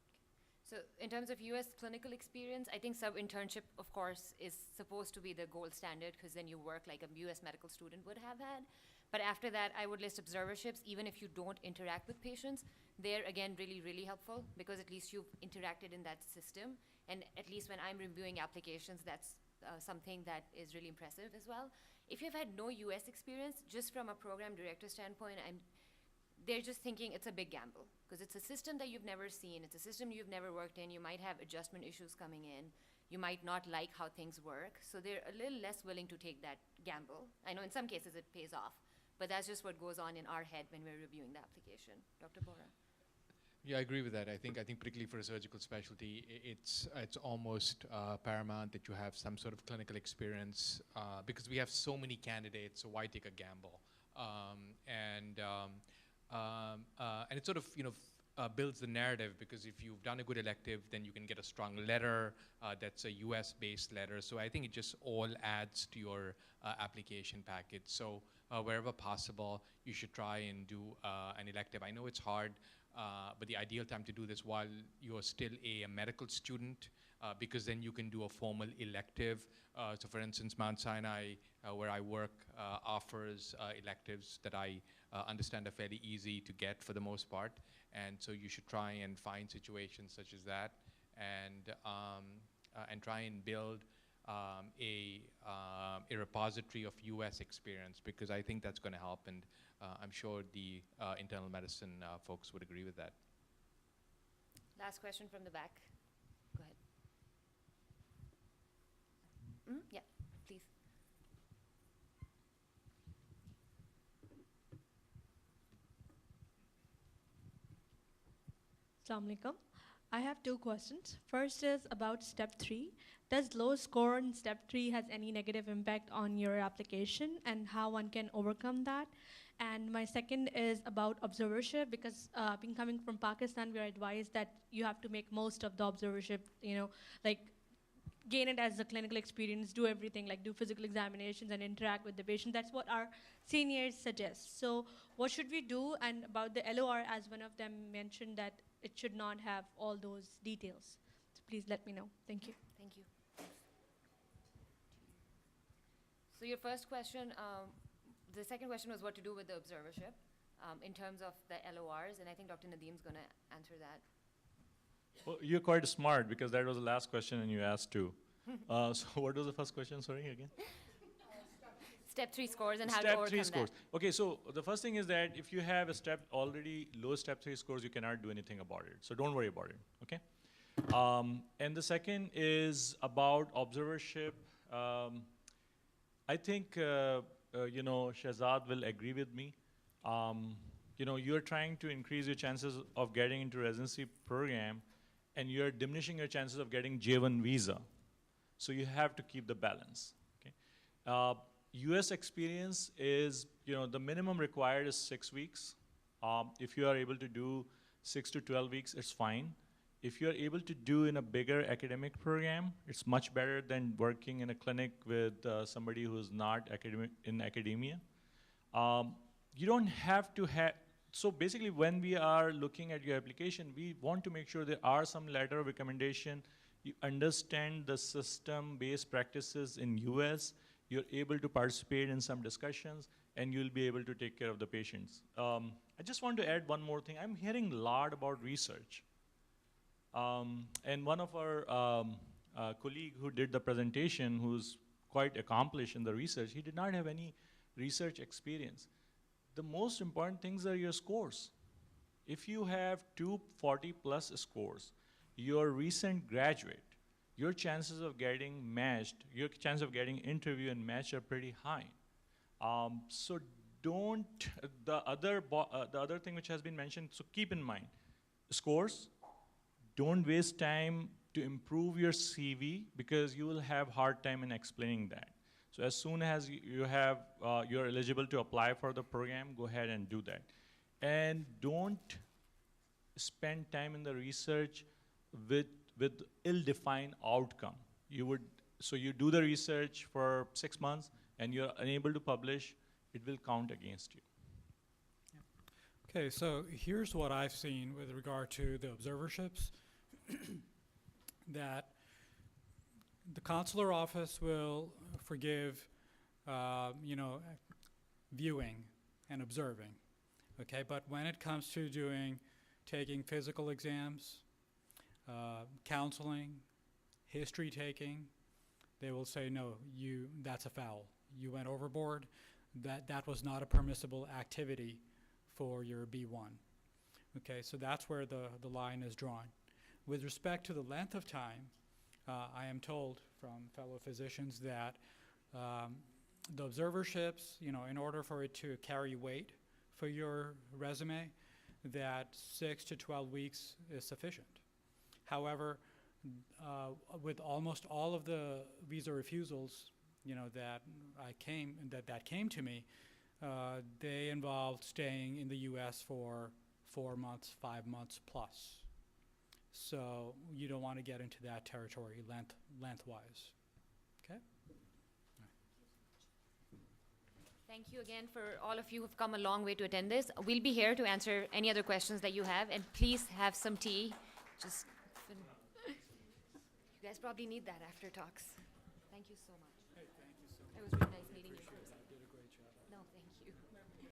So in terms of US clinical experience, I think sub-internship, of course, is supposed to be the gold standard, because then you work like a US medical student would have had. But after that, I would list observerships, even if you don't interact with patients. They're, again, really, really helpful, because at least you've interacted in that system. And at least when I'm reviewing applications, that's something that is really impressive as well. If you've had no US experience, just from a program director standpoint, they're just thinking it's a big gamble, because it's a system that you've never seen. It's a system you've never worked in. You might have adjustment issues coming in. You might not like how things work. So they're a little less willing to take that gamble. I know in some cases it pays off, but that's just what goes on in our head when we're reviewing the application. Dr. Bora? Yeah, I agree with that. I think particularly for a surgical specialty, it's almost paramount that you have some sort of clinical experience, because we have so many candidates. So why take a gamble? And it sort of builds the narrative, because if you've done a good elective, then you can get a strong letter that's a US-based letter. So I think it just all adds to your application package. So wherever possible, you should try and do an elective. I know it's hard, but the ideal time to do this while you're still a medical student, because then you can do a formal elective. So for instance, Mount Sinai, where I work, offers electives that I understand are fairly easy to get for the most part. And so you should try and find situations such as that, and try and build a repository of US experience, because I think that's going to help, and I'm sure the internal medicine folks would agree with that. Last question from the back. Go ahead. Yeah, please. Assalamu alaikum. I have 2 questions. First is about step 3. Does low score in step 3 has any negative impact on your application, and how one can overcome that? And my second is about observership, because being coming from Pakistan, we are advised that you have to make most of the observership, like gain it as a clinical experience, do everything, like do physical examinations and interact with the patient. That's what our seniors suggest. So what should we do? And about the LOR, as one of them mentioned, that it should not have all those details. So please let me know. Thank you. Thank you. So your first question, the second question was what to do with the observership in terms of the LORs, and I think Dr. Nadeem's going to answer that. Well, you're quite smart, because that was the last question and you asked too. So what was the first question, sorry, again? Step 3 scores and how to overcome Step 3 scores. that. Okay, so the first thing is that if you have a already low step 3 scores, you cannot do anything about it. So don't worry about it, okay? And the second is about observership. I think, Shahzad will agree with me. You're trying to increase your chances of getting into residency program, and you're diminishing your chances of getting J1 visa. So you have to keep the balance, okay? US experience is, the minimum required is 6 weeks. If you are able to do 6 to 12 weeks, it's fine. If you're able to do in a bigger academic program, it's much better than working in a clinic with somebody who's not in academia. You don't have to have, so basically when we are looking at your application, we want to make sure there are some letter of recommendation. You understand the system-based practices in US, you're able to participate in some discussions, and you'll be able to take care of the patients. I just want to add one more thing. I'm hearing a lot about research. And one of our colleague who did the presentation, who's quite accomplished in the research, he did not have any research experience. The most important things are your scores. If you have 240 plus scores, you're a recent graduate, your chances of getting matched, your chance of getting interview and match are pretty high. So don't, the other thing which has been mentioned, so keep in mind, scores, don't waste time to improve your CV because you will have hard time in explaining that. So as soon as you have, you're eligible to apply for the program, go ahead and do that. And don't spend time in the research with ill-defined outcome. So you do the research for 6 months and you're unable to publish, it will count against you. Okay, so here's what I've seen with regard to the observerships, that the consular office will forgive, viewing and observing, okay? But when it comes to taking physical exams, counseling, history taking, they will say, no, that's a foul. You went overboard. That was not a permissible activity for your B1. Okay, so that's where the line is drawn. With respect to the length of time, I am told from fellow physicians that the observerships, in order for it to carry weight for your resume, that 6 to 12 weeks is sufficient. However, with almost all of the visa refusals, that came to me, they involved staying in the U.S. for 4 months, 5 months plus. So you don't want to get into that territory lengthwise. Okay? Thank you again for all of you who've come a long way to attend this. We'll be here to answer any other questions that you have, and please have some tea. You guys probably need that after talks. Thank you so much. Hey, thank you so much. It was really nice meeting you. Did a great job. No, thank you.